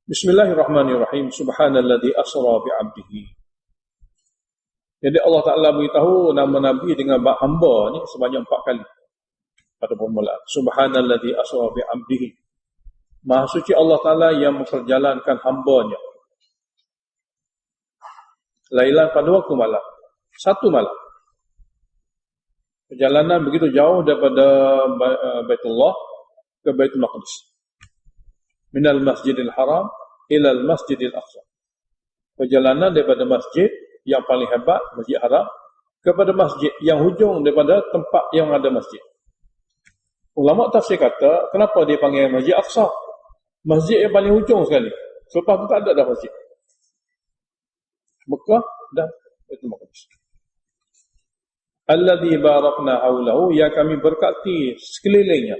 Bismillahirrahmanirrahim. Subhanalladzi asra bi'abdihi. Jadi Allah Ta'ala beritahu nama Nabi dengan bab hamba ni sebanyak 4 kali pada permulaan. Subhanalladzi asra bi'abdihi. Maha suci Allah Ta'ala yang memperjalankan hambanya. Lailan pada waktu malam. Satu malam. Perjalanan begitu jauh daripada Baitullah ke Baitul Maqdis. Minal Masjidil Haram ilal Masjidil Aqsa. Perjalanan daripada masjid yang paling hebat, Masjid Haram, kepada masjid yang hujung daripada tempat yang ada masjid. Ulama tafsir kata, kenapa dia panggil Masjid Aqsa? Masjid yang paling hujung sekali. Selepas tu tak ada dah masjid. Mekah dan Baitul Maqdis. Alladzi barakna haulahu, yang kami berkati sekelilingnya.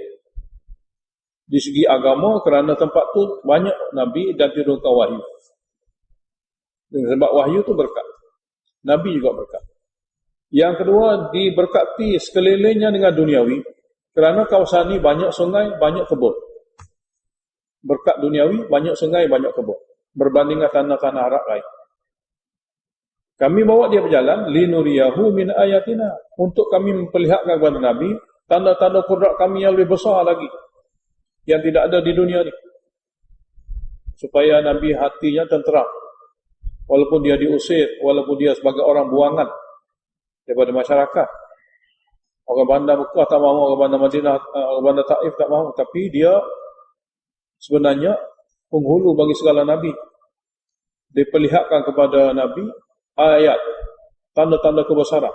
Di segi agama, kerana tempat tu banyak Nabi dan turunkan wahyu. Dan sebab wahyu tu berkat. Nabi juga berkat. Yang kedua, diberkati sekelilingnya dengan duniawi. Kerana kawasan ni banyak sungai, banyak kebun. Berkat duniawi, banyak sungai, banyak kebun. Berbandingkan tanah-tanah Arab lain. Kami bawa dia berjalan, linuriyahu min ayatina. Untuk kami memperlihatkan kepada Nabi, tanda-tanda kudrat kami yang lebih besar lagi. Yang tidak ada di dunia ni. Supaya Nabi hatinya tenteram. Walaupun dia diusir, walaupun dia sebagai orang buangan daripada masyarakat. Orang bandar Mekah tak mahu, orang bandar Madinah, orang bandar Taif tak mahu. Tapi dia sebenarnya penghulu bagi segala Nabi. Diperlihatkan kepada Nabi ayat, tanda-tanda kebesaran.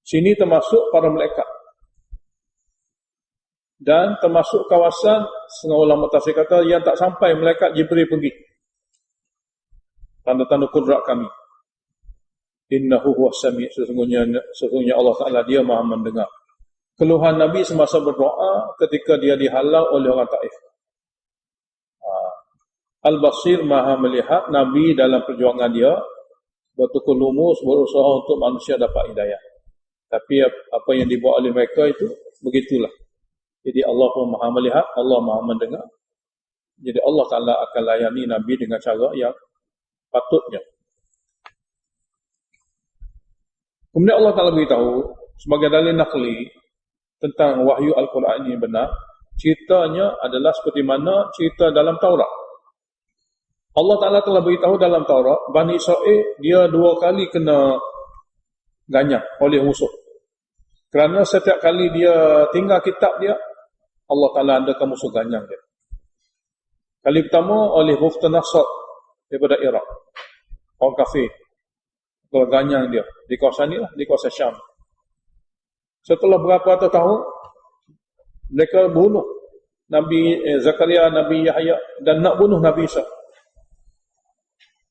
Sini termasuk para malaikat. Dan termasuk kawasan, setengah ulama tafsir kata, yang tak sampai malaikat Jibril pergi. Tanda-tanda kudrat kami. Innahu huwas sami', sesungguhnya Allah Ta'ala dia maha mendengar. Keluhan Nabi semasa berdoa ketika dia dihalau oleh orang Taif. Al-Basir maha melihat Nabi dalam perjuangan dia, bertukar lumus, berusaha untuk manusia dapat hidayah. Tapi apa yang dibuat oleh mereka itu, begitulah. Jadi Allah pun maha melihat, Allah maha mendengar. Jadi Allah Ta'ala akan layani Nabi dengan cara yang patutnya. Kemudian Allah Ta'ala beritahu, sebagai dalil naqli, tentang wahyu Al-Quran ini benar, ceritanya adalah seperti mana cerita dalam Taurat. Allah Ta'ala telah beritahu dalam Taurat, Bani Israel, dia 2 kali kena ganyang oleh musuh. Kerana setiap kali dia tinggal kitab dia, Allah Ta'ala adakan musuh ganyang dia. Kali pertama oleh Bukhtanasar daripada Iraq. Orang kafir. Kalau ganyang dia. Di kawasan ni lah, di kawasan Syam. Setelah berapa ratus tahun, mereka bunuh Nabi Zakaria, Nabi Yahya, dan nak bunuh Nabi Isa.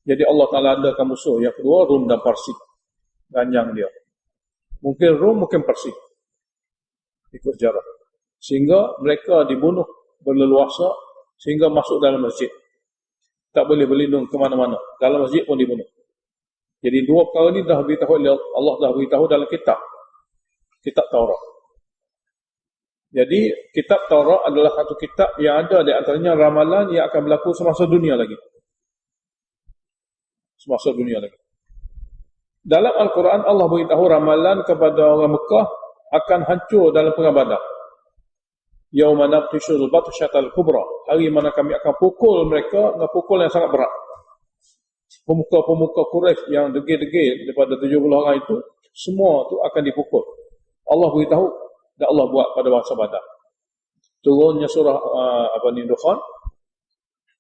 Jadi Allah Ta'ala adakan musuh. Yang kedua, Rum dan Parsi. Ganyang dia. Mungkin Rum, mungkin Parsi. Ikut sejarah. Sehingga mereka dibunuh berleluasa sehingga masuk dalam masjid. Tak boleh berlindung ke mana-mana. Dalam masjid pun dibunuh. Jadi 2 perkara ini dah beritahu Allah, dah beritahu dalam kitab. Kitab Taurat. Jadi kitab Taurat adalah satu kitab yang ada di antaranya ramalan yang akan berlaku semasa dunia lagi. Semasa dunia lagi. Dalam Al-Quran Allah beritahu ramalan kepada orang Mekah akan hancur dalam perang Badar. Yauma nabtishul batshatal kubra, hari mana kami akan pukul mereka dengan pukul yang sangat berat. Pemuka-pemuka Quraisy yang degil-degil daripada 70 orang itu, semua tu akan dipukul. Allah beritahu dan Allah buat pada masa Badar. Turunnya surah Dukhan,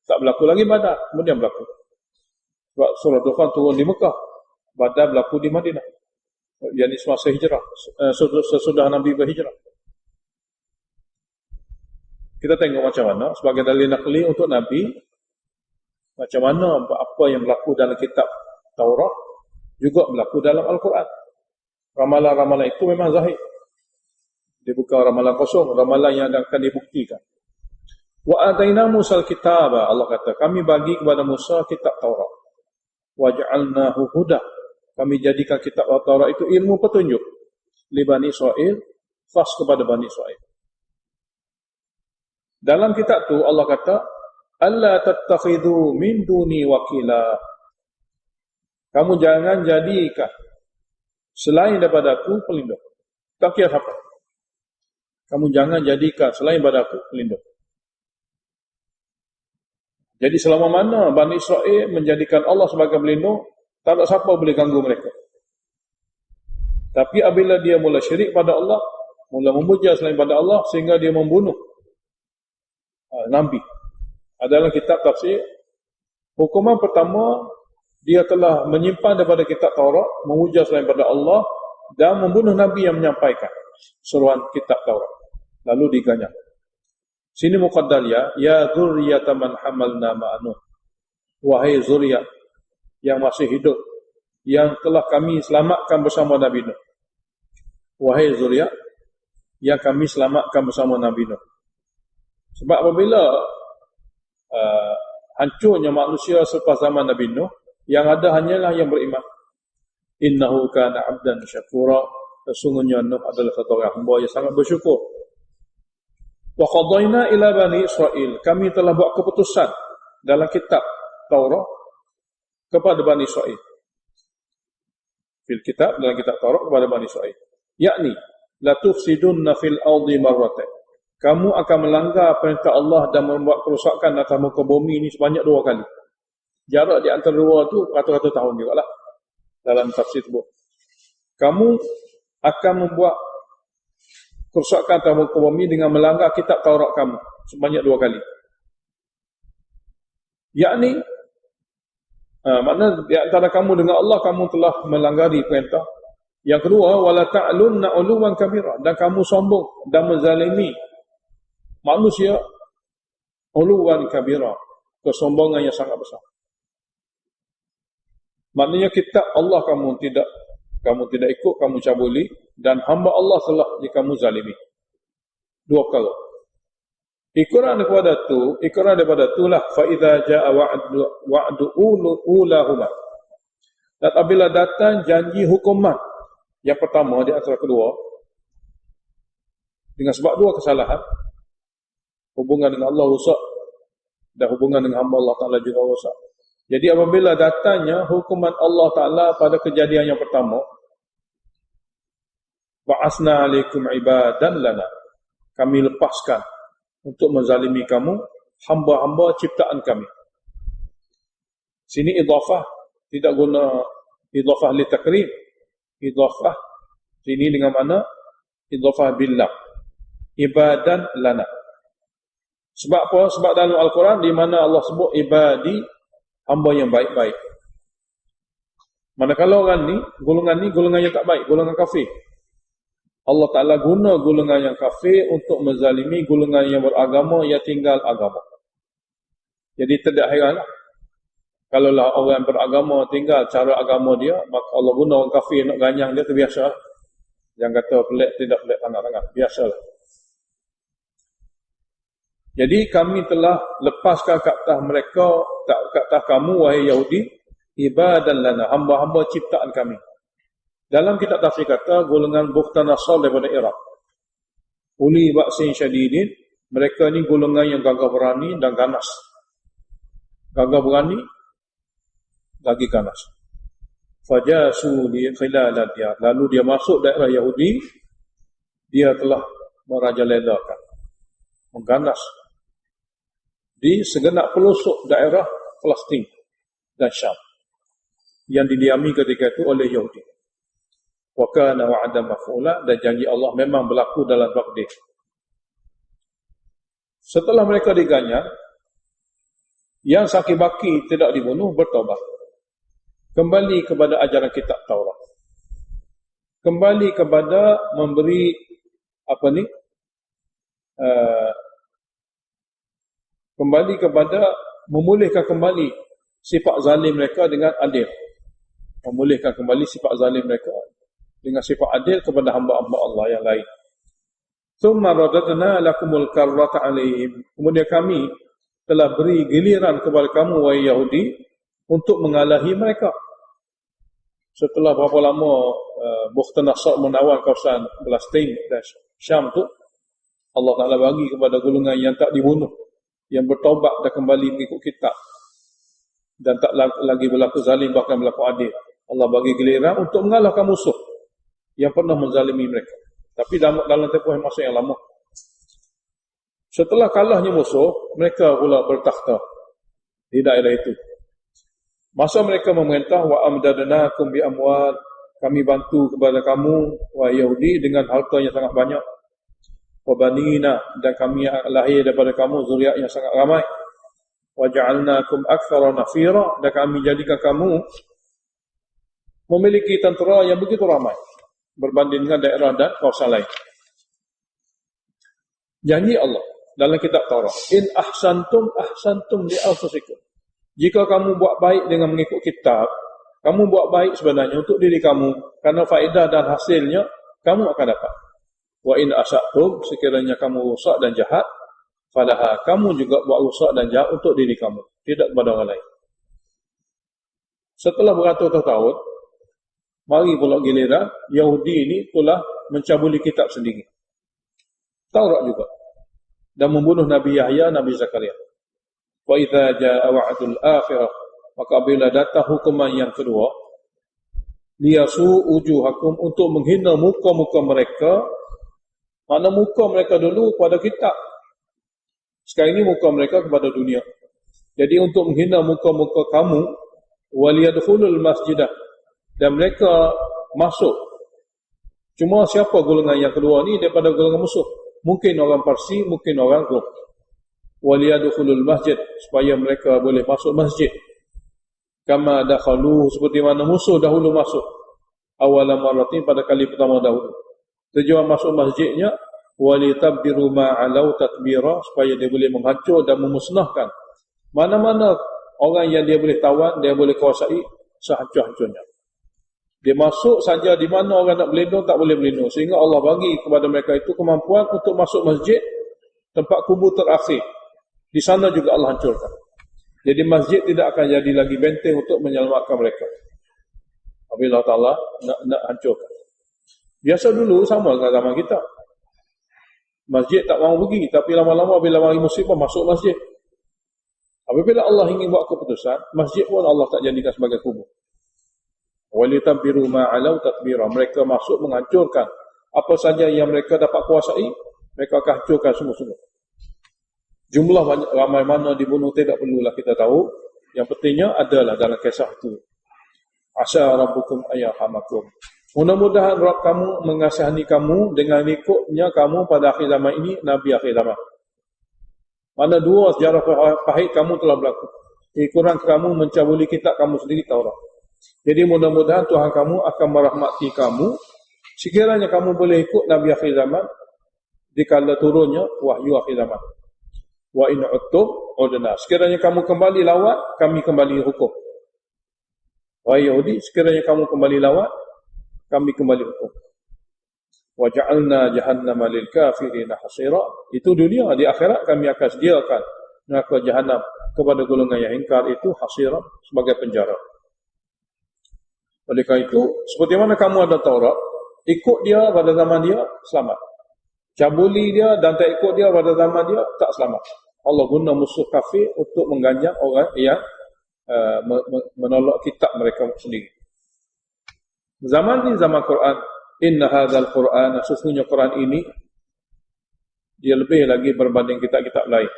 tak berlaku lagi Badar, kemudian berlaku. Sebab surah Dukhan turun di Mekah, Badar berlaku di Madinah. Yang semasa hijrah, sesudah Nabi berhijrah. Kita tengok macam mana sebagai dalil naqli untuk Nabi, macam mana apa yang berlaku dalam kitab Taurat juga berlaku dalam Al-Quran. Ramalan-ramalan itu memang zahir. Dia bukan ramalan kosong, ramalan yang akan dibuktikan. Wa ataina Musal kitaba, Allah kata, kami bagi kepada Musa kitab Taurat. Wa ja'alnahu huda, kami jadikan kitab Taurat itu ilmu petunjuk li Bani Israel, khas kepada Bani Israel. Dalam kitab tu Allah kata alla tattakhidhu min duni wakila. Kamu jangan jadikan selain daripada aku pelindung. Tak kira siapa. Kamu jangan jadikan selain daripada aku pelindung. Jadi selama mana Bani Israel menjadikan Allah sebagai pelindung, tak ada siapa boleh ganggu mereka. Tapi apabila dia mula syirik pada Allah, mula memuja selain pada Allah, sehingga dia membunuh Nabi. Adalah kitab tafsir. Hukuman pertama, dia telah menyimpan daripada kitab Taurat, memuja selain pada Allah, dan membunuh Nabi yang menyampaikan seruan kitab Taurat. Lalu diganyang. Sini muqaddal ya zurriyata man hamalna ma'anuh. Wahai zuriat yang masih hidup, yang telah kami selamatkan bersama Nabi Nuh. Wahai zuriat yang kami selamatkan bersama Nabi Nuh. Sebab apabila hancurnya manusia selepas zaman Nabi Nuh, yang ada hanyalah yang beriman. Innahu kana 'abdan syakura. Sesungguhnya Nuh adalah satu orang hamba yang sangat bersyukur. Wa qadayna ila bani Israel. Kami telah buat keputusan dalam kitab Taurat kepada Bani Israel. Fil kitab, dalam kitab Taurat kepada Bani Israel. Yakni, la tufsidunna fil ardi marratayn. Kamu akan melanggar perintah Allah dan membuat kerosakan atas muka bumi ini sebanyak 2 kali. Jarak di antara dua tu ratus-ratus tahun juga lah. Dalam tafsir tersebut. Kamu akan membuat kerosakan atas muka bumi dengan melanggar kitab Taurat kamu sebanyak 2 kali. Yakni, makna di antara kamu dengan Allah, kamu telah melanggari perintah. Yang kedua, wala ta'lunna 'uluwan kabira, dan kamu sombong dan menzalimi manusia 'uluwan kabira, kesombongan yang sangat besar. Maknanya kitab Allah kamu tidak ikut, kamu cabuli, dan hamba Allah telah kamu zalimi. 2 kali. Ikrar daripada itulah fa idza jaa wa'du ulahuma. Dan apabila datang janji hukuman yang pertama di antara kedua, dengan sebab 2 kesalahan, hubungan dengan Allah rusak dan hubungan dengan hamba Allah Ta'ala juga rusak. Jadi apabila datangnya hukuman Allah Ta'ala pada kejadian yang pertama, ba'asna alaikum ibadan lana, kami lepaskan untuk menzalimi kamu hamba-hamba ciptaan kami. Sini idhafah, tidak guna idhafah li takrim. Idhafah sini dengan mana? Idhafah billah. Ibadan lana. Sebab apa? Sebab dalam Al-Quran di mana Allah sebut ibadi, hamba yang baik-baik. Manakala orang ni, golongan yang tak baik, golongan kafir. Allah Ta'ala guna golongan yang kafir untuk menzalimi golongan yang beragama, yang tinggal agama. Jadi tidak heranlah kalaulah orang beragama tinggal cara agama dia, maka Allah guna orang kafir nak ganyang dia, terbiasa. Jangan kata pelik, tidak pelik sangat-sangat, biasalah. Jadi kami telah lepaskan ke atas mereka, ke atas kamu wahai Yahudi, ibadan lana, hamba-hamba ciptaan kami. Dalam kitab tafsir kata golongan Bukhtan Nasr daripada Iraq. Uli ba'sin syadidin, mereka ni golongan yang gagah berani dan ganas. Gagah berani, lagi ganas. Fajasu li khilal diyar, lalu dia masuk daerah Yahudi, dia telah merajalelakan, mengganas di segenap pelosok daerah Palestin dan Syam yang didiami ketika itu oleh Yahudi. Wa kana wa'dan maf'ula, dan janji Allah memang berlaku dalam takdir. Setelah mereka diganyang, yang sakit baki tidak dibunuh bertaubat. Kembali kepada ajaran kitab Taurat. Kembali kepada memberi kembali kepada memulihkan kembali sifat zalim mereka dengan adil. Memulihkan kembali sifat zalim mereka dengan sifat adil kepada hamba-hamba Allah yang lain. Tsumma radadna lakumul karrata alaihim. Kemudian kami telah beri giliran kepada kamu wahai Yahudi untuk mengalahi mereka. Setelah berapa lama Bukhtan Nasr menawan kawasan Palestin dan Syam tu, Allah Ta'ala bagi kepada golongan yang tak dibunuh, yang bertaubat dan kembali mengikut kitab dan tak lagi berlaku zalim bahkan berlaku adil. Allah bagi giliran untuk mengalahkan musuh yang pernah menzalimi mereka, tapi dalam tempoh masa yang lama. Setelah kalahnya musuh, mereka pula bertakhta di daerah itu. Masa mereka memerintah, wa amdadnakum bi amwal, kami bantu kepada kamu wahai Yahudi dengan harta yang sangat banyak, wa banina, dan kami lahir daripada kamu zuriat yang sangat ramai, wa ja'alnakum aktsara nafira, dan kami jadikan kamu memiliki tentera yang begitu ramai berbanding dengan daerah dan kawasan lain. Janji Allah dalam kitab Taurat, in ahsantum li anfusikum, jika kamu buat baik dengan mengikut kitab, kamu buat baik sebenarnya untuk diri kamu, kerana faedah dan hasilnya kamu akan dapat. Wa in asatum, sekiranya kamu rusak dan jahat, falaha, kamu juga buat rusak dan jahat untuk diri kamu, tidak kepada orang lain. Setelah beratus-ratus tahun, mari pula giliran Yahudi ini telah mencabuli kitab sendiri, Taurat juga, dan membunuh Nabi Yahya, Nabi Zakaria. Wa idza jaa wa'dul akhirah, maka bila datang hukuman yang kedua, liyasu ujuhakum, untuk menghina muka-muka mereka. Mana muka mereka dulu pada kitab, sekarang ini muka mereka kepada dunia. Jadi untuk menghina muka-muka kamu, waliyadkhulul masjidah, dan mereka masuk. Cuma siapa golongan yang kedua ni daripada golongan musuh? Mungkin orang Parsi, mungkin orang Rom. Waliyadkhulul masjid, supaya mereka boleh masuk masjid. Kama dakhalu, seperti mana musuh dahulu masuk. Awalam maratin, pada kali pertama dahulu. Tujuan masuk masjidnya, walitabbiru ma'alau tatbira, supaya dia boleh menghancur dan memusnahkan mana-mana orang yang dia boleh tawan, dia boleh kuasai sehancur-hancurnya. Dia masuk saja di mana orang nak berlindung, tak boleh berlindung. Sehingga Allah bagi kepada mereka itu kemampuan untuk masuk masjid, tempat kubur terakhir. Di sana juga Allah hancurkan. Jadi masjid tidak akan jadi lagi benteng untuk menyelamatkan mereka. Apabila Allah nak hancurkan. Biasa dulu sama dengan zaman kita. Masjid tak mahu pergi, tapi lama-lama bila mari musibah masuk masjid. Apabila Allah ingin buat keputusan, masjid pun Allah tak jadikan sebagai kubur. Walitabbiru ma'alau tatbira, mereka masuk menghancurkan apa saja yang mereka dapat kuasai, mereka akan hancurkan semua-semua. Jumlah banyak, ramai mana dibunuh tidak perlulah kita tahu. Yang pentingnya adalah dalam kisah itu, asa rabbukum ayyahamakum, mudah-mudahan Rabb kamu mengasihani kamu dengan ikutnya kamu pada akhir zaman ini, Nabi akhir zaman. Mana dua sejarah pahit kamu telah berlaku. Kurang kamu mencabuli kitab kamu sendiri, Taurat. Jadi mudah-mudahan Tuhan kamu akan merahmati kamu sekiranya kamu boleh ikut Nabi akhir zaman dikala turunnya wahyu akhir zaman. Wa in uttum udna, sekiranya kamu kembali lawat, kami kembali hukum. Wahai Yahudi, sekiranya kamu kembali lawat, kami kembali hukum. Wa ja'alna jahannama lil kafirina hasira, itu dunia. Di akhirat kami akan sediakan neraka jahanam kepada golongan yang ingkar itu hasira, sebagai penjara. Oleh kerana itu, seperti mana kamu ada Taurat, ikut dia pada zaman dia, selamat. Cabuli dia dan tak ikut dia pada zaman dia, tak selamat. Allah guna musuh kafir untuk mengganjang orang yang menolak kitab mereka sendiri. Zaman ini zaman Quran. Inna hadzal Quran, sesungguhnya Quran ini dia lebih lagi berbanding kitab-kitab lain.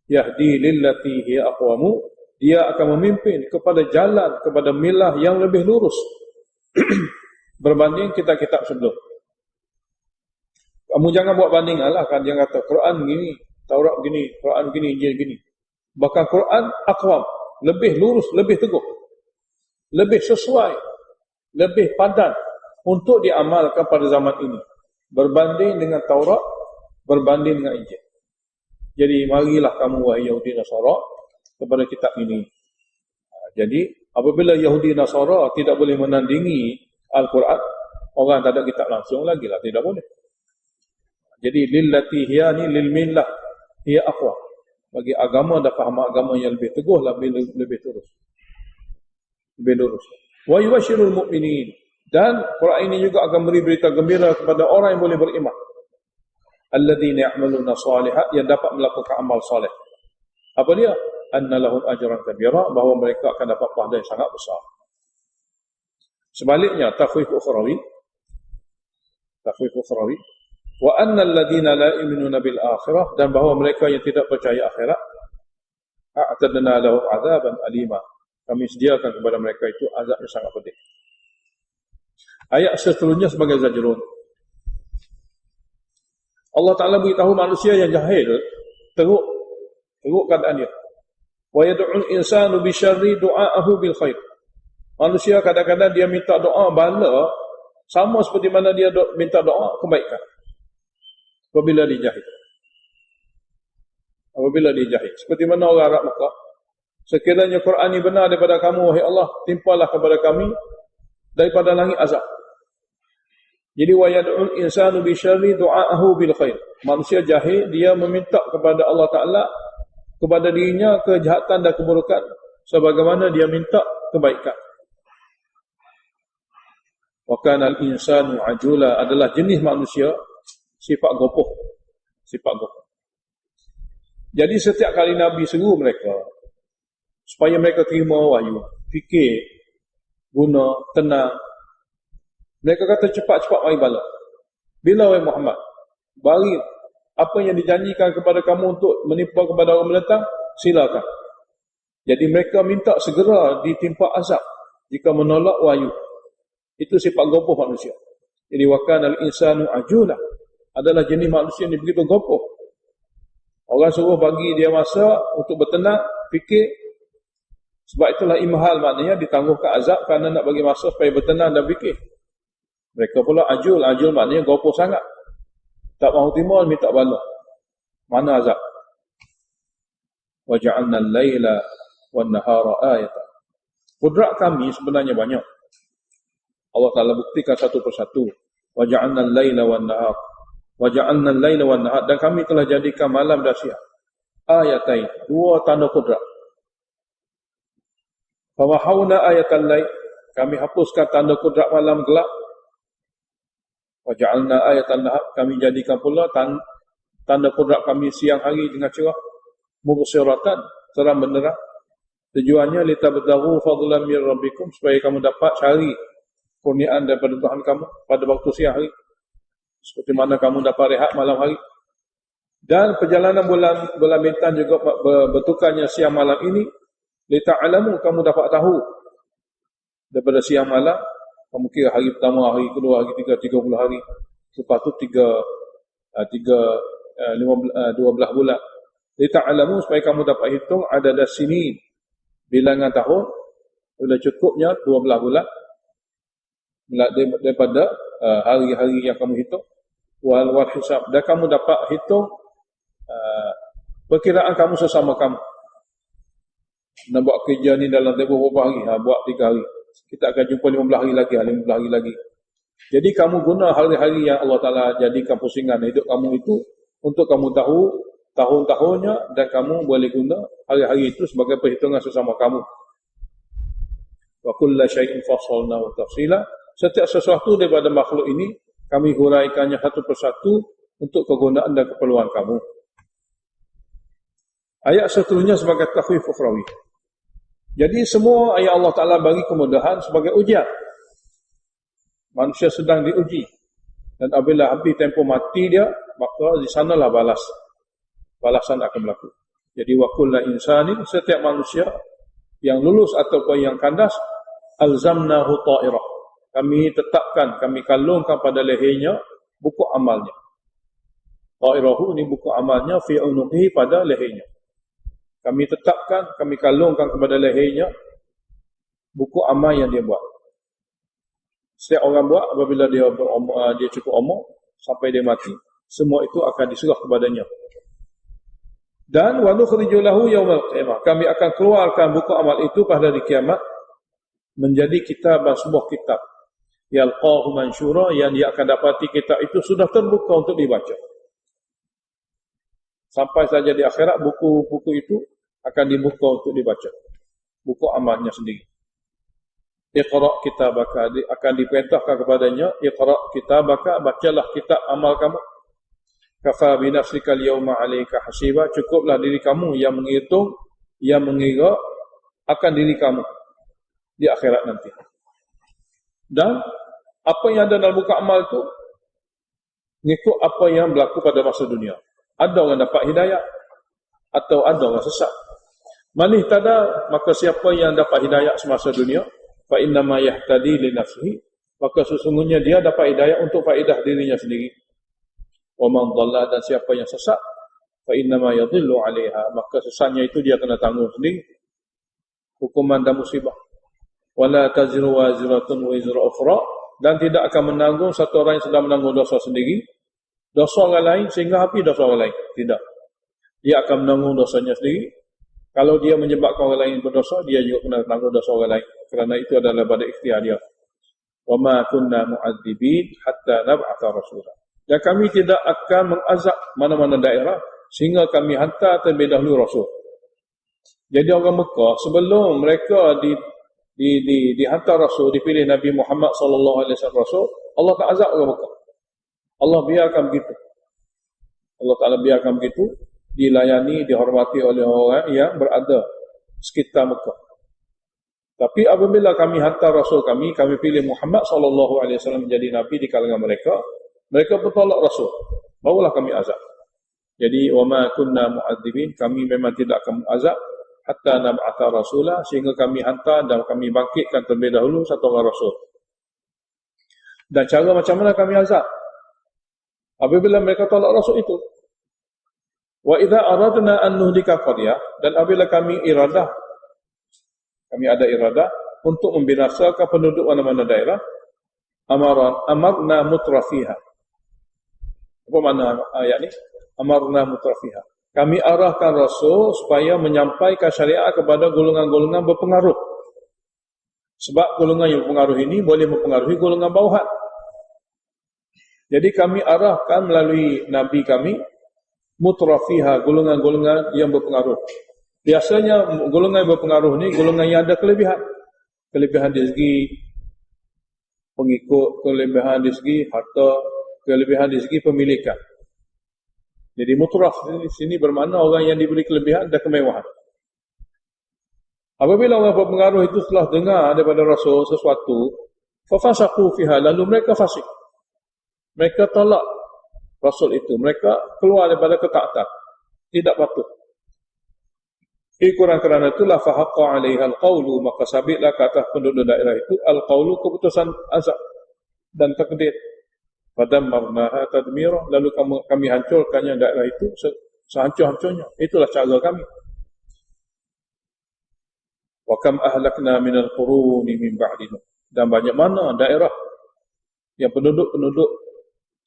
Yahdi lillati hiya aqwamu, dia akan memimpin kepada jalan, kepada milah yang lebih lurus berbanding kitab-kitab sebelum. Kamu jangan buat bandingan lah, kan dia kata Quran begini, Taurat begini, Quran begini, Injil begini. Bahkan Quran aqwam, lebih lurus, lebih teguh, lebih sesuai, lebih padan untuk diamalkan pada zaman ini berbanding dengan Taurat, berbanding dengan Injil. Jadi marilah kamu wahai Yahudi Nasara kepada kitab ini. Jadi apabila Yahudi Nasara tidak boleh menandingi Al-Quran, orang tak ada kitab langsung lagi lah, tidak boleh. Jadi lillati hiya ni lil millah hiya aqwa, bagi agama dan faham agama yang lebih teguh, lebih terus, lebih lurus. Wa yubashirul mu'minin, dan Quran ini juga akan beri berita gembira kepada orang yang boleh beriman, alladzina ya'maluna shalihat, yang dapat melakukan amal soleh. Apa dia? Anna lahum ajran kabira, bahawa mereka akan dapat pahala yang sangat besar. Sebaliknya, takhwif ukhrawi, wa anna alladhina la yu'minuna bil akhirah, dan bahawa mereka yang tidak percaya akhirat, a'tadna lahum azaban alima, kami sediakan kepada mereka itu azab yang sangat pedih. Ayat seterusnya sebagai zajrun. Allah Ta'ala beritahu manusia yang jahil, teruk keadaan dia. Wa yad'ul insanu bi syarri du'aahu bil khair. Manusia kadang-kadang dia minta doa bala sama seperti mana dia minta doa kebaikan. Apabila dia jahil. Seperti mana orang Arab Mekah, sekiranya Quran ini benar daripada kamu, wahai Allah, timpalah kepada kami daripada langit azab. Jadi wa yad'ul insanu bi syarri du'aahu bil khair. Manusia jahil, dia meminta kepada Allah Ta'ala, kepada dirinya kejahatan dan keburukan sebagaimana dia minta kebaikan. Wa kana al-insanu ajula, adalah jenis manusia sifat gopoh. Jadi setiap kali Nabi seru mereka supaya mereka terima wahyu, fikir, guna, tenang, mereka kata cepat-cepat mari bala. Bila wahai Muhammad, bagi apa yang dijanjikan kepada kamu untuk menimpa kepada orang menentang, silakan. Jadi mereka minta segera ditimpa azab jika menolak wahyu. Itu sifat gopoh manusia. Jadi wakanal insanu ajula, adalah jenis manusia yang begitu gopoh. Orang suruh bagi dia masa untuk bertenang, fikir. Sebab itulah imhal, maknanya ditangguhkan azab kerana nak bagi masa supaya bertenang dan fikir. Mereka pula ajul maknanya gopoh sangat. Tak mahu timur, minta bala. Mana azab? Wa ja'alna al-laila wan nahara ayatan. Kudrat kami sebenarnya banyak. Allah Ta'ala buktikan satu persatu. Wa ja'alna al-laila wan nahar. Wa ja'alna al-laila wan nahar, dan kami telah jadikan malam dan siang. Ayatain, dua tanda kudrat. Fa mahawna ayatal lail, kami hapuskan tanda kudrat malam gelap. Wa ja'alna ayatan nahar, kami jadikan pula tanda kudrat kami siang hari dengan cerah. Mubsiratan, terang benderang. Tujuannya litabtaghu fadlan min rabbikum, supaya kamu dapat cari kurniaan daripada Tuhan kamu pada waktu siang hari, seperti mana kamu dapat rehat malam hari. Dan perjalanan bulan bintang juga bertukarnya siang malam ini, lita'alamu, kamu dapat tahu daripada siang malam, kamu kira hari pertama, hari kedua, hari ketiga, 30 hari, lepas tu 12 bulan. Lita'alamu, supaya kamu dapat hitung adada sinin, bilangan tahun, sudah cukupnya 12 bulan daripada hari-hari yang kamu hitung, wal hisab, dan kamu dapat hitung perkiraan kamu sesama kamu. Nak buat kerja ni dalam tempoh berapa hari? Buat 3 hari. Kita akan jumpa 15 hari lagi, 15 hari lagi. Jadi kamu guna hari-hari yang Allah Ta'ala jadikan pusingan hidup kamu itu untuk kamu tahu tahun-tahunnya, dan kamu boleh guna hari-hari itu sebagai perhitungan sesama kamu. Wa kulla syai'in fassalnahu tafsila, setiap sesuatu daripada makhluk ini kami huraikannya satu persatu untuk kegunaan dan keperluan kamu. Ayat seterusnya sebagai takhwif ukhrawi. Jadi semua ayat Allah Ta'ala bagi kemudahan sebagai ujian. Manusia sedang diuji, dan apabila habis tempoh mati dia, maka di sanalah balasan akan berlaku. Jadi wa kullu insanin, setiap manusia yang lulus ataupun yang kandas, alzamnahu ta'irah, kami tetapkan, kami kalungkan pada lehernya buku amalnya. Ta'irahu, ini buku amalnya, fi unuqihi, pada lehernya. Kami tetapkan, kami kalungkan kepada lehernya buku amal yang dia buat. Setiap orang buat, apabila dia cukup umur sampai dia mati, semua itu akan diserah kepadanya. Dan wa nukhriju lahu yaumal qiyamah, kami akan keluarkan buku amal itu pada hari kiamat menjadi kitab, sebuah kitab, yalqahu mansyura, yang dia akan dapati kitab itu sudah terbuka untuk dibaca. Sampai saja di akhirat buku-buku itu akan dibuka untuk dibaca, buku amalnya sendiri. Iqra' kitabaka, akan diperintahkan kepadanya, Iqra' kitabaka, bacalah kitab amal kamu. Kafa bi nafsika al-yawma 'alaika hasiba, cukuplah diri kamu yang menghitung, yang mengira akan diri kamu di akhirat nanti. Dan apa yang ada dalam buku amal tu ngikut apa yang berlaku pada masa dunia. Ada orang dapat hidayah atau ada orang sesat. Manih tada, maka siapa yang dapat hidayah semasa dunia, fa inna ma yahtadi li nafsihi, maka sesungguhnya dia dapat hidayah untuk faedah dirinya sendiri. Wa man dhalla, dan siapa yang sesat, fa inna ma yadhillu 'alaiha, maka sesatnya itu dia kena tanggung sendiri hukuman dan musibah. Wala taziru waziratun wizra ukhra, dan tidak akan menanggung satu orang yang sedang menanggung dosa sendiri, dosa orang lain sehingga habis dosa orang lain. Tidak. Dia akan menanggung dosanya sendiri. Kalau dia menyebabkan orang lain berdosa, dia juga kena tanggung dosa orang lain. Kerana itu adalah pada ikhtiar dia. Wa ma kunna mu'adzibin hatta nab'atha rasulah. Dan kami tidak akan mengazab mana-mana daerah sehingga kami hantar terlebih dahulu rasul. Jadi orang Mekah sebelum mereka dihantar rasul, dipilih Nabi Muhammad sallallahu alaihi wasallam rasul, Allah tak azab orang Mekah. Allah biarkan begitu. Allah Taala biarkan begitu, dilayani, dihormati oleh orang yang berada sekitar Mekah. Tapi apabila kami hantar rasul kami pilih Muhammad sallallahu alaihi wasallam menjadi nabi di kalangan mereka, mereka bertolak rasul, barulah kami azab. Jadi wa ma kunna mu'adzibin, kami memang tidak akan azab hatta nab'atha rasulah, sehingga kami hantar dan kami bangkitkan terlebih dahulu satu orang rasul. Dan cara macam mana kami azab? Apabila mereka tolak rasul itu. Wa idza aradna an nuhlika qaryah, dan apabila kami ada iradah untuk membinasakan penduduk mana-mana daerah, amarna mutrafiha. Apa makna ayat ni? Amarna mutrafiha. Kami arahkan rasul supaya menyampaikan syariat kepada golongan-golongan berpengaruh. Sebab golongan yang berpengaruh ini boleh mempengaruhi golongan bawahan. Jadi kami arahkan melalui nabi kami mutrafiha, golongan-golongan yang berpengaruh. Biasanya golongan yang berpengaruh ni golongan yang ada kelebihan. Kelebihan dari segi pengikut, kelebihan dari segi harta, kelebihan dari segi pemilikan. Jadi mutraf di sini bermakna orang yang diberi kelebihan dan kemewahan. Apabila orang berpengaruh itu telah dengar daripada Rasul sesuatu, fafasaqu fiha, lalu mereka fasik. Mereka tolak Rasul itu, mereka keluar daripada ketaatan, tidak patuh. Kurang kerana itulah fahaqqa 'alaiha al-qawlu, maka sabitlah ke atas penduduk daerah itu al-qawlu, keputusan azab dan takdir. Fadammarnaha tadmira, lalu kami hancurkannya daerah itu sehancur-hancurnya. Itulah cara kami. Wa kam ahlakna minal quruni min ba'di Nuh, dan banyak mana daerah yang penduduk-penduduk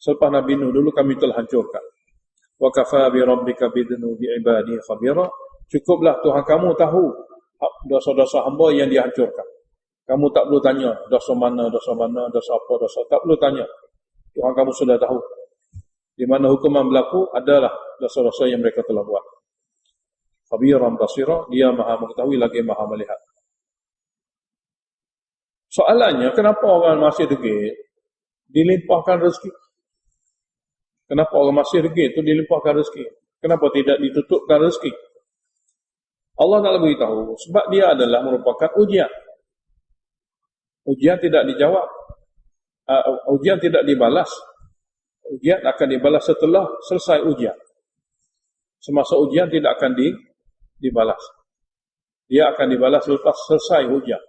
selepas Nabi Nuh dulu kami telah hancurkan. Wa kafa bi rabbika bidhunubi ibadihi khabira, cukuplah Tuhan kamu tahu dosa-dosa hamba yang dihancurkan. Kamu tak perlu tanya dosa mana, dosa apa, dosa, tak perlu tanya. Tuhan kamu sudah tahu. Di mana hukuman berlaku adalah dosa-dosa yang mereka telah buat. Khabiran basira, dia maha mengetahui lagi maha melihat. Soalannya, kenapa orang masih degil dilimpahkan rezeki? Kenapa orang masih degil itu dilimpahkan rezeki? Kenapa tidak ditutupkan rezeki? Allah nak beritahu, sebab dia adalah merupakan ujian. Ujian tidak dijawab. Ujian tidak dibalas. Ujian akan dibalas setelah selesai ujian. Semasa ujian tidak akan dibalas. Dia akan dibalas selepas selesai ujian.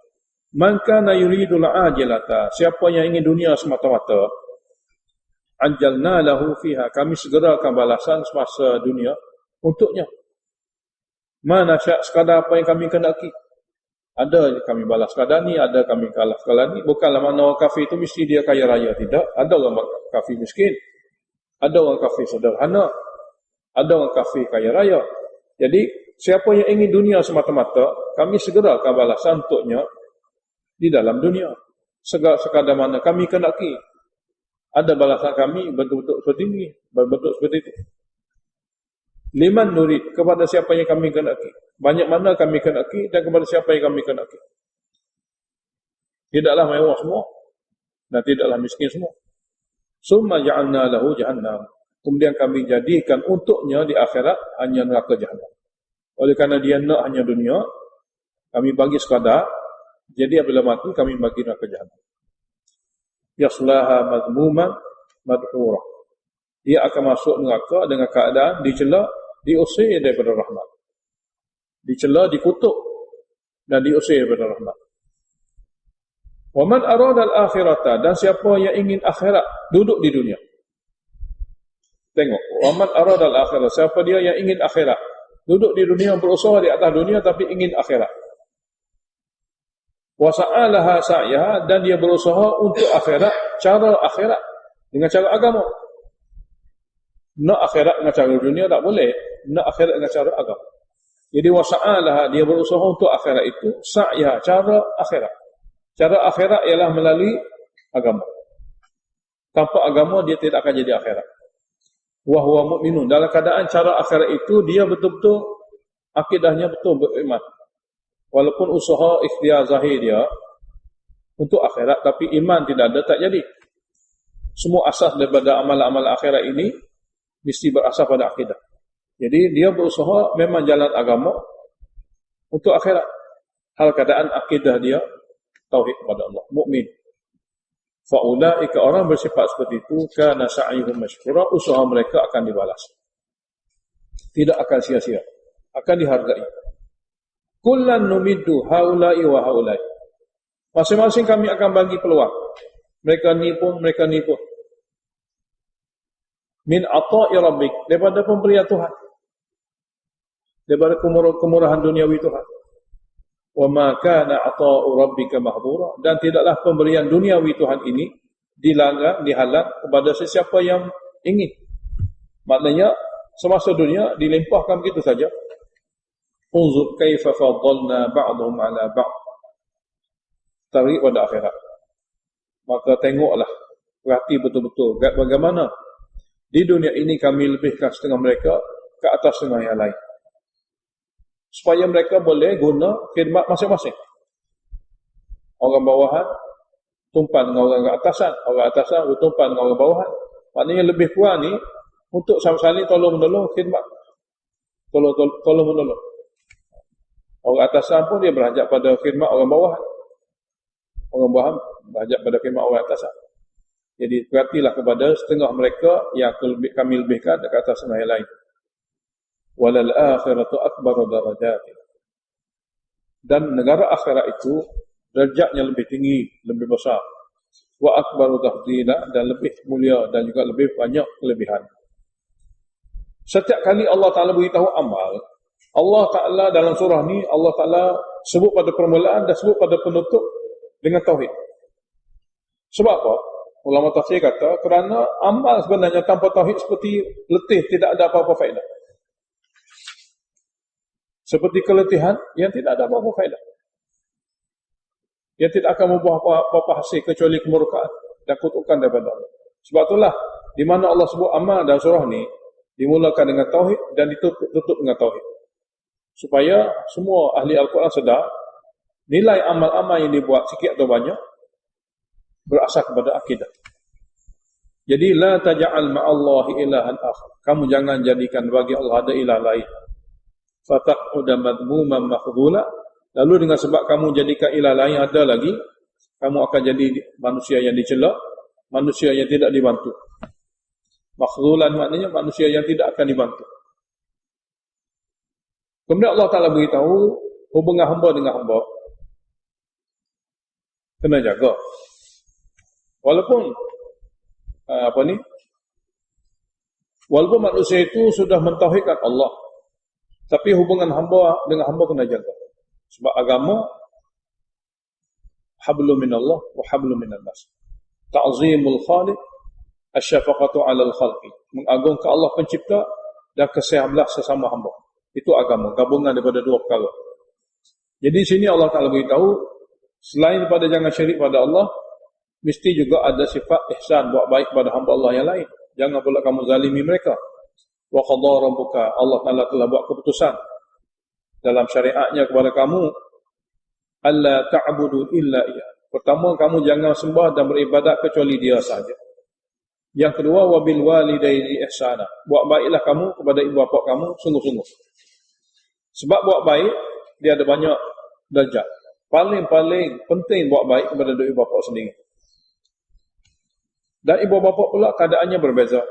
Man kana yuridul ajilata, siapa yang ingin dunia semata-mata, ajalna lahu fiha, kami segerakan balasan semasa dunia untuknya. Mana syak sekadar apa yang kami kendaki. Ada kami balas sekadar ni, ada kami kalah sekadar ni. Bukanlah mana orang kafir itu mesti dia kaya raya. Tidak. Ada orang kafir miskin. Ada orang kafir sederhana. Ada orang kafir kaya raya. Jadi, siapa yang ingin dunia semata-mata, kami segerakan balasan untuknya di dalam dunia. Sekadar mana kami kendaki. Ada balasan kami bentuk-bentuk seperti ini. Bentuk seperti itu. Liman nurid, kepada siapa yang kami kendaki. Banyak mana kami kendaki dan kepada siapa yang kami kendaki. Tidaklah mewah semua dan tidaklah miskin semua. Summa ja'alna lahu jahannam, kemudian kami jadikan untuknya di akhirat hanya neraka jahanam. Oleh kerana dia nak hanya dunia, kami bagi sekadar, jadi apabila mati kami bagi neraka jahanam. Yaslaha madmuman madhura. Dia akan masuk neraka dengan keadaan dicela, diusir daripada rahmat. Dicela, dikutuk dan diusir daripada rahmat. Wa man arada al-akhirata, dan siapa yang ingin akhirat duduk di dunia. Tengok, wa man arada al-akhirah, siapa dia yang ingin akhirat duduk di dunia, berusaha di atas dunia tapi ingin akhirat. Wa sa'alaha sa'yaha, dan dia berusaha untuk akhirat, cara akhirat dengan cara agama. Nak akhirat dengan cara dunia tak boleh, nak akhirat dengan cara agama. Jadi wa sa'alaha, dia berusaha untuk akhirat itu, sa'yaha, cara akhirat. Cara akhirat ialah melalui agama. Tanpa agama dia tidak akan jadi akhirat. Wa huwa mu'minun, dalam keadaan cara akhirat itu dia betul-betul akidahnya betul beriman. Walaupun usaha ikhtiar zahir dia untuk akhirat, tapi iman tidak ada, tak jadi. Semua asas daripada amal-amal akhirat ini mesti berasas pada akidah. Jadi dia berusaha memang jalan agama untuk akhirat. Hal keadaan akidah dia tauhid kepada Allah, mukmin. Fa ulaika, orang bersifat seperti itu, kana sa'yuhum mashkura, usaha mereka akan dibalas. Tidak akan sia-sia, akan dihargai. Kullan numiddu haula'i wa haula'i. Masing-masing kami akan bagi peluang. Mereka ni pun, mereka ni pun. Min ata'i rabbik, daripada pemberian Tuhan. Daripada kemurahan duniawi Tuhan. Wa ma kana ata'u rabbika mahdura, dan tidaklah pemberian duniawi Tuhan ini dilarang, dihalang kepada sesiapa yang ingin. Maknanya semasa dunia dilimpahkan begitu saja. Unzur kaifa faddalna ba'dhum 'ala ba'd. Tarik pada akhirat. Maka tengoklah, perhati betul-betul bagaimana di dunia ini kami lebihkan setengah mereka ke atas setengah yang lain, supaya mereka boleh guna khidmat masing-masing. Orang bawahan tumpan dengan orang atasan bertumpan dengan orang bawahan. Maknanya lebih kurang ni untuk saling tolong-menolong khidmat, tolong-menolong. Orang atasan pun dia berhajat pada khidmat orang bawahan. Orang bawahan berhajat pada khidmat orang atasan. Jadi perhatilah kepada setengah mereka yang kami lebihkan dekat atas setengah yang lain. Walal akhiratu akbaru darajat. Dan negara akhirat itu derajatnya lebih tinggi, lebih besar. Wa akbaru tafdila, dan lebih mulia dan juga lebih banyak kelebihan. Setiap kali Allah Ta'ala beritahu amal, Allah Ta'ala dalam surah ni, Allah Ta'ala sebut pada permulaan dan sebut pada penutup dengan tauhid. Sebab apa? Ulama tafsir kata, kerana amal sebenarnya tanpa tauhid seperti letih, tidak ada apa-apa faedah. Seperti keletihan yang tidak ada apa-apa faedah. Yang tidak akan membuah apa-apa hasil kecuali kemurkaan dan kutukan daripada Allah. Sebab itulah, di mana Allah sebut amal dalam surah ni, dimulakan dengan tauhid dan ditutup dengan tauhid. Supaya semua ahli Al-Quran sedar, nilai amal-amal yang dibuat sikit atau banyak, berasas kepada akidah. Jadi, la taja'al ma'allahi ilahan akhar. Kamu jangan jadikan bagi Allah ada ilah lain. Fataq'uda madmuman makhdhula. Lalu dengan sebab kamu jadikan ilah lain ada lagi, kamu akan jadi manusia yang dicela, manusia yang tidak dibantu. Makhdhulan maknanya manusia yang tidak akan dibantu. Kemudian Allah Ta'ala beritahu hubungan hamba dengan hamba kena jaga. Walaupun walaupun manusia itu sudah mentauhidkan Allah, tapi hubungan hamba dengan hamba kena jaga. Sebab agama hablum minallah wa hablum minan nas. Ta'zimul khaliq, asyafaqatu 'alal khalqi. Mengagungkan Allah pencipta dan kasihan belas sesama hamba. Itu agama, gabungan daripada dua perkara. Jadi sini Allah Ta'ala beritahu, selain daripada jangan syirik pada Allah, mesti juga ada sifat ihsan, buat baik pada hamba Allah yang lain. Jangan pula kamu zalimi mereka. Wa qadha rabbuka, Allah Ta'ala telah buat keputusan dalam syariatnya kepada kamu, alla ta'budu illa iya. Pertama, kamu jangan sembah dan beribadat kecuali dia sahaja. Yang kedua, wabil walidaini ihsana. Buat baiklah kamu kepada ibu bapa kamu sungguh-sungguh. Sebab buat baik dia ada banyak darjat. Paling-paling penting buat baik kepada ibu bapa sendiri. Dan ibu bapa pula keadaannya berbeza.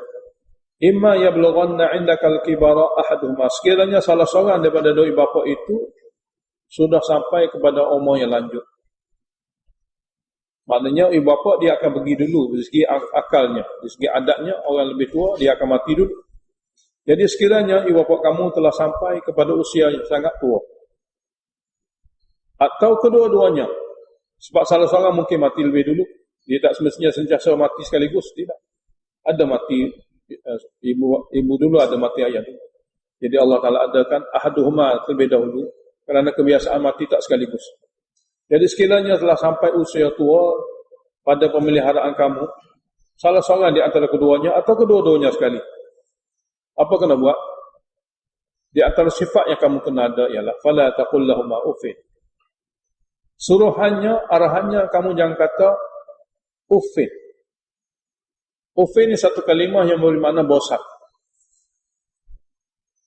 Imma yablughanna 'indakal kibara ahaduhuma. Sekiranya salah seorang daripada dua ibu bapa itu sudah sampai kepada umur yang lanjut. Maknanya ibu bapa dia akan pergi dulu dari segi akalnya, dari segi adatnya orang lebih tua dia akan mati dulu. Jadi sekiranya ibu bapa kamu telah sampai kepada usia yang sangat tua, atau kedua-duanya, sebab salah seorang mungkin mati lebih dulu, dia tak semestinya sentiasa mati sekaligus, tidak. Ada mati ibu dulu, ada mati ayah dulu. Jadi Allah Ta'ala adakan ahaduhuma terlebih dahulu, kerana kebiasaan mati tak sekaligus. Jadi sekiranya telah sampai usia tua pada pemeliharaan kamu, salah seorang di antara keduanya atau kedua-duanya sekali, apa kena buat? Di antara sifat yang kamu kena ada ialah fala taqul lahumā uffin. Suruhannya, arahannya kamu jangan kata uffin. Uffin ni satu kalimah yang bermakna bosan.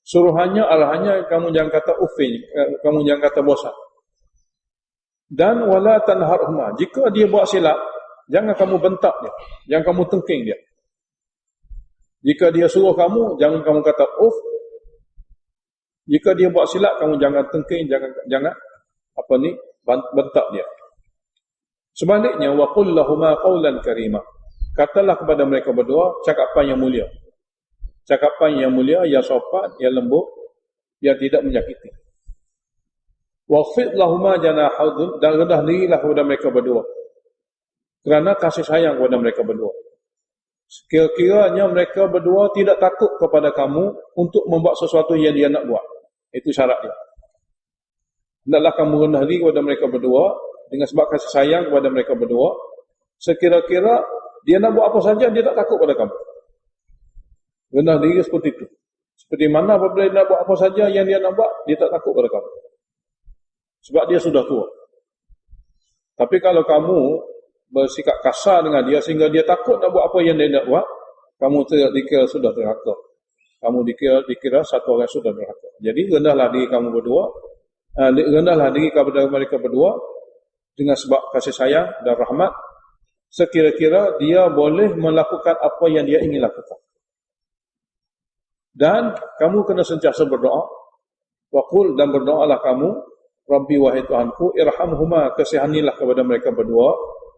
Suruhannya, arahannya kamu jangan kata uffin, kamu jangan kata bosan. Dan wala tanharhuma. Jika dia buat silap, jangan kamu bentak dia, jangan kamu tengking dia. Jika dia suruh kamu, jangan kamu kata uff. Jika dia buat silap, kamu jangan tengking, jangan bentak dia. Sebaliknya, wa qul lahumā qawlan karīmā. Katalah kepada mereka berdua cakapan yang mulia. Cakapan yang mulia, yang sopan, yang lembut, yang tidak menyakiti. Waqfid lahumā janāḥadun, dan rendah dirilah kepada mereka berdua, kerana kasih sayang kepada mereka berdua. Sekiranya mereka berdua tidak takut kepada kamu untuk membuat sesuatu yang dia nak buat. Itu syarat dia. Hendaklah kamu rendah diri kepada mereka berdua dengan sebab kasih sayang kepada mereka berdua. Sekira-kira dia nak buat apa saja, dia tak takut pada kamu. Rendah diri seperti itu. Seperti mana apabila dia nak buat apa saja yang dia nak buat, dia tak takut pada kamu. Sebab dia sudah tua. Tapi kalau kamu bersikap kasar dengan dia sehingga dia takut nak buat apa yang dia nak buat, kamu dikira sudah derhaka. Kamu dikira satu orang sudah derhaka. Jadi rendahlah diri kamu berdua, rendahlah diri kepada mereka berdua dengan sebab kasih sayang dan rahmat, sekira-kira dia boleh melakukan apa yang dia ingin lakukan. Dan kamu kena sentiasa berdoa. Waqul, dan berdoalah kamu, Rabbi wahai Tuhanku, irhamhuma, kasihanilah kepada mereka berdua,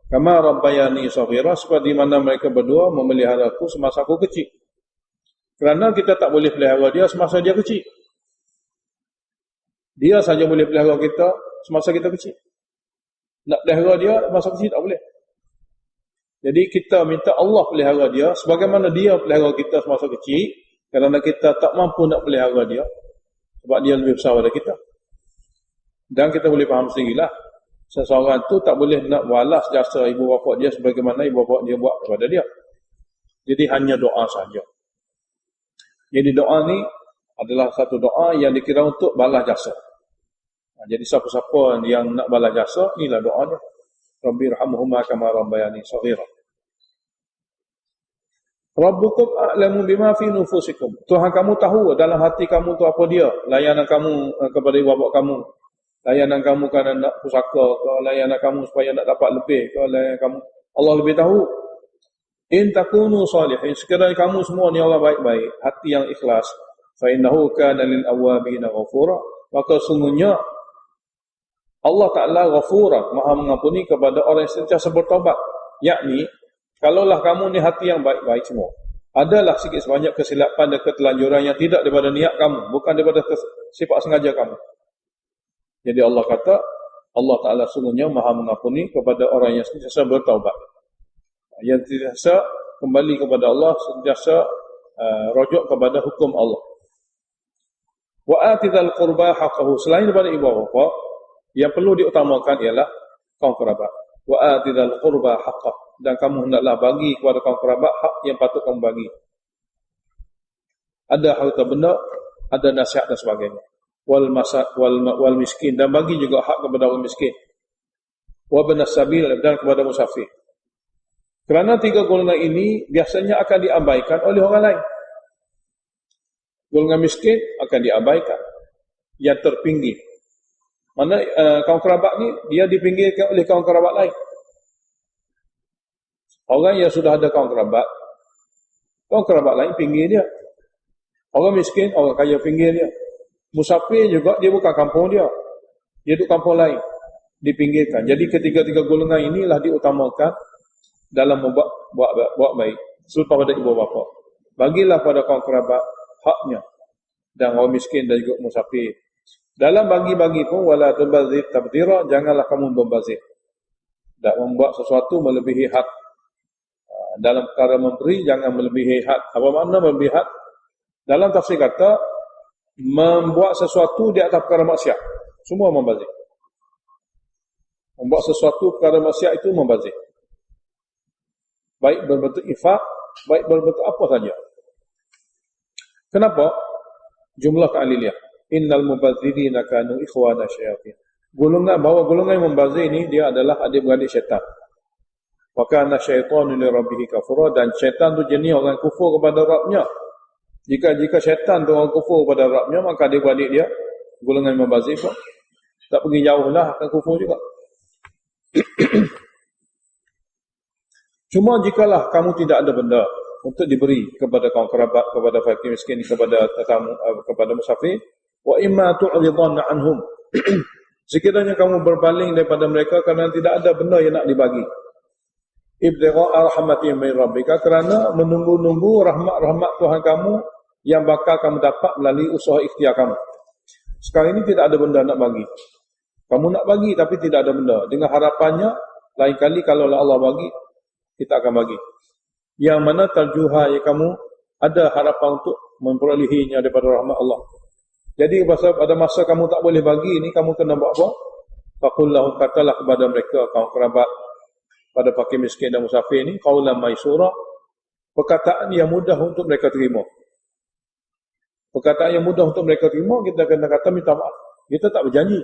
kama rabbayani shaghira, seperti mana mereka berdua memelihara aku semasa aku kecil. Kerana kita tak boleh pelihara dia semasa dia kecil. Dia saja boleh pelihara kita semasa kita kecil. Nak pelihara dia masa kecil tak boleh. Jadi kita minta Allah pelihara dia sebagaimana dia pelihara kita semasa kecil, kerana kita tak mampu nak pelihara dia sebab dia lebih besar daripada kita. Dan kita boleh faham sendirilah, seseorang tu tak boleh nak balas jasa ibu bapa dia sebagaimana ibu bapa dia buat kepada dia. Jadi hanya doa saja. Jadi doa ni adalah satu doa yang dikira untuk balas jasa. Jadi siapa-siapa yang nak balas jasa, inilah doa dia. Rabbirhamhuma kama rabbayani shaghira. Rabbukum a'lamu bima fi nufusikum. Tuhan kamu tahu dalam hati kamu tu apa dia. Layanan kamu kepada ibu bapa kamu. Layanan kamu kerana nak pusaka ke, layanan kamu supaya nak dapat lebih ke, layanan kamu, Allah lebih tahu. In takunu salihin, sekiranya kamu semua ni orang baik-baik, hati yang ikhlas, fa innahu kana lil awwabina ghafura, maka sungguhnya Allah Ta'ala ghafura, maha mengampuni kepada orang yang sentiasa bertaubat. Yakni, kalaulah kamu ni hati yang baik-baik semua, adalah sikit sebanyak kesilapan dan ketelanjuran yang tidak daripada niat kamu, bukan daripada sifat sengaja kamu. Jadi Allah kata, Allah Ta'ala sungguhnya maha mengampuni kepada orang yang sentiasa bertaubat, yang sentiasa kembali kepada Allah, sentiasa rujuk kepada hukum Allah. Wa atidhal qurba haqqahu, selain daripada ibu bapa, yang perlu diutamakan ialah kaum kerabat. Wa atidhal qurba haqqahu, dan kamu hendaklah bagi kepada kaum kerabat hak yang patut kamu bagi. Ada harta benda, ada nasihat dan sebagainya. Wal miskin, dan bagi juga hak kepada orang miskin. Wa banas sabil, dan kepada musafir. Kerana 3 golongan ini biasanya akan diabaikan oleh orang lain. Golongan miskin akan diabaikan, yang terpinggir. Mana kaum kerabat ni dia dipinggirkan oleh kaum kerabat lain. Orang yang sudah ada kaum kerabat lain pinggir dia. Orang miskin, orang kaya pinggir dia. Musafir juga dia bukan kampung dia. Dia duduk kampung lain, dipinggirkan. Jadi ketiga-tiga golongan inilah diutamakan dalam buat baik selepas pada ibu bapa. Bagilah pada kaum kerabat haknya, dan orang miskin dan juga musafir. Dalam bagi-bagi pun wala tubazir tabdira, janganlah kamu membazir. Tak membuat sesuatu melebihi had. Dalam perkara memberi jangan melebihi had. Apa makna melebihi had? Dalam tafsir kata membuat sesuatu di atas perkara maksiat. Semua membazir. Membuat sesuatu perkara maksiat itu membazir. Baik berbentuk infak, baik berbentuk apa saja. Kenapa? Jumlah ta'liliyah. Innal mubazirina kanu ikhwana syayatin. Golongan yang membazir ini dia adalah adik-beradik syaitan. Wa kana syaitanu li rabbih kafura, dan syaitan tu jenis orang kufur kepada Rabbnya. Jika syaitan tu orang kufur kepada Rabbnya, maka adik-beradik dia golongan yang membazir pun tak pergi jauh lah, akan kufur juga. Cuma jikalah kamu tidak ada benda untuk diberi kepada kaum kerabat, kepada fakir miskin, kepada tetamu, kepada musafir, wa imma tu'ridanna anhum. Sekiranya kamu berpaling daripada mereka kerana tidak ada benda yang nak dibagi. Ibtigha'a rahmatin min rabbika, kerana menunggu-nunggu rahmat-rahmat Tuhan kamu yang bakal kamu dapat melalui usaha ikhtiar kamu. Sekarang ini tidak ada benda nak bagi. Kamu nak bagi tapi tidak ada benda. Dengan harapannya lain kali kalau Allah bagi, kita akan bagi. Yang mana tarjuha yang kamu ada harapan untuk memperolehinya daripada rahmat Allah. Jadi pada masa kamu tak boleh bagi ini, kamu kena buat apa? Faqul lahum, katalah kepada mereka kaum kerabat, pada fakir miskin dan musafir ini, qaulan maisura, perkataan yang mudah untuk mereka terima. Perkataan yang mudah untuk mereka terima, kita kena kata minta maaf. Kita tak berjanji.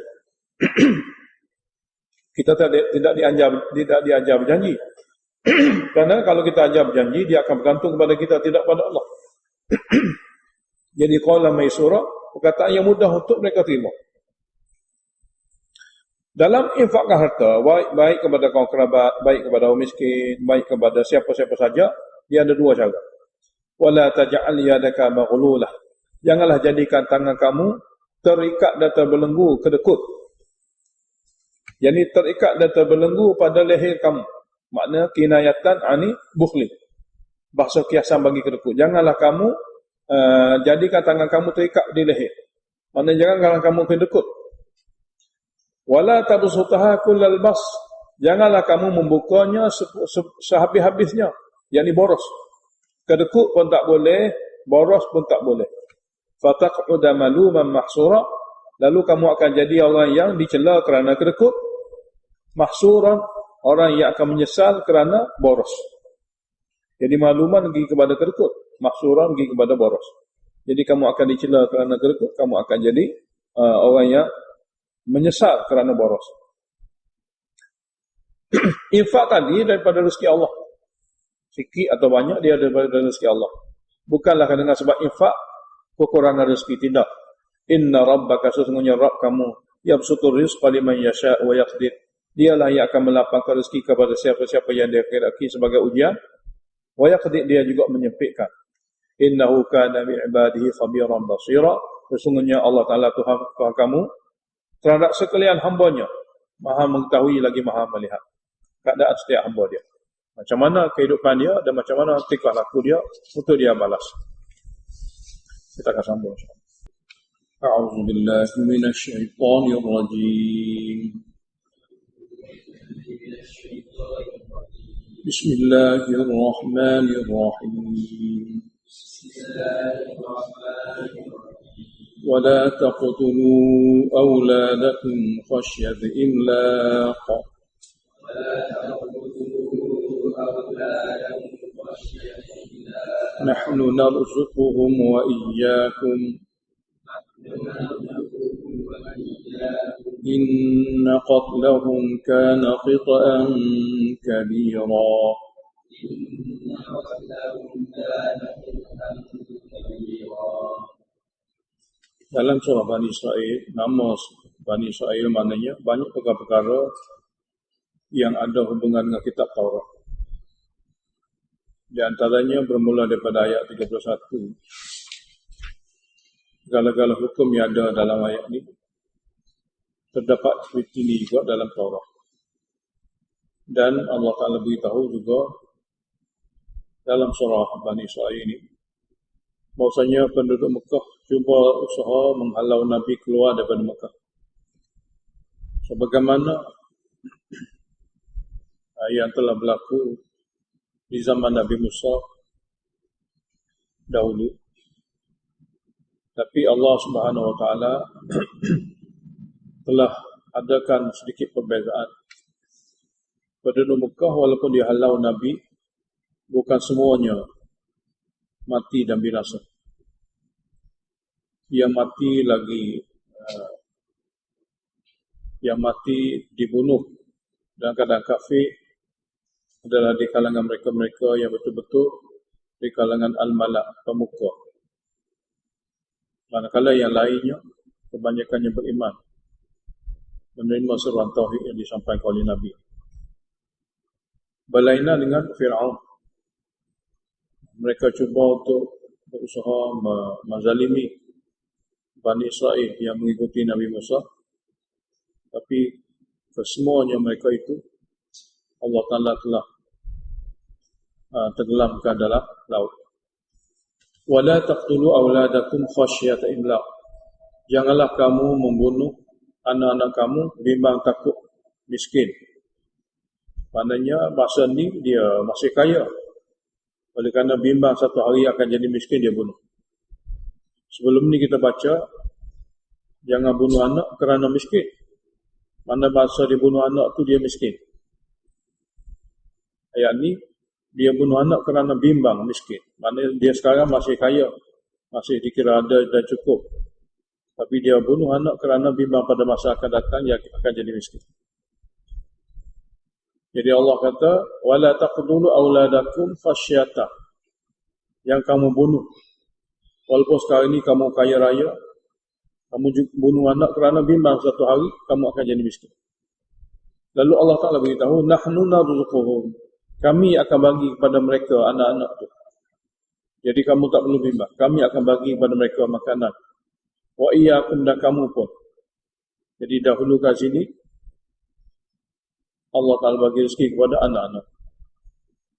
Kita tidak diajar berjanji. Kerana kalau kita ajar berjanji, dia akan bergantung kepada kita, tidak pada Allah. Jadi qaulan maisura, perkataan yang mudah untuk mereka terima. Dalam infakkan harta, baik kepada kaum kerabat, baik kepada orang miskin, baik kepada siapa-siapa saja, dia ada dua cara. Wala taj'al yadaka maghlulah. Janganlah jadikan tangan kamu terikat dan terbelenggu kedekut. Yani terikat dan terbelenggu pada leher kamu. Makna kinayatan ani bukhli. Bahasa kiasan bagi kedekut. Janganlah kamu jadikan tangan kamu terikat di leher. Makna janganlah kamu kedekut. Wala tabsutaha kullal bas. Janganlah kamu membukanya sehabis-habisnya. Yani boros. Kedekut pun tak boleh, boros pun tak boleh. Fataq'uda maluman mahsura, lalu kamu akan jadi orang yang dicela kerana kedekut. Mahsuran, orang yang akan menyesal kerana boros. Jadi maluman pergi kepada kedekut, mahsuran pergi kepada boros. Jadi kamu akan dicela kerana kedekut, kamu akan jadi orang yang menyesal kerana boros. Infak tadi daripada rezeki Allah. Sikit atau banyak dia daripada rezeki Allah. Bukanlah dengan sebab infak kekurangan rezeki, tidak. Inna rabbaka, sesungguhnya Rabb kamu, yabsutur rizqa liman yasha' wa yaqdir. Dialah yang akan melapangkan rezeki kepada siapa-siapa yang dia kehendaki sebagai ujian. Wa yaqdir, dia juga menyempitkan. Innahu kana bi ibadihi khabiran basira. Sesungguhnya Allah Taala Tuhan kamu terhadap sekalian hamba-Nya Maha mengetahui lagi Maha melihat keadaan setiap hamba dia. Macam mana kehidupan dia dan macam mana tingkah laku dia untuk dia balas. Kita akan sambung. A'udzu billahi minasy syaithanir rajim. Bismillahirrahmanirrahim. ولا تقتلوا أولادكم خشية إملاق نحن نرزقهم وإياكم إن قتلهم كان خطأ كبيرا إن قتلهم كان خطأ كبيرا. Dalam surah Bani Israel, nama Bani Israel maknanya banyak perkara-perkara yang ada hubungan dengan kitab Taurat. Di antaranya bermula daripada ayat 31. Segala-gala hukum yang ada dalam ayat ini terdapat seperti ini juga dalam Taurat. Dan Allah Ta'ala beritahu juga dalam surah Bani Israel ini bahwasanya penduduk Mekah cuba usaha menghalau Nabi keluar daripada Mekah. Sebagaimana yang telah berlaku di zaman Nabi Musa dahulu. Tapi Allah Subhanahu Wa Taala telah adakan sedikit perbezaan. Penduduk Mekah walaupun dihalau Nabi, bukan semuanya mati dan binasa. Yang mati dibunuh dan keadaan kafir adalah di kalangan mereka-mereka yang betul-betul di kalangan al-malak, pemuka. Manakala yang lainnya kebanyakannya beriman, menerima seruan tauhid yang disampaikan oleh Nabi. Berlainan dengan Fir'aun. Mereka cuba untuk berusaha menzalimi Bani Israel yang mengikuti Nabi Musa. Tapi kesemuanya mereka itu Allah Ta'ala telah tenggelamkan dalam laut. وَلَا تَقْتُلُوا أَوْلَادَكُمْ خَشْيَةَ إِمْلَاقٍ. Janganlah kamu membunuh anak-anak kamu bimbang takut miskin. Maknanya masa ni dia masih kaya. Oleh kerana bimbang satu hari akan jadi miskin, dia bunuh. Sebelum ni kita baca, jangan bunuh anak kerana miskin. Mana bahasa dia bunuh anak tu dia miskin. Ayat ni, dia bunuh anak kerana bimbang miskin. Maknanya dia sekarang masih kaya, masih dikira ada dan cukup. Tapi dia bunuh anak kerana bimbang pada masa akan datang, dia akan jadi miskin. Jadi Allah kata, وَلَا تَقْتُلُوا أَوْلَادَكُمْ خَشْيَةَ. Yang kamu bunuh. Walaupun sekarang ini kamu kaya raya, kamu bunuh anak kerana bimbang satu hari, kamu akan jadi miskin. Lalu Allah Ta'ala beritahu, نَحْنُ نَرْزُقُهُمْ. Kami akan bagi kepada mereka anak-anak itu. Jadi kamu tak perlu bimbang. Kami akan bagi kepada mereka makanan. وَإِيَّاكُمْ, dan kamu pun. Jadi dahulu kat sini, Allah Ta'ala bagi rezeki kepada anak-anak.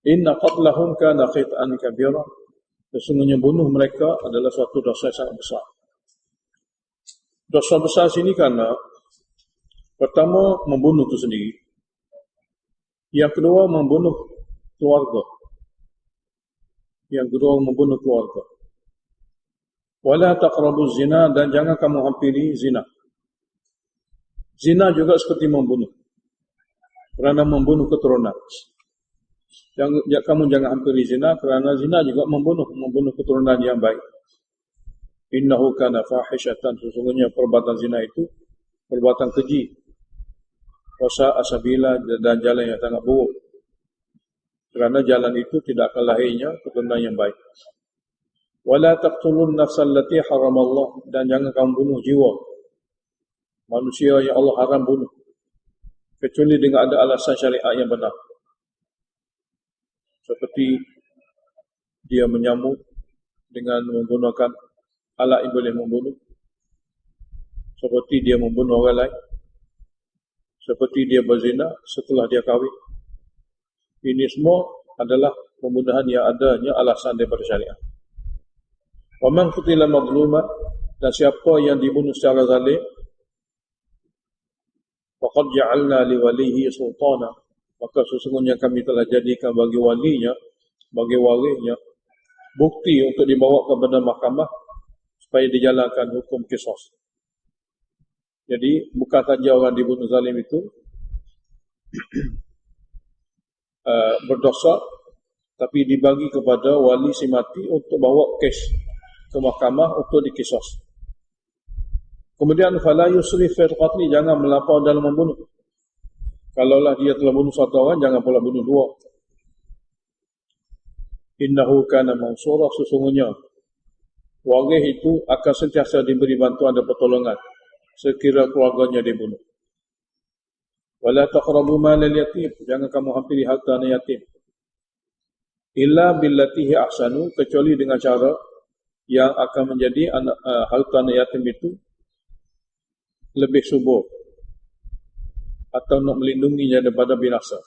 Inna qatlahum kana khit'an kabira. Sesungguhnya bunuh mereka adalah suatu dosa yang sangat besar. Dosa besar sini karena pertama membunuh itu sendiri. Yang kedua membunuh keluarga. Yang kedua membunuh keluarga. Wala taqrabuz zina, dan jangan kamu hampiri zina. Zina juga seperti membunuh. Kerana membunuh keturunan. Kamu jangan hampiri zina, kerana zina juga membunuh keturunan yang baik. Innahu kana fahishatan, sesungguhnya perbuatan zina itu perbuatan keji. Wasa asabila, dan jalan yang sangat buruk. Kerana jalan itu tidak akan lahirnya keturunan yang baik. Wala taqtulun nafsal lati haramallah, dan jangan kamu bunuh jiwa manusia yang Allah haram bunuh, kecuali dengan ada alasan syariat yang benar. Seperti dia menyamuk dengan menggunakan alat yang boleh membunuh, seperti dia membunuh orang lain, seperti dia berzina setelah dia kahwin. Ini semua adalah pembunuhan yang adanya alasan daripada syariat. Wa man qutila mazluman, dan siapa yang dibunuh secara zalim, faqad ja'alna li walihi sultana, maka sesungguhnya kami telah jadikan bagi walinya, bagi warisnya, bukti untuk dibawa kepada mahkamah supaya dijalankan hukum qisas. Jadi bukan saja orang dibunuh zalim itu berdosa, tapi dibagi kepada wali si mati untuk bawa kes ke mahkamah untuk dikisas. Kemudian fala yusrif fil qatl, jangan melampau dalam membunuh. Kalaulah dia telah bunuh satu orang, jangan pula bunuh dua. Innahu kana mansura, sesungguhnya waris itu akan sentiasa diberi bantuan dan pertolongan sekira keluarganya dibunuh. Wala taqrabu malal yatim, jangan kamu hampiri harta anak yatim. Illa billati hi ahsanu, kecuali dengan cara yang akan menjadi harta anak yatim itu lebih subur atau nak melindunginya daripada binasa.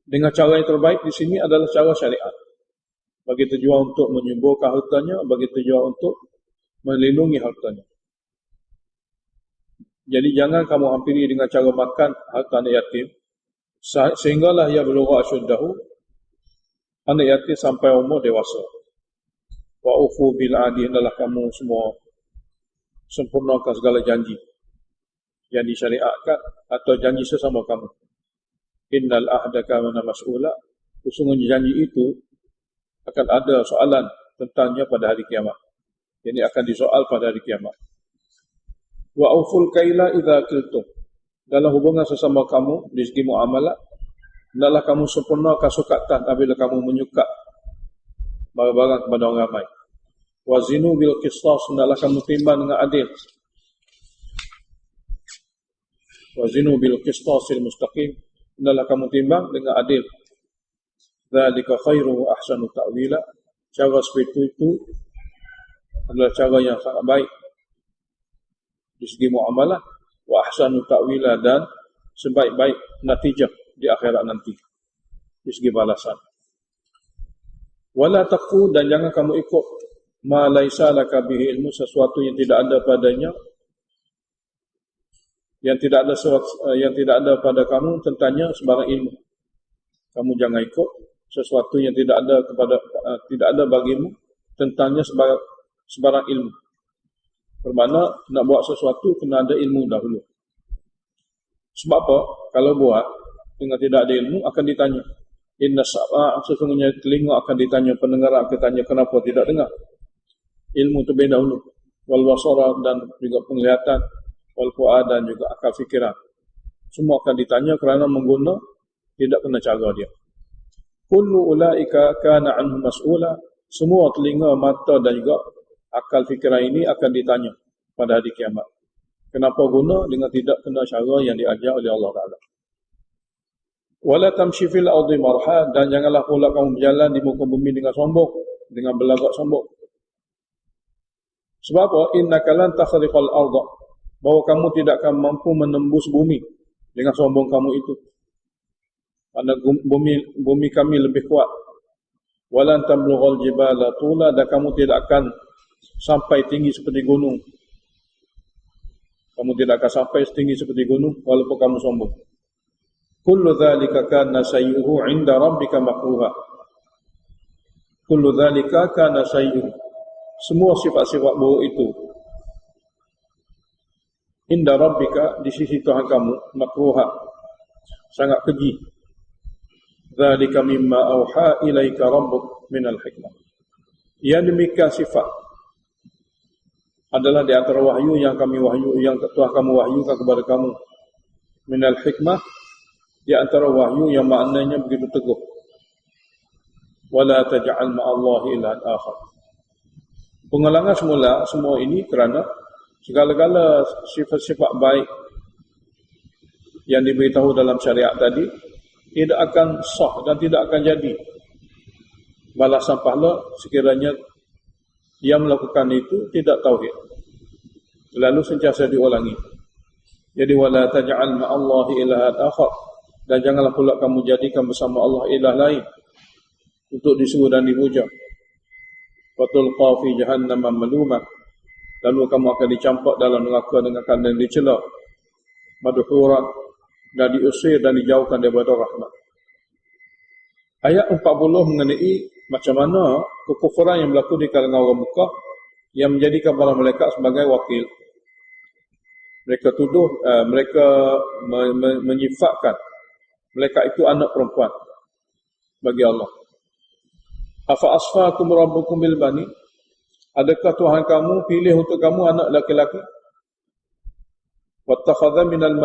Dengan cara yang terbaik di sini adalah cara syariat. Bagi tujuan untuk menyuburkan hartanya, bagi tujuan untuk melindungi hartanya. Jadi jangan kamu hampiri dengan cara makan harta anak yatim sehinggalah ia belugha asyuddahu, anak yatim sampai umur dewasa. Wa ufu bil adi, adalah kamu semua sempurnakan segala janji yang disyariatkan atau janji sesama kamu. Innal ahda kana mas'ula, sesungguhnya janji itu akan ada soalan tentangnya pada hari kiamat. Jadi akan disoal pada hari kiamat. Wa auful kaila idza kiltum, dalam hubungan sesama kamu di segi muamalah, hendaklah kamu sempurnakan sukatan apabila kamu menyukat barang-barang kepada orang ramai. Wa zinu bil qisas, hendaklah kamu timbang dengan adil. Wa zinu bil qistasil mustaqim, hendaklah kamu timbang dengan adil. Dzalika khairu wa ahsanu ta'wila, cara seperti itu adalah cara yang sangat baik di segi muamalah, wa ahsanu ta'wila, dan sebaik-baik natijah di akhirat nanti di segi balasan. Wala taqfu, dan jangan kamu ikut ma laisa laka bihi ilmu, sesuatu yang tidak ada padanya, yang tidak ada pada kamu tentangnya sebarang ilmu. Kamu jangan ikut sesuatu yang tidak ada bagimu tentangnya sebarang ilmu. Bermakna nak buat sesuatu kena ada ilmu dahulu. Sebab apa? Kalau buat dengan tidak ada ilmu akan ditanya. Inna sab'a, sesungguhnya telinga akan ditanya, pendengaran akan ditanya kenapa tidak dengar. Ilmu terlebih dahulu. Wal basara, dan juga penglihatan, wal fu'ad, dan juga akal fikiran. Semua akan ditanya kerana mengguna tidak kena cara dia. Kullu ulaika kana anhu mas'ula, semua telinga, mata dan juga akal fikiran ini akan ditanya pada hari kiamat. Kenapa guna dengan tidak kena cara yang diajar oleh Allah Ta'ala. Wala tamshi fil ardi marha, dan janganlah pula kamu berjalan di muka bumi dengan sombong, dengan berlagak sombong. Sebab apa? Innaka lan takhriqal arda, bahwa kamu tidak akan mampu menembus bumi dengan sombong kamu itu. Karena bumi kami lebih kuat. Walan tablughal jibala tula, dan kamu tidak akan sampai tinggi seperti gunung. Kamu tidak akan sampai setinggi seperti gunung walaupun kamu sombong. Kullu dzalika kana sayyuhu 'inda rabbika makruha. Kullu dzalika kana sayyuhu, semua sifat-sifat buruk itu inda rabbika, di sisi Tuhan kamu, makruha, sangat keji. Dzalika mimma auha ilaika rabbuk minal hikmah. Yang demikian sifat adalah di antara wahyu yang Tuhan kamu wahyukan kepada kamu. Minal hikmah, di antara wahyu yang maknanya begitu teguh. Wala taj'al ma'allahi ilahan akhar. Pengulangan semua ini kerana segala-gala sifat-sifat baik yang diberitahu dalam syariat tadi tidak akan sah dan tidak akan jadi balasan pahala sekiranya dia melakukan itu tidak tauhid, lalu sentiasa diulangi. Jadi wala taj'al ma'allahi ilahan akhar, dan janganlah pula kamu jadikan bersama Allah ilah lain untuk disuruh dan dipuja. Fatulqa fi jahannam malumah, lalu kamu akan dicampak dalam neraka dengan keadaan dicela, madhuran, dan diusir dan dijauhkan daripada rahmat. Ayat 40 mengenai macam mana kekufuran yang berlaku di kalangan orang Mekah yang menjadikan para malaikat sebagai wakil. Mereka tuduh, mereka menyifatkan malaikat itu anak perempuan bagi Allah. Afa asfakum rabbukum bil bani, adakah Tuhan kamu pilih untuk kamu anak laki-laki? Wattakhadha minal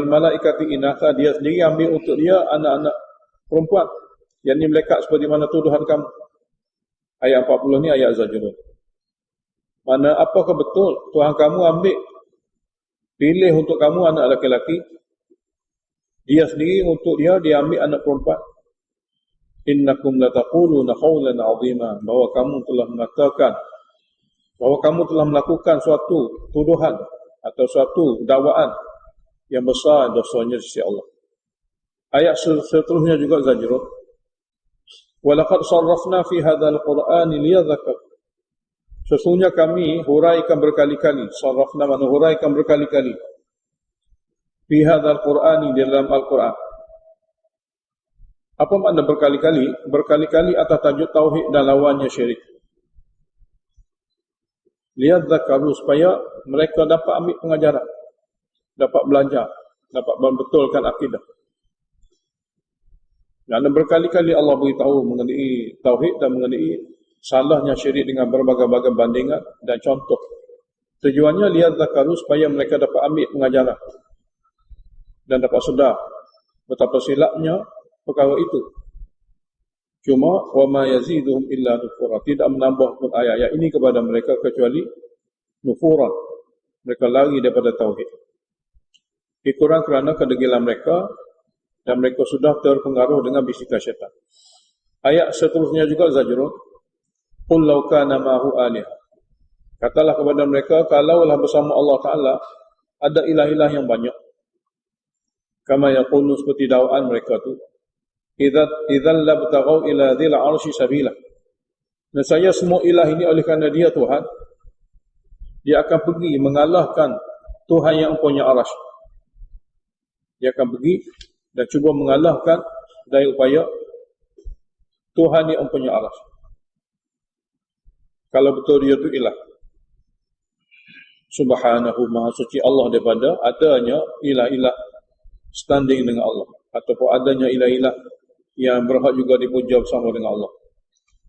malaikati inatha, dia sendiri ambil untuk dia anak-anak perempuan Yang ni melekat seperti mana tuduhan kamu. Ayat 40 ni ayat Zajrun. Mana apakah betul Tuhan kamu ambil pilih untuk kamu anak laki-laki, dia sendiri untuk dia ambil anak perempuan. Innakum lataquluna qawlan 'azima, bahwa kamu telah mengatakan, bahwa kamu telah melakukan suatu tuduhan atau suatu dakwaan yang besar dosanya di sisi Allah. Ayat seterusnya juga Zajrun. Walaqad sarrafna fi hadzal qur'ani liyadhakkaru. Sesungguhnya kami huraikan berkali-kali. Sarrafna makna huraikan berkali-kali. Fi hadzal qur'ani, di dalam Al-Quran. Apa makna berkali-kali? Berkali-kali atas tajuk tauhid dan lawannya syirik. Liyadhakkaru, supaya mereka dapat ambil pengajaran, dapat belajar, dapat membetulkan akidah. Dan berkali-kali Allah beritahu mengenai tauhid dan mengenai salahnya syirik dengan berbagai-bagai bandingan dan contoh. Tujuannya liyadzakaru, supaya mereka dapat ambil pengajaran dan dapat sedar betapa silapnya perkara itu. Cuma wa ma yaziduhum illa nufura, tidak menambah pun ayat-ayat ini kepada mereka kecuali nufuran. Mereka lari daripada tauhid. Kurang kerana kedegilan mereka, dan mereka sudah terpengaruh dengan bisikan syaitan. Ayat seterusnya juga Zajrun. Qul law kana ma'hu alihah. Katalah kepada mereka, kalaulah bersama Allah Ta'ala ada ilah-ilah yang banyak. Kama yaqulu, seperti dakwaan mereka tu. Idzal labtaghaw ila dzil 'arsy sabila. Dan saya semua ilah ini oleh kerana dia Tuhan, dia akan pergi mengalahkan Tuhan yang punya arasy. Dia akan pergi dan cuba mengalahkan daya upaya Tuhan yang punya arasy. Kalau betul dia itu ilah. Subhanahu, maha suci Allah daripada adanya ilah-ilah standing dengan Allah, ataupun adanya ilah-ilah yang berhak juga dipuja bersama dengan Allah.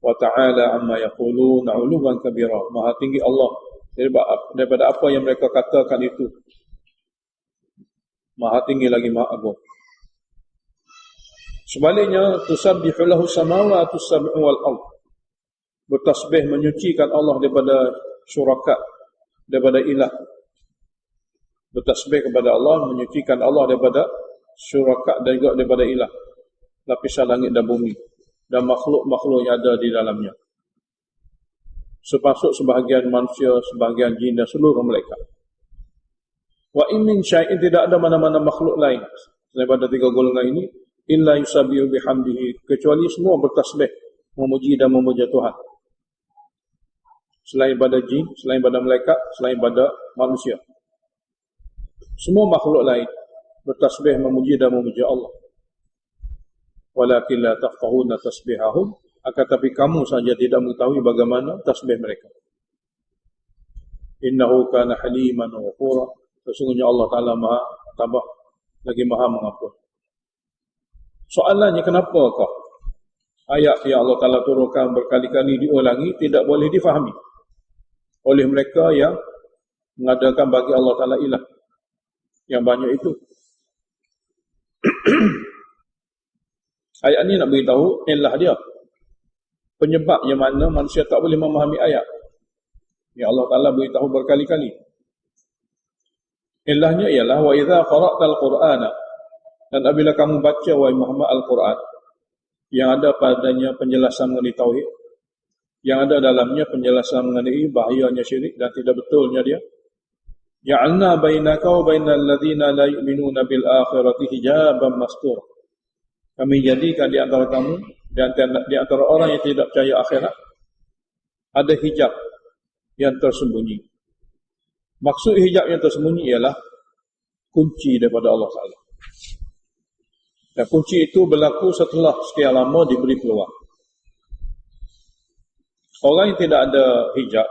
Wa ta'ala amma yaquluna 'uluwan kabira, maha tinggi Allah daripada apa yang mereka katakan itu. Maha tinggi lagi maha agung. Sebaliknya, tusabbihu lahu samawati as-sab'u wal ard. Bertasbih, menyucikan Allah daripada syuraka, daripada ilah. Bertasbih kepada Allah, menyucikan Allah daripada syuraka dan juga daripada ilah. Lapisan langit dan bumi dan makhluk-makhluk yang ada di dalamnya. Sepasuk sebahagian manusia, sebahagian jin dan seluruh malaikat. Wa in min syai'in, tidak ada mana-mana makhluk lain daripada tiga golongan ini, illa yusabbihu bihamdihi, kecuali semua bertasbih, memuji dan memuja Tuhan. Selain pada jin, selain pada malaikat, selain pada manusia. Semua makhluk lain bertasbih, memuji dan memuja Allah. Walakin la tafqahuna tasbihahum, akan tapi kamu saja tidak mengetahui bagaimana tasbih mereka. Innahu kana haliman ghafura, sesungguhnya Allah Ta'ala maha tabah lagi maha mengampun. Soalannya, kenapakah ayat yang Allah Ta'ala turunkan berkali-kali diulangi tidak boleh difahami oleh mereka yang mengadakan bagi Allah Ta'ala ilah yang banyak itu? Ayat ini nak beritahu ilah dia, penyebab yang mana manusia tak boleh memahami ayat yang Allah Ta'ala beritahu berkali-kali. Ilahnya ialah wa idza qara'tal qur'ana, dan apabila kamu baca wahai Muhammad Al-Quran, yang ada padanya penjelasan mengenai tauhid, yang ada dalamnya penjelasan mengenai bahayanya syirik dan tidak betulnya dia. Ja'alna bainaka wa bainal ladzina la yu'minuna bil akhirati hijaban mastur. Kami jadikan di antara kamu dan di antara orang yang tidak percaya akhirat ada hijab yang tersembunyi. Maksud hijab yang tersembunyi ialah kunci daripada Allah Ta'ala. Dan kunci itu berlaku setelah sekian lama diberi peluang. Orang yang tidak ada hijab,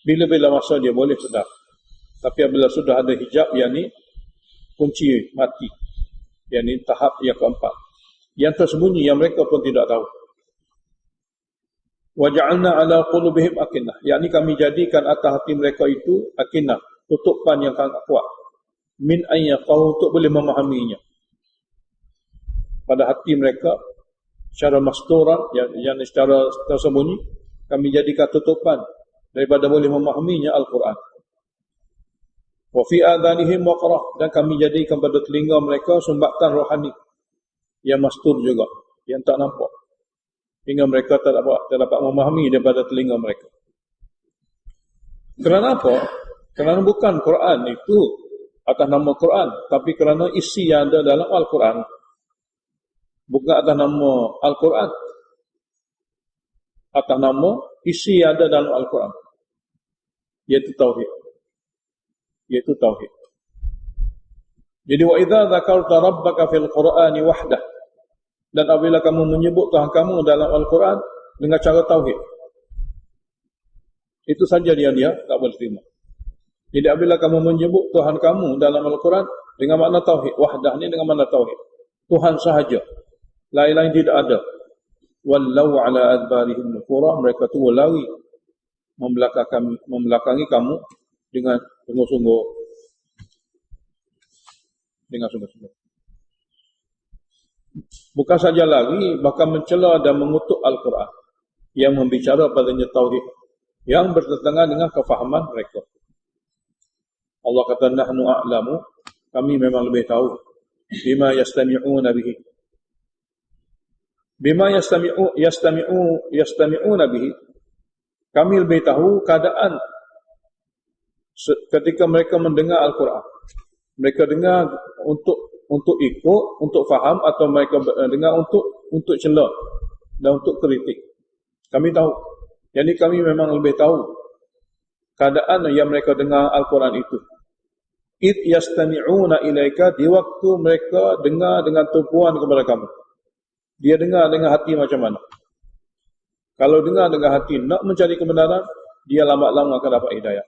bila-bila masa dia boleh sedar. Tapi apabila sudah ada hijab, yang ni kunci mati. Yang ni tahap yang keempat. Yang tersembunyi, yang mereka pun tidak tahu. وَجَعَلْنَا عَلَى قُلُوبِهِمْ أَكِنَّةً, yakni kami jadikan atas hati mereka itu akinah, tutupan yang sangat kuat. Min an yafqahu, untuk boleh memahaminya. Pada hati mereka secara masturan, yang secara tersembunyi, kami jadikan tutupan daripada boleh memahaminya Al-Quran. Wa fi adhanihim waqrah, dan kami jadikan pada telinga mereka sumbatan rohani yang mastur juga, yang tak nampak, hingga mereka tak dapat memahami daripada telinga mereka. Kerana apa? Kerana bukan Quran itu atas nama Quran, tapi kerana isi yang ada dalam Al-Quran. Bukan atas nama Al-Quran, atas nama isi yang ada dalam Al-Quran, iaitu tauhid. Iaitu tauhid. Jadi wa idza dzakarta rabbaka fil Qur'ani wahdah, dan apabila kamu menyebut Tuhan kamu dalam Al-Quran dengan cara tauhid, itu saja dia tak boleh terima. Jadi apabila kamu menyebut Tuhan kamu dalam Al-Quran dengan makna tauhid, wahdah ni dengan makna tauhid, Tuhan sahaja, lain-lain tidak ada, wallau ala adbarihim nufura, mereka tu lari membelakangi kamu dengan sungguh-sungguh, dengan sungguh-sungguh. Bukan saja lari, bahkan mencela dan mengutuk Al-Quran yang membicara padanya tauhid yang bertentangan dengan kefahaman mereka. Allah kata, nahnu a'lamu, kami memang lebih tahu, bima yastami'una bihi, bima yastami'una bihi, kami lebih tahu keadaan ketika mereka mendengar Al-Quran. Mereka dengar untuk ikut, untuk faham, atau mereka dengar untuk cela dan untuk kritik. Kami tahu. Jadi kami memang lebih tahu keadaan yang mereka dengar Al-Quran itu. Id yastami'una ilaika, di waktu mereka dengar dengan tumpuan kepada kamu. Dia dengar dengan hati macam mana? Kalau dengar dengan hati nak mencari kebenaran, dia lambat laun akan dapat hidayah.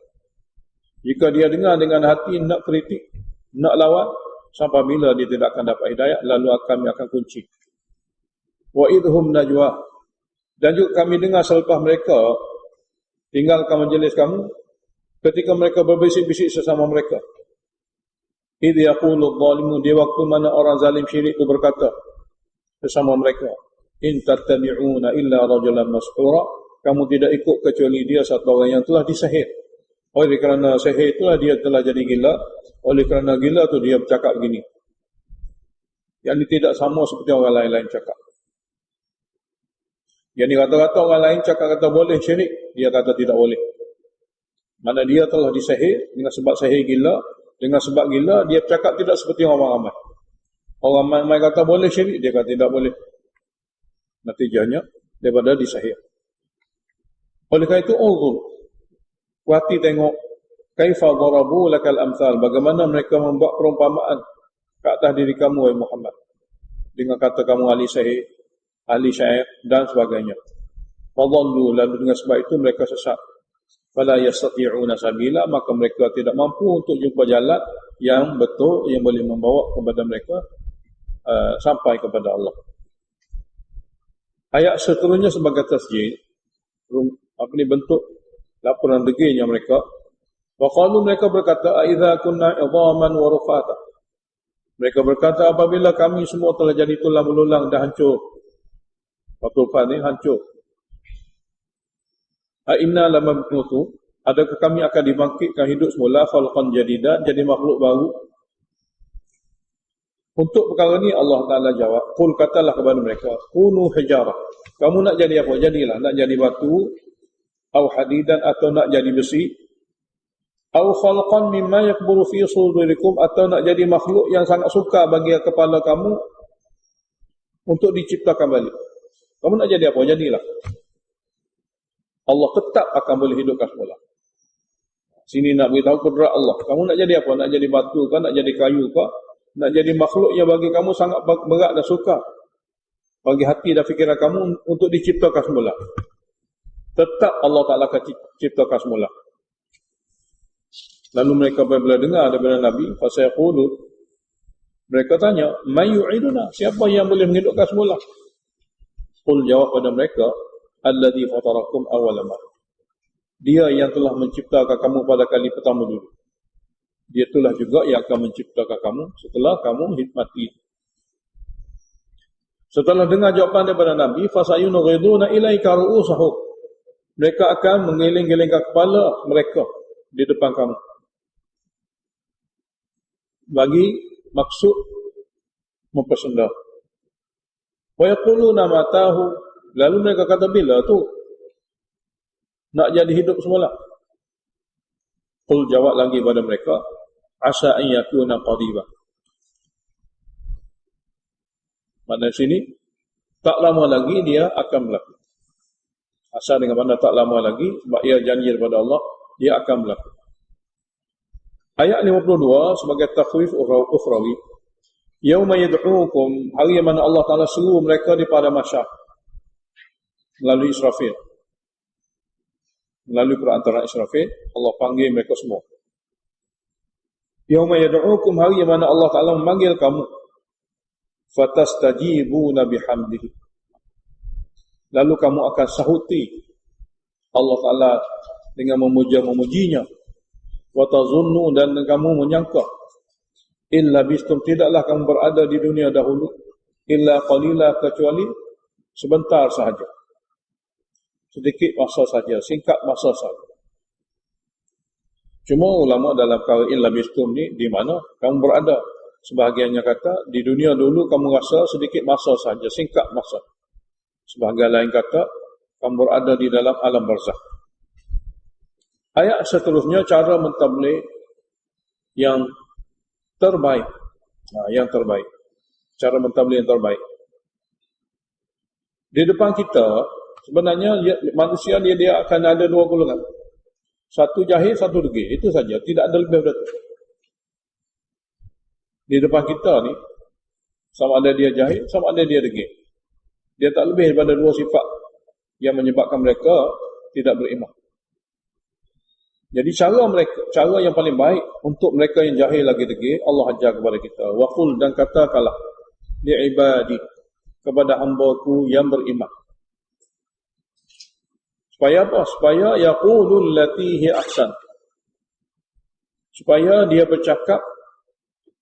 Jika dia dengar dengan hati nak kritik, nak lawan, sampai bila dia tidak akan dapat hidayah, lalu kami akan kunci. Wa idhum najwa, dan juga kami dengar selepas mereka tinggalkan majlis kamu, ketika mereka berbisik-bisik sesama mereka. Idh yaqulu adh-dhalimun, di waktu mana orang zalim syirik itu berkata bersama mereka, in tattabi'una illa rajulan mashura, kamu tidak ikut kecuali dia satu orang yang telah disihir. Oleh kerana sihir itulah dia telah jadi gila, oleh kerana gila tu dia bercakap begini. Yang ini tidak sama seperti orang lain-lain cakap. Yang ini kata-kata orang lain cakap kata boleh syirik, dia kata tidak boleh. Mana dia telah disihir dengan sebab sihir gila, dengan sebab gila dia bercakap tidak seperti orang ramai. Orang ramai kata boleh syirik, dia kata tidak boleh. Natijahnya daripada disihir. Oleh kerana itu, hati tengok kaifa darabu lakal amsal, bagaimana mereka membuat perumpamaan ke atas diri kamu wahai Muhammad, dengan kata kamu ahli sihir, ahli syair dan sebagainya. Fadallu, lalu dengan sebab itu mereka sesat. Fala yastati'una sabila, maka mereka tidak mampu untuk jumpa jalan yang betul yang boleh membawa kepada mereka sampai kepada Allah. Ayat seterusnya sebagai tasjid, bentuk laporan degilnya mereka. Wa qalu, mereka berkata, aidza kunna idhaman wa rufata, mereka berkata apabila kami semua telah jadi tulang belulang dah hancur. Rufat ni hancur. A inna lamab'utsu, adakah kami akan dibangkitkan hidup semula, khalqan jadida, jadi makhluk baru? Untuk perkara ni Allah Ta'ala jawab, qul, katalah kepada mereka, kunu hijarah, kamu nak jadi apa? Jadilah, nak jadi batu, au hadidan, atau nak jadi besi, au khalqan mimma yakburu fi sudurikum, atau nak jadi makhluk yang sangat suka bagi kepala kamu untuk diciptakan balik. Kamu nak jadi apa? Jadilah. Allah tetap akan boleh hidupkan semula. Sini nak beritahu kudrat Allah. Kamu nak jadi apa? Nak jadi batu ke? Nak jadi kayu ke? Nak jadi makhluk yang bagi kamu sangat berat dan suka, bagi hati dan fikiran kamu untuk diciptakan semula. Tetap Allah Ta'ala akan ciptakan semula. Lalu mereka bila dengar daripada Nabi, fasayaqulu, mereka tanya, may yu'iduna, siapa yang boleh menghidupkan semula? Qul, jawab pada mereka, alladhi fatarakum awwala marrah, dia yang telah menciptakan kamu pada kali pertama dulu. Dia itulah juga yang akan menciptakan kamu setelah kamu mati. Setelah dengar jawapan daripada Nabi, fasayunghiduna ilaika ru'usahum. Mereka akan mengiling-ilingkan kepala mereka di depan kamu. Bagi maksud mempersenda. Wa yaquluna matahu. Lalu mereka kata, bila tu nak jadi hidup semula? Qul, jawab lagi pada mereka, asa an yakuna qariba. Maknanya sini, tak lama lagi dia akan berlaku. Asa dengan mana tak lama lagi, sebab ia janji kepada Allah, dia akan berlaku. Ayat 52 sebagai takhwif ukhrawi. Yauma yad'ukum, hari yang mana Allah Ta'ala seru mereka di pada masyar melalui Israfil. Melalui perantaraan Israfil, Allah panggil mereka semua. Yauma yad'ukum, hari yang mana Allah Ta'ala memanggil kamu. Fatastajibuna bihamdihi. Lalu kamu akan sahuti Allah Ta'ala dengan memujinya. Wa tazunnu, dan kamu menyangka, illa bistum, tidaklah kamu berada di dunia dahulu, illa qalila, kecuali sebentar sahaja. Sedikit masa saja, singkat masa saja. Cuma ulama dalam perkara illa bistum ni, di mana kamu berada. Sebahagiannya kata, di dunia dulu kamu rasa sedikit masa saja, singkat masa. Sebahagian lain kata, kamu berada di dalam alam barzakh. Ayat seterusnya, cara mentabligh yang terbaik. Yang terbaik. Cara mentabligh yang terbaik. Di depan kita, sebenarnya manusia dia akan ada dua golongan. Satu jahil, satu degil. Itu saja. Tidak ada lebih dari itu. Di depan kita ni, sama ada dia jahil, sama ada dia degil. Dia tak lebih daripada dua sifat yang menyebabkan mereka tidak beriman. Jadi cara yang paling baik untuk mereka yang jahil lagi degil, Allah ajar kepada kita. Wa qul, dan katakanlah, li'ibadi, kepada hamba-Ku yang beriman. Supaya apa? Supaya yaqulul lati hi ahsan. Supaya dia bercakap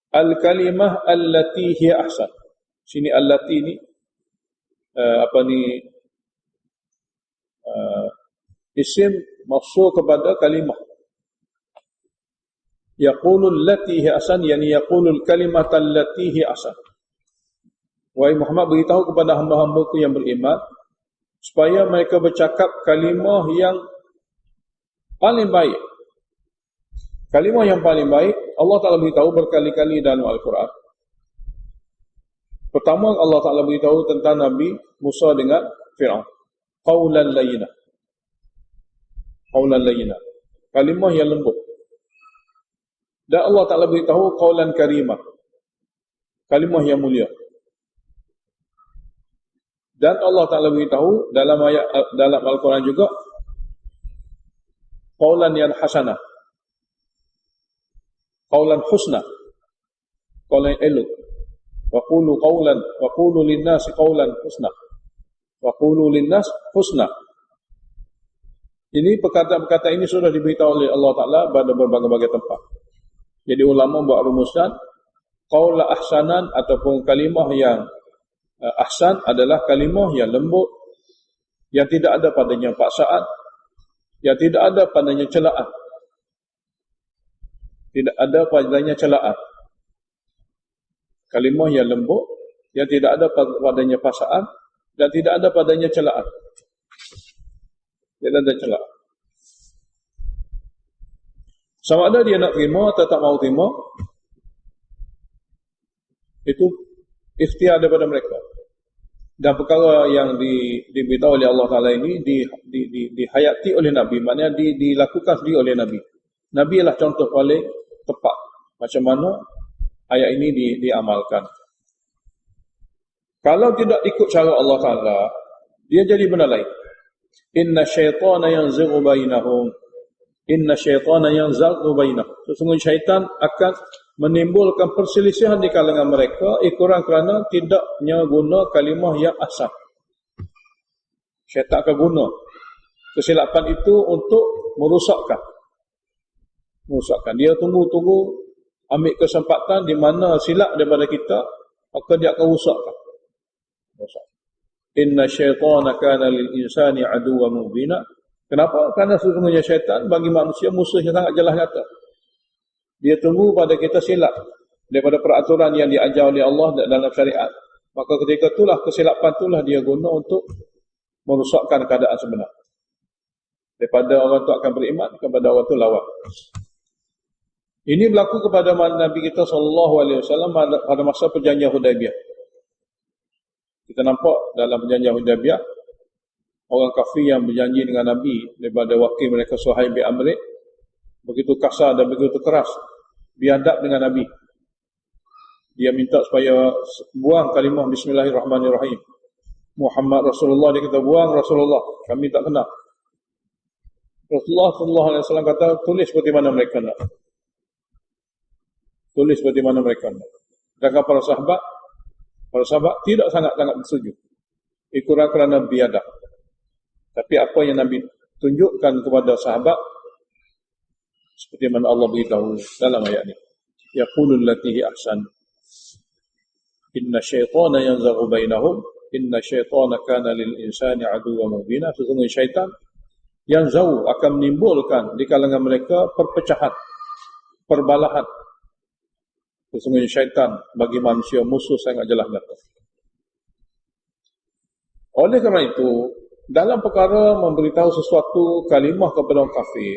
al-kalimah allati hi ahsan. Sini allati ni isim mafsul kepada kalimah. Yaqulul lati hi ahsan, yani yaqulul kalimah allati hi ahsan. Wahai Muhammad, beritahu kepada hamba-hamba-Ku yang beriman supaya mereka bercakap kalimah yang paling baik. Kalimah yang paling baik, Allah Ta'ala beritahu berkali-kali dalam Al-Quran. Pertama, Allah Ta'ala beritahu tentang Nabi Musa dengan Fir'aun. Qawlan layyina. Qawlan layyina. Kalimah yang lembut. Dan Allah Ta'ala beritahu qawlan karimah. Kalimah yang mulia. Dan Allah Ta'ala beritahu dalam ayat dalam Al-Quran juga qawlan yang hasanah. Qawlan husna. Qawlan elok. Wa qulu linnasi qawlan husna. Wa qulu linnas husna. Ini perkataan-perkataan ini sudah diberitahu oleh Allah Ta'ala pada berbagai-bagai tempat. Jadi ulama buat rumusan, qawla ahsanan ataupun kalimah yang ahsan adalah kalimah yang lembut, yang tidak ada padanya paksaan, yang tidak ada padanya celaan. Tidak ada padanya celaan. Kalimah yang lembut, yang tidak ada padanya paksaan, dan tidak ada padanya celaan. Tidak ada celaan. Sama ada dia nak terima atau tak mau terima, itu ikhtiar daripada mereka. Dan perkara yang diberitahu oleh Allah Ta'ala ini dihayati oleh Nabi, maknanya dilakukan sendiri oleh Nabi. Nabi adalah contoh paling tepat macam mana ayat ini diamalkan. Kalau tidak ikut cara Allah Ta'ala, dia jadi benda lain. Inna syaitana yanzighu bainahum. Inna syaitana yanzighu bainahum. Sesungguhnya syaitan akan menimbulkan perselisihan di kalangan mereka kerana tidaknya guna kalimah yang ahsan. Syaitan akan guna kesilapan itu untuk merosakkan. Dia tunggu ambil kesempatan di mana silap daripada kita, maka dia akan rusakkan. Inna syaitana kana lil insani aduwwan mubina. Kenapa? Kerana sesungguhnya syaitan bagi manusia musuh yang sangat jelas nyata. Dia tunggu pada kita silap daripada peraturan yang diajar oleh Allah dalam syariat. Maka ketika itulah kesilapan itulah dia guna untuk merosakkan keadaan sebenar. Daripada orang itu akan beriman, kepada orang itu lawan. Ini berlaku kepada Nabi kita SAW pada masa perjanjian Hudaibiyah. Kita nampak dalam perjanjian Hudaibiyah, orang kafir yang berjanji dengan Nabi daripada wakil mereka Suhaib bin Amr begitu kasar dan begitu keras biadab dengan Nabi. Dia minta supaya buang kalimah Bismillahirrahmanirrahim. Muhammad Rasulullah, dia kata buang Rasulullah, kami tak kenal. Rasulullah SAW kata tulis seperti mana mereka nak. Tulis seperti mana mereka nak. Sedangkan para sahabat tidak sangat-sangat bersetuju. Ikut kerana biadab. Tapi apa yang Nabi tunjukkan kepada sahabat seperti mana Allah beritahu dalam ayat ini. Yaqulul latihi ahsan. Inna syaitana yanzaghu bainahum. Inna syaitana kana lil insani aduwwan mubina. Sesungguhnya syaitan yang jauh akan menimbulkan di kalangan mereka perpecahan, perbalahan. Sesungguhnya syaitan bagi manusia musuh sangat jelas nyata. Oleh kerana itu, dalam perkara memberitahu sesuatu kalimah kepada orang kafir,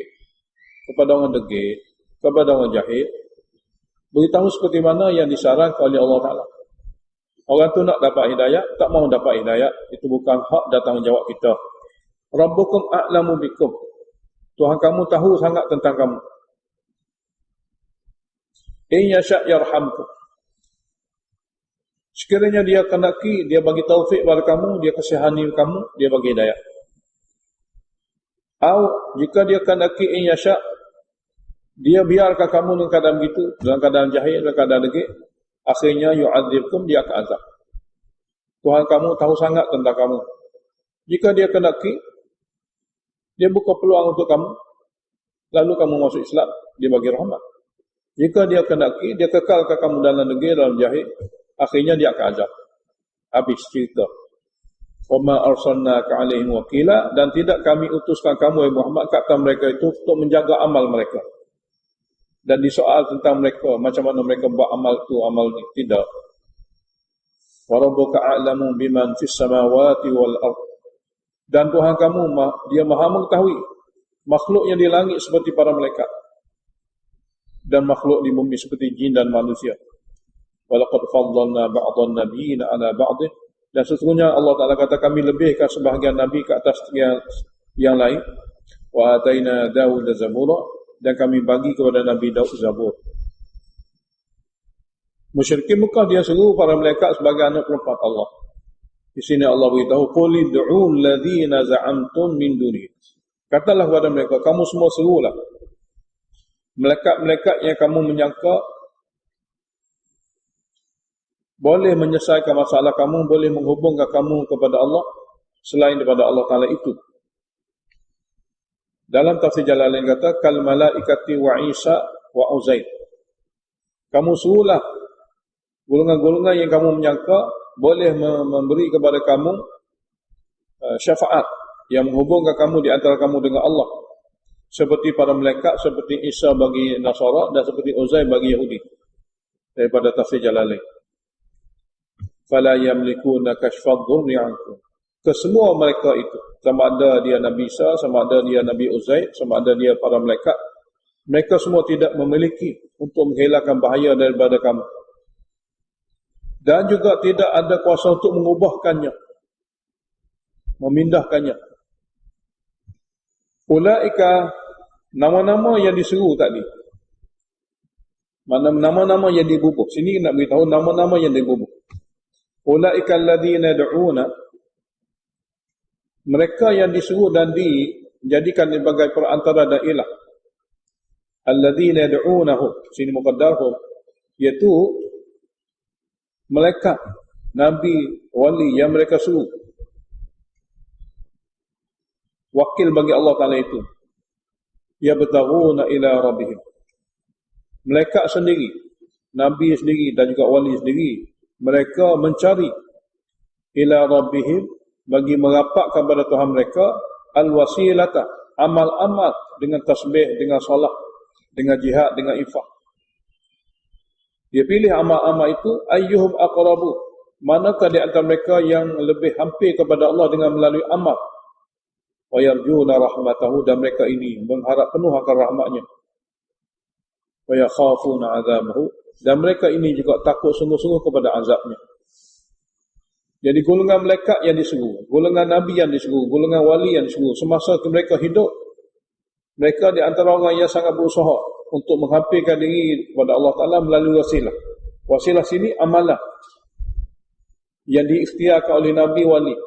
kepada orang degil, kepada orang jahil, beritahu seperti mana yang disarankan oleh Allah Ta'ala. Orang tu nak dapat hidayah, tak mahu dapat hidayah, itu bukan hak dan tanggungjawab kita. Rabbukum a'lamu bikum. Tuhan kamu tahu sangat tentang kamu. In yasha' yarhamkum. Sekiranya dia kendaki, dia bagi taufik pada kamu, dia kasihani kamu, dia bagi hidayah. Atau jika dia kendaki in yasha', dia biarkan kamu dalam keadaan begitu, dalam keadaan jahil, dalam keadaan degil, akhirnya yu'adzibkum, dia akan azab. Tuhan kamu tahu sangat tentang kamu. Jika dia kendaki, dia buka peluang untuk kamu, lalu kamu masuk Islam, dia bagi rahmat. Jika dia kendaki, dia kekalkan kamu dalam degil, dalam jahil, akhirnya dia akan azab. Habis cerita. Wa ma arsalnaka 'alaihim wakila, dan tidak kami utuskan kamu wahai Muhammad ke atas mereka itu untuk menjaga amal mereka. Dan disoal tentang mereka, macam mana mereka buat amal tu, amal ni, tidak. Wa rabbuka a'lamu biman fis samawati wal ardh. Dan Tuhan kamu, dia maha mengetahui makhluk yang di langit seperti para malaikat dan makhluk di bumi seperti jin dan manusia. Walaqad faddalna ba'dhan nabiyina 'ala ba'd. Dan sesungguhnya Allah Ta'ala kata kami lebihkan sebahagian nabi ke atas yang lain. Wa ataina Daud zabura, dan kami bagi kepada Nabi Daud zabur. Musyrikin Mekah dia seru para malaikat sebagai anak perempuan Allah. Di sini Allah beritahu, qul ud'u alladhina za'amtum min duni. Katalah kepada mereka, kamu semua serulah malaikat-malaikat yang kamu menyangka boleh menyelesaikan masalah kamu, boleh menghubungkan kamu kepada Allah selain daripada Allah Ta'ala itu. Dalam tafsir Jalalain kata, kal malaikati wa Isa wa Uzair. Kamu serulah golongan-golongan yang kamu menyangka boleh memberi kepada kamu syafaat yang menghubungkan kamu di antara kamu dengan Allah, seperti para malaikat, seperti Isa bagi Nasara dan seperti Uzair bagi Yahudi. Daripada tafsir Jalalain, fala yamlikuna kashfad dhurri ankum. Kesemua mereka itu, sama ada dia Nabi Isa, sama ada dia Nabi Uzair, sama ada dia para malaikat, mereka semua tidak memiliki untuk menghilangkan bahaya daripada kamu. Dan juga tidak ada kuasa untuk mengubahkannya, memindahkannya. Ulaika, nama-nama yang diseru tadi, mana nama-nama yang dibubuh. Sini nak beritahu nama-nama yang dibubuh. Ulaika alladhina yad'una, mereka yang diseru dan dijadikan sebagai perantara dan ilah. Alladhina yad'unahu, sini muqaddarhum, iaitu malaikat, nabi, wali yang mereka seru. Wakil bagi Allah Ta'ala itu. Yabtaghuna ila rabbihim. Malaikat sendiri, nabi sendiri dan juga wali sendiri, mereka mencari ila rabbihim, bagi merapat kepada Tuhan mereka, al-wasilata, amal-amal dengan tasbih, dengan solat, dengan jihad, dengan infak. Dia pilih amal-amal itu, ayyuhum aqrabu, manakah di antara mereka yang lebih hampir kepada Allah dengan melalui amal. Wa yarjuna rahmatahu, dan mereka ini mengharap penuh akan rahmatnya. Wa yakhafuna azabahu, dan mereka ini juga takut sungguh-sungguh kepada azabnya. Jadi golongan malaikat yang diseru, golongan nabi yang diseru, golongan wali yang diseru, semasa mereka hidup, mereka di antara orang yang sangat berusaha untuk menghampirkan diri kepada Allah Ta'ala melalui wasilah. Wasilah sini amalah yang diikhtiarkan oleh nabi wali,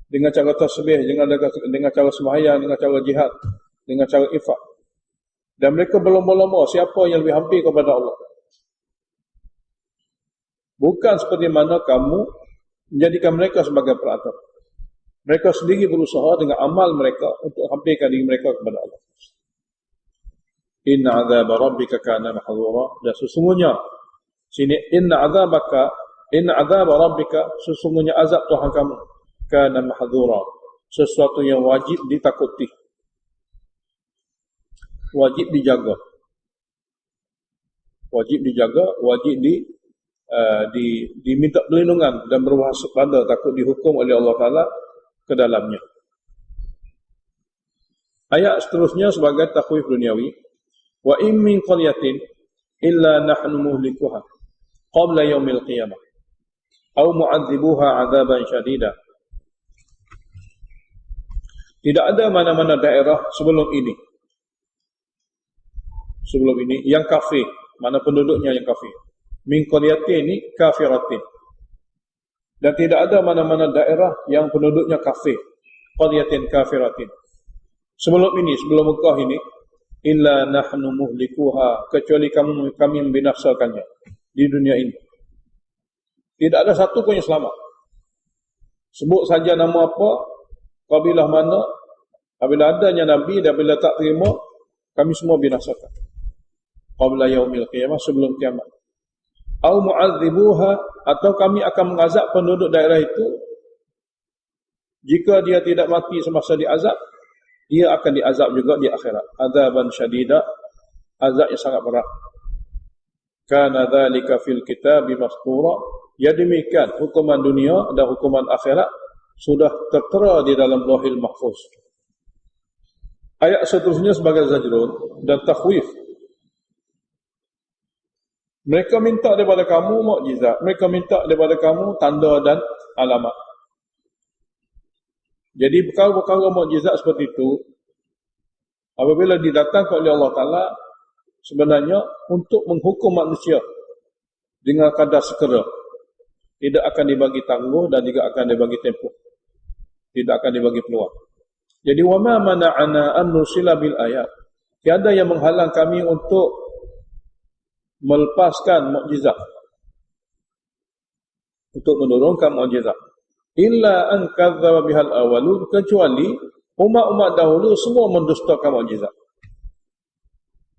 dengan cara tasbih, dengan cara sembahyang, dengan cara jihad, dengan cara infak. Dan mereka berlomba-lomba siapa yang lebih hampir kepada Allah. Bukan seperti mana kamu menjadikan mereka sebagai perantara. Mereka sendiri berusaha dengan amal mereka untuk hampirkan diri mereka kepada Allah. Inna azab rabbika kana mahdhura, dan sesungguhnya sini inna azab rabbika, sesungguhnya azab Tuhan kamu, kana mahdhura, sesuatu yang wajib ditakuti, wajib dijaga, wajib diminta perlindungan dan berwaspada, takut dihukum oleh Allah Ta'ala ke dalamnya. Ayat seterusnya sebagai takhwif duniawi, wa in min qaryatin illa nahnu muhlikuha qabla yaumil qiyamah aw mu'adzibuha 'adzaban syadida. Tidak ada mana-mana daerah sebelum ini yang kafir, mana penduduknya yang kafir. Min qaryatin ini kafiratin. Dan tidak ada mana-mana daerah yang penduduknya kafir. Qaryatin kafiratin. Sebelum Mekah ini, illa nahnu muhlikuha, kecuali kami membinasakannya di dunia ini. Tidak ada satu pun yang selamat. Sebut saja nama apa, kabilah mana, apabila adanya Nabi dan bila tak terima, kami semua binasakan. Qabla yaumil qiyamah, sebelum kiamat. Au mu'adzibuha, atau kami akan mengazab penduduk daerah itu. Jika dia tidak mati semasa diazab, dia akan diazab juga di akhirat. Azaban syadida, azab yang sangat berat. Kana dzalika fil kitabi mastura, ya demikian hukuman dunia dan hukuman akhirat sudah tertera di dalam Lauhil Mahfuz. Ayat seterusnya sebagai zajrun dan takhwif. Mereka minta daripada kamu mukjizat, mereka minta daripada kamu tanda dan alamat. Jadi perkara-perkara mukjizat seperti itu, apabila didatangkan oleh Allah Ta'ala, sebenarnya untuk menghukum manusia dengan kadar segera. Tidak akan dibagi tangguh dan juga akan dibagi tempoh. Tidak akan dibagi peluang. Jadi wama mana'ana an nursila bil ayat. Tiada yang menghalang kami untuk melepaskan mukjizat, untuk menurunkan mukjizat. Illa an kadzdzaba bihal awwalun, kecuali umat-umat dahulu semua mendustakan mukjizat.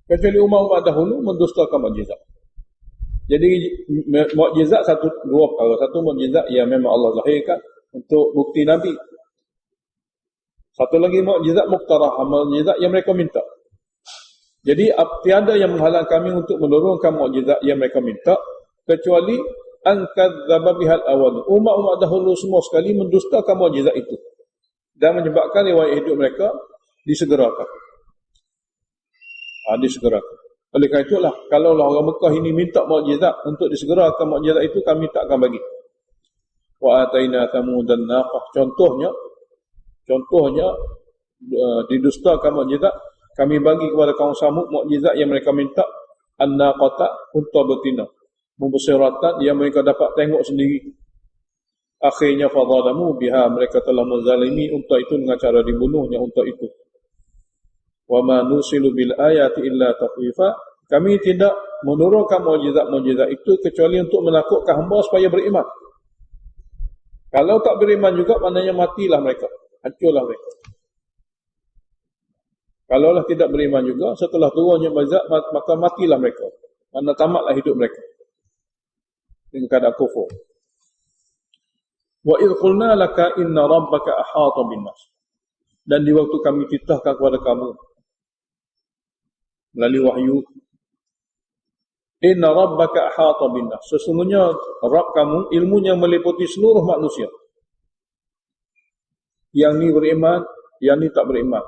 Kecuali umat-umat dahulu mendustakan mukjizat. Jadi mukjizat dua perkara. Satu mukjizat yang memang Allah zahirkan untuk bukti Nabi. Satu lagi mukjizat muqtarah, mukjizat yang mereka minta. Jadi tiada yang menghalang kami untuk menurunkan mukjizat yang mereka minta, kecuali an kadzdzaba bihal awwal. Umat-umat dahulu semua sekali mendustakan mukjizat itu dan menyebabkan riwayat hidup mereka disegerakan. Disegerakan. Oleh kerana itulah, kalau orang Mekah ini minta mukjizat untuk disegerakan mukjizat itu, kami tak akan bagi. Wa ataina thamudan naqah. Contohnya didustakan mukjizat, kami bagi kepada kaum Samud mukjizat yang mereka minta, an-naqata, unta betina, mubsiratan, yang mereka dapat tengok sendiri. Akhirnya fadzalamu biha, mereka telah menzalimi unta itu dengan cara dibunuhnya unta itu. Wa ma nusilu bil ayati illa takhwifa, kami tidak menurunkan mukjizat-mukjizat itu kecuali untuk menakutkan hamba supaya beriman. Kalau tak beriman juga, maknanya matilah mereka, hancurlah mereka. Kalaulah tidak beriman juga, setelah turunnya mukjizat, maka matilah mereka. Karena tamatlah hidup mereka dengan keadaan kufur. Wa idh qulna laka inna rabbaka ahata bin nas. Dan di waktu kami titahkan kepada kamu melalui wahyu, inna rabbaka ahata bin nas, sesungguhnya Rabb kamu ilmunya meliputi seluruh manusia. Yang ni beriman, yang ni tak beriman.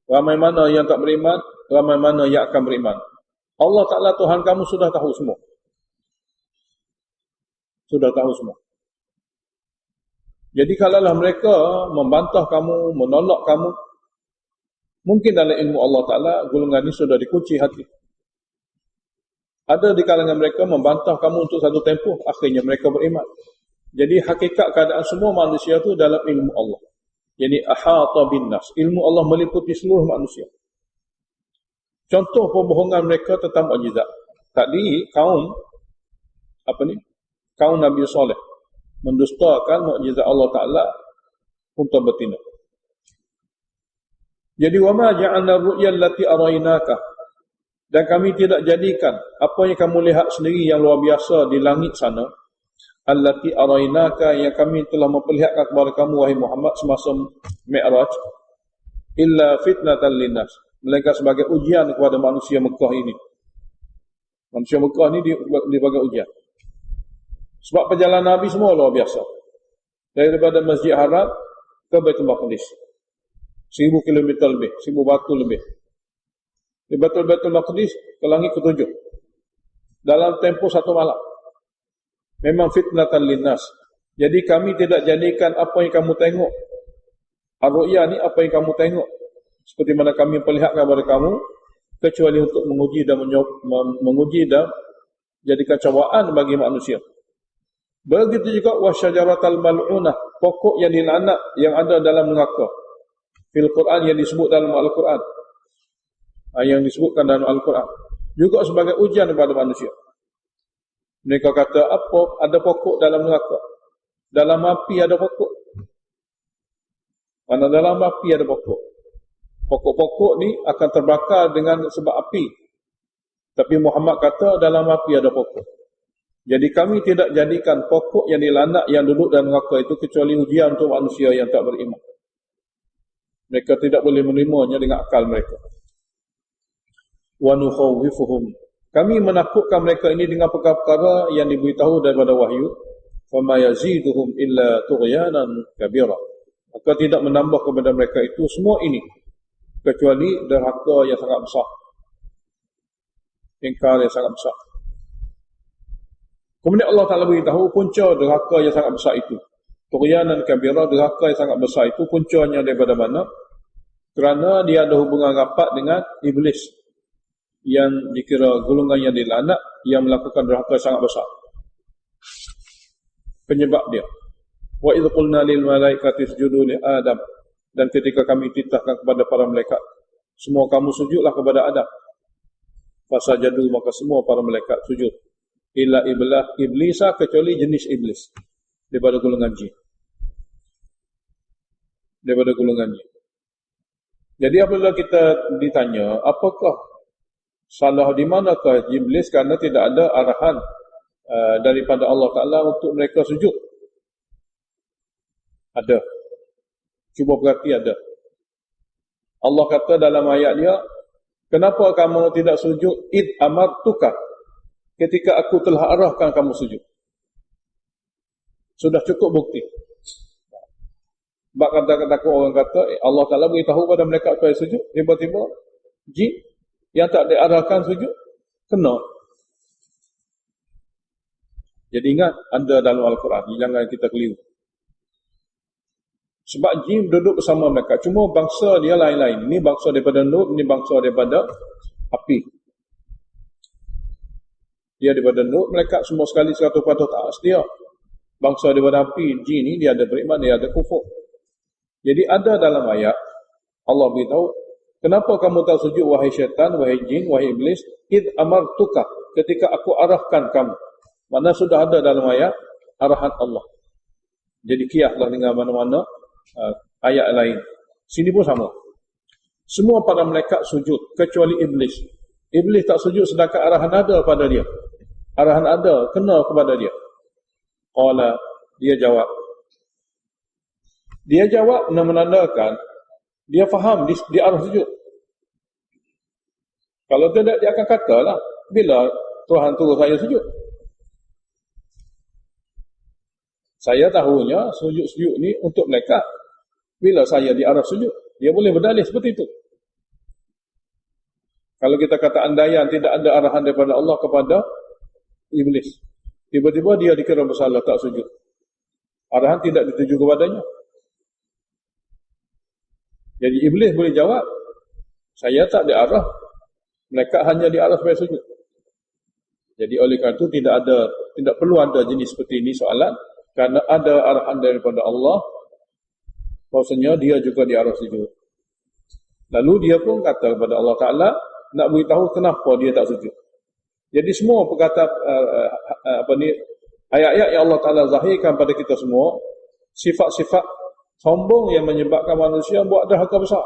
Ramai mana yang tak beriman, ramai mana yang akan beriman. Allah Ta'ala Tuhan kamu sudah tahu semua. Sudah tahu semua. Jadi kalaulah mereka membantah kamu, menolak kamu, mungkin dalam ilmu Allah Ta'ala golongan ini sudah dikunci hati. Ada di kalangan mereka membantah kamu untuk satu tempoh, akhirnya mereka beriman. Jadi hakikat keadaan semua manusia itu dalam ilmu Allah. Jadi ahata bin nas, ilmu Allah meliputi seluruh manusia. Contoh pembohongan mereka tentang mukjizat. Tadi kaum kaum Nabi Saleh mendustakan mukjizat Allah Taala unta betina. Jadi wama ja'alna ru'ya allati araynaka, dan kami tidak jadikan apa yang kamu lihat sendiri yang luar biasa di langit sana, allati araynaka, yang kami telah memperlihatkan kepada kamu wahai Muhammad semasa Mi'raj, illa fitnatan linnas, melainkan sebagai ujian kepada manusia Mekah ini. Manusia Mekah ini dibagi ujian. Sebab perjalanan Nabi semua luar biasa. Daripada Masjid Haram ke Baitul Maqdis. 1000 km lebih, 1000 batu lebih. Di Baitul Maqdis ke langit ke-7. Dalam tempoh 1 malam. Memang fitnatan linnas. Jadi kami tidak jadikan apa yang kamu tengok. Ar-ru'ya ni apa yang kamu tengok. Seperti mana kami perlihatkan kepada kamu, kecuali untuk menguji dan jadikan cobaan bagi manusia. Begitu juga wasyajaratal mal'unah, pokok yang dilaknat yang ada dalam neraka. Fil Quran, yang disebut dalam Al-Quran. Yang disebutkan dalam Al-Quran. Juga sebagai ujian kepada manusia. Mereka kata, apa ada pokok dalam neraka? Dalam api ada pokok. Mana dalam api ada pokok. Pokok-pokok ni akan terbakar dengan sebab api. Tapi Muhammad kata dalam api ada pokok. Jadi kami tidak jadikan pokok yang dilaknat yang duduk dalam neraka itu kecuali ujian untuk manusia yang tak beriman. Mereka tidak boleh menerimanya dengan akal mereka. Wa nukhawwifuhum, kami menakutkan mereka ini dengan perkara-perkara yang diberitahu daripada wahyu. Fama yaziduhum illa tughyanan kabira, maka tidak menambah kepada mereka itu semua ini kecuali derhaka yang sangat besar, ingkar yang sangat besar. Kemudian Allah Ta'ala beritahu punca derhaka yang sangat besar itu. Tughyanan kabira, derhaka yang sangat besar itu puncanya daripada mana? Kerana dia ada hubungan rapat dengan iblis, yang dikira golongan yang dilaknat, yang melakukan derhaka yang sangat besar. Penyebab dia. Wa idh qulna lil malaikati isjudu li Adam, dan ketika kami titahkan kepada para malaikat, semua kamu sujudlah kepada Adam. Fasajadu, maka semua para malaikat sujud. Illa iblisa, kecuali jenis iblis daripada golongan jin. Daripada golongan jin. Jadi apabila kita ditanya, apakah salah di manakah iblis kerana tidak ada arahan daripada Allah Ta'ala untuk mereka sujud? Ada. Cuba perhati, ada. Allah kata dalam ayat dia, kenapa kamu tidak sujud? Id amartuka, ketika aku telah arahkan kamu sujud. Sudah cukup bukti. Sebab kata-kata orang kata, Allah Ta'ala beritahu pada mereka supaya sujud, tiba-tiba jin yang tak diarahkan sujud, kena. Jadi ingat, ada dalam Al-Quran, jangan kita keliru. Sebab jin duduk bersama mereka, cuma bangsa dia lain-lain. Ini bangsa daripada Nur, ini bangsa daripada api. Dia daripada Nur, mereka semua sekali 100% tak setia. Bangsa daripada api, jin ni dia ada beriman, dia ada kufur. Jadi ada dalam ayat, Allah beritahu, kenapa kamu tak sujud wahai syaitan, wahai jin, wahai iblis, id amartuka, ketika aku arahkan kamu. Mana sudah ada dalam ayat, arahan Allah. Jadi kiaslah dengan mana-mana ayat lain. Sini pun sama. Semua para malaikat sujud, kecuali iblis. Iblis tak sujud sedangkan arahan ada pada dia. Arahan ada, kena kepada dia. Qala, dia jawab, Dia jawab menandakan dia faham di arah sujud. Kalau tidak, dia akan katalah, bila Tuhan suruh saya sujud? Saya tahunya sujud-sujud ni untuk malaikat. Bila saya di arah sujud, dia boleh berdalih seperti itu. Kalau kita kata andaian tidak ada arahan daripada Allah kepada iblis, tiba-tiba dia dikira bersalah tak sujud, arahan tidak dituju kepadanya. Jadi iblis boleh jawab, saya tak diarah, malaikat hanya diarah supaya sujud. Jadi oleh kerana itu tidak perlu ada jenis seperti ini soalan, kerana ada arahan daripada Allah bahawasanya dia juga diarah sujud. Lalu dia pun kata kepada Allah Ta'ala nak beritahu kenapa dia tak sujud. Jadi semua perkataan ayat-ayat yang Allah Ta'ala zahirkan pada kita semua, sifat-sifat sombong yang menyebabkan manusia buat derhaka besar.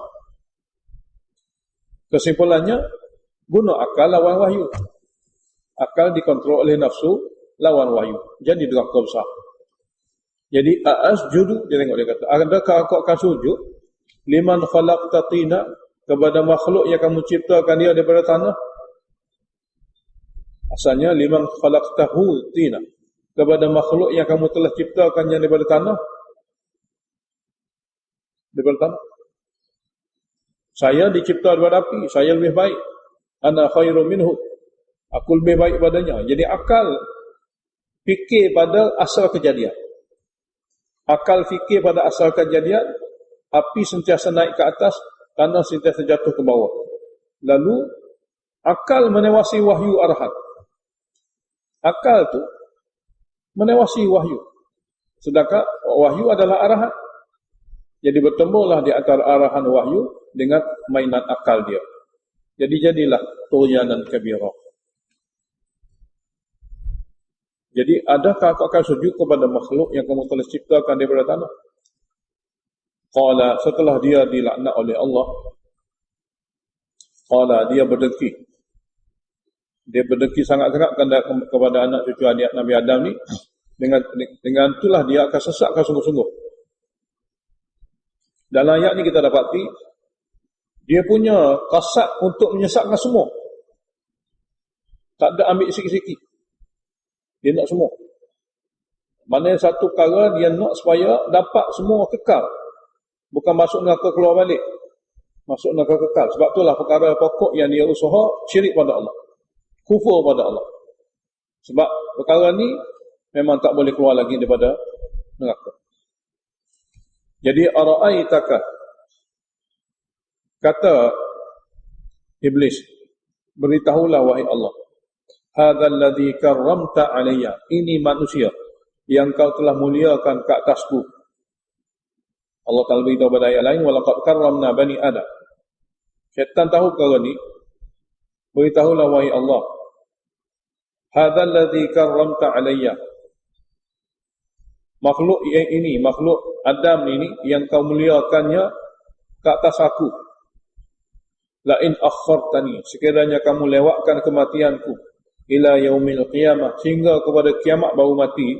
Kesimpulannya, guna akal lawan wahyu. Akal dikontrol oleh nafsu lawan wahyu. Jadi derhaka besar. Jadi asjudu, dia tengok dia kata, adakah aku akan sujud liman khalaqta tina, kepada makhluk yang kamu ciptakan dia daripada tanah? Asalnya liman khalaqtahu tina, kepada makhluk yang kamu telah ciptakannya daripada tanah. Daripada tanah. Saya dicipta daripada api, saya lebih baik. Ana khairu minhu, aku lebih baik padanya. Jadi akal fikir pada asal kejadian. Akal fikir pada asal kejadian, api sentiasa naik ke atas, tanah sentiasa jatuh ke bawah. Lalu akal menewasi wahyu arahan. Akal tu menewasi wahyu, sedangkan wahyu adalah arahan. Jadi bertemulah di antara arahan wahyu dengan mainan akal dia. Jadi jadilah tughyanan kabira. Jadi adakah kau akan sujud kepada makhluk yang kamu telah ciptakan daripada tanah? Qala, setelah dia dilaknat oleh Allah, qala, dia berdengki. Dia berdengki sangat-sangat kepada anak cucu adik Nabi Adam ni. Dengan itulah dia akan sesatkan sungguh-sungguh. Dalam ayat ni kita dapati dia punya kasat untuk menyesatkan semua. Tak ada ambil sikit-sikit. Dia nak semua. Mana satu perkara dia nak supaya dapat semua kekal. Bukan masuk neraka keluar balik. Masuk neraka kekal. Sebab itulah perkara pokok yang dia usaha syirik pada Allah. Kufur pada Allah. Sebab perkara ni memang tak boleh keluar lagi daripada neraka. Jadi ara'aitaka, kata iblis, beritahulah wahai Allah, hadzal ladzi karramta alayya, ini manusia yang kau telah muliakan ke atasku. Allah Ta'ala beritahu pada ayat lain, walaqad karramna bani Adam. Syaitan tahu perkara ni, beritahulah wahai Allah, hadzal ladzi karramta alayya, makhluk yang ini, makhluk Adam ini yang kau muliakannya ke atas aku. La in akhartani, sekiranya kamu lewatkan kematianku ila yaumil qiyamah, sehingga kepada kiamat baru mati,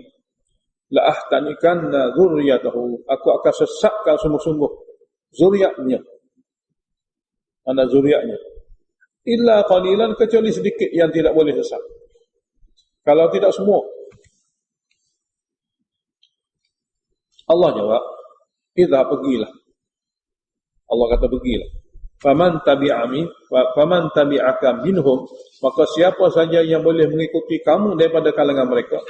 la ahtanikanna dzurriyyatahu, aku akan sesatkan sungguh-sungguh zuriatnya, anak zuriatnya, illa qalilan, kecuali sedikit yang tidak boleh sesat. Kalau tidak semua. Allah jawab, idza, pergilah. Allah kata pergilah. Faman tabi'aka minhum, maka siapa saja yang boleh mengikuti kamu daripada kalangan mereka,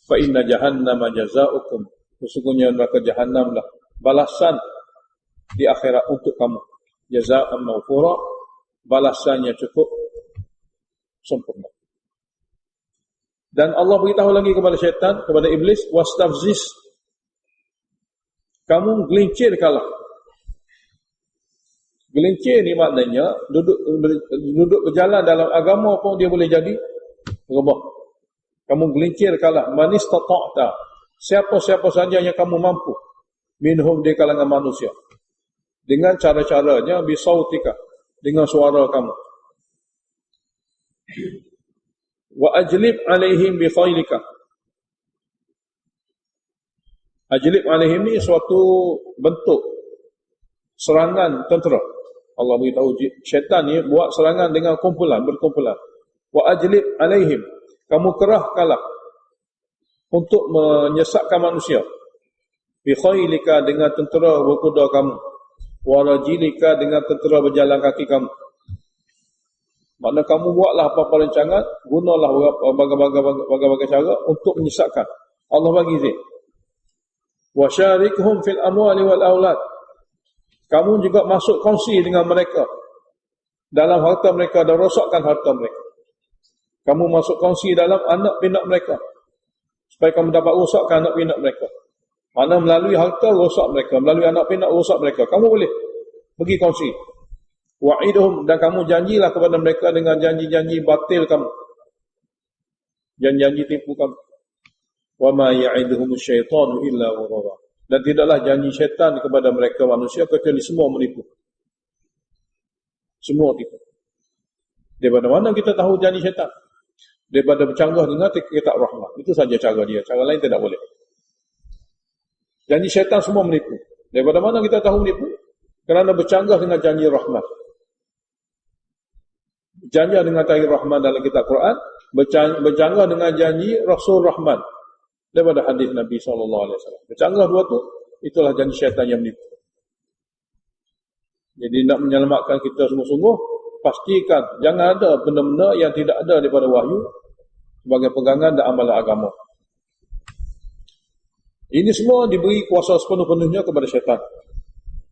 fa inna jahannama jazaa'ukum, sesungguhnya neraka jahannamlah balasan di akhirat untuk kamu. Jazaa'an mawfura, balasannya cukup sempurna. Dan Allah beritahu lagi kepada syaitan, kepada iblis, wastafziz, kamu gelincirkanlah. Gelincir ni maknanya duduk berjalan dalam agama pun dia boleh jadi rebah. Kamu gelincirkanlah man istata'ta, siapa-siapa saja yang kamu mampu, minhum di kalangan manusia, dengan cara-caranya bisautika, dengan suara kamu. Wa ajlib alaihim bi khailika, Ajlib alaihim ni suatu bentuk serangan tentera. Allah beritahu syaitan ni buat serangan dengan berkumpulan. Wa ajlib alaihim, kamu kerahkanlah untuk menyesatkan manusia. Bi khailika, dengan tentera berkuda kamu. Wa rajilika, dengan tentera berjalan kaki kamu. Maknanya kamu buatlah apa-apa rancangan, gunalah berbagai cara untuk menyesatkan. Allah bagi izin. Wa syarikhum fil amwali wal aulad, kamu juga masuk kongsi dengan mereka dalam harta mereka dan rosakkan harta mereka. Kamu masuk kongsi dalam anak pinak mereka supaya kamu dapat rosakkan anak pinak mereka. Mana melalui harta rosak mereka, melalui anak pinak rosak mereka. Kamu boleh pergi kongsi. Wa'iduhum, dan kamu janjilah kepada mereka dengan janji-janji batil kamu, janji-janji tipu kamu. Wa ma ya'iduhumus syaitanu illa ghurura, dan tidaklah janji syaitan kepada mereka manusia kecuali semua menipu. Semua tipu. Daripada mana kita tahu janji syaitan? Daripada bercanggah dengan kitab rahmat. Itu saja cara dia. Cara lain tidak boleh. Janji syaitan semua menipu. Daripada mana kita tahu menipu? Kerana bercanggah dengan janji rahmat. Bercanggah dengan janji rahmat dalam kitab Quran. Bercanggah dengan janji Rasul Rahman daripada hadis Nabi SAW. Bercanggah dua tu, itulah janji syaitan yang menipu. Jadi nak menyelamatkan kita sungguh-sungguh, pastikan jangan ada benda-benda yang tidak ada daripada wahyu sebagai pegangan dan amalan agama. Ini semua diberi kuasa sepenuh-penuhnya kepada syaitan,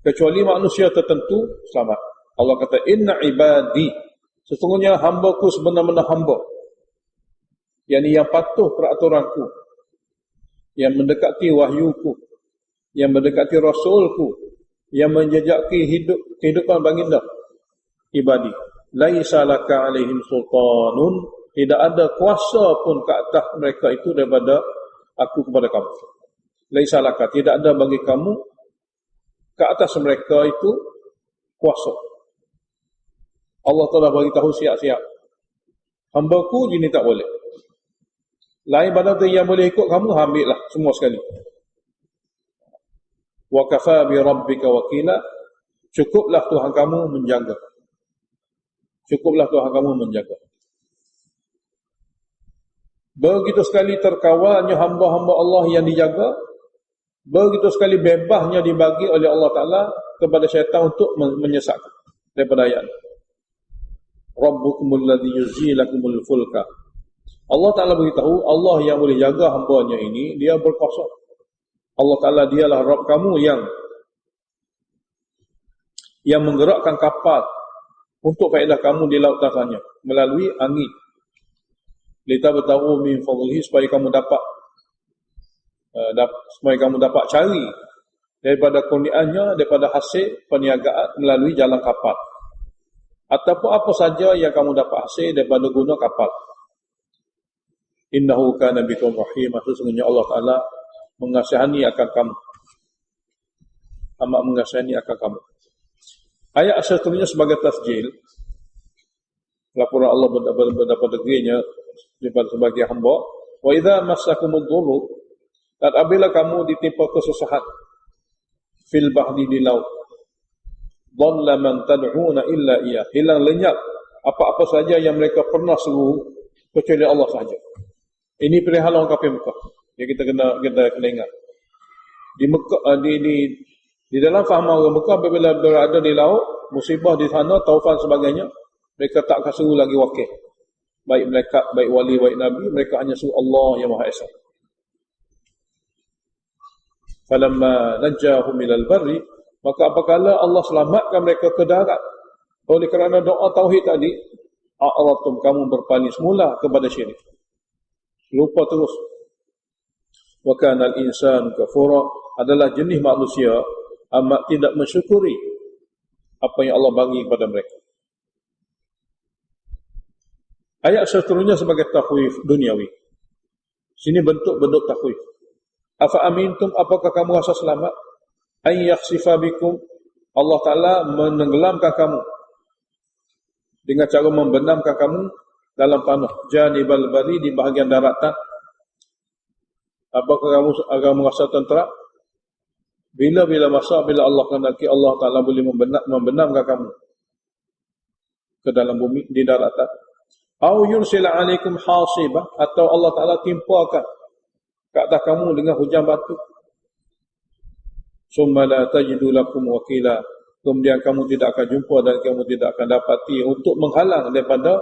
kecuali manusia tertentu selamat. Allah kata, inna ibadi, sesungguhnya hamba-Ku sebenar-benar hamba, yakni yang patuh peraturanku, yang mendekati wahyuku, yang mendekati rasulku, yang menjejaki kehidupan baginda. Ibadi, laisa laka alaihim sultanun, tidak ada kuasa pun ke atas mereka itu daripada aku kepada kamu. Laisa laka, tidak ada bagi kamu ke atas mereka itu kuasa. Allah telah bagi tahu siap-siap, hamba-Ku ini tak boleh. Lain pada tu yang boleh ikut kamu, ambillah semua sekali. Wa kafa bi rabbika wakila, cukuplah Tuhan kamu menjaga. Cukuplah Tuhan kamu menjaga. Begitu sekali terkawalnya hamba-hamba Allah yang dijaga, begitu sekali bebasnya dibagi oleh Allah Ta'ala kepada syaitan untuk menyesatkan. Daripada ayat Rabbukumul ladzi yuzzilakumul fulka, Allah Ta'ala beritahu, Allah yang boleh jaga hamba-Nya ini, Dia berkuasa. Allah Ta'ala dialah Rabb kamu yang menggerakkan kapal untuk faedah kamu di lautan sana melalui angin. Lita bertahu min fadlihi, supaya kamu dapat cari daripada kurniannya, daripada hasil perniagaan melalui jalan kapal, ataupun apa saja yang kamu dapat hasil daripada guna kapal. Innahu kana bikum rahim, sesungguhnya Allah Ta'ala mengasihani akan kamu, amat mengasihani akan kamu. Ayat seterusnya sebagai tasjil, laporan Allah berdapat negerinya sebagai hamba. Wa idza massakumud dhurru, dan apabila kamu ditimpa kesusahan, fil bahri, di laut, dhalla man tad'una illa iyyah, hilang lenyap apa-apa saja yang mereka pernah seru kecuali Allah sahaja. Ini perihal orang kafir Mekah. Ya, kita kena ingat. Di Mekah, di dalam faham orang Mekah, apabila berada di laut, musibah di sana, taufan sebagainya, mereka tak akan seru lagi wakil. Baik mereka, baik wali, baik nabi, mereka hanya seru Allah yang Maha Esa. Falamma najjahum ilal barri, maka apabila Allah selamatkan mereka ke darat, oleh kerana doa tauhid tadi, a'radtum, kamu berpaling semula kepada syirik, lupa terus. Wa kana al-insanu kafura, adalah jenis manusia amat tidak mensyukuri apa yang Allah bagi kepada mereka. Ayat seterusnya sebagai takhwif duniawi. Sini bentuk-bentuk takhwif. Afa amintum, apakah kamu rasa selamat? Ay yakhsifa bikum, Allah Ta'ala menenggelamkan kamu dengan cara membenamkan kamu dalam tanah, janibal bari, di bahagian daratan. Apakah kamu akan merasa tentera? Bila-bila masa bila Allah kehendaki, Allah Ta'ala boleh membenamkan kamu ke dalam bumi, di daratan. Au yursila alaikum hasibah, atau Allah Ta'ala timpakan ke atas kamu dengan hujan batu. Summa la tajidu lakum wakila, kemudian kamu tidak akan jumpa dan kamu tidak akan dapati untuk menghalang daripada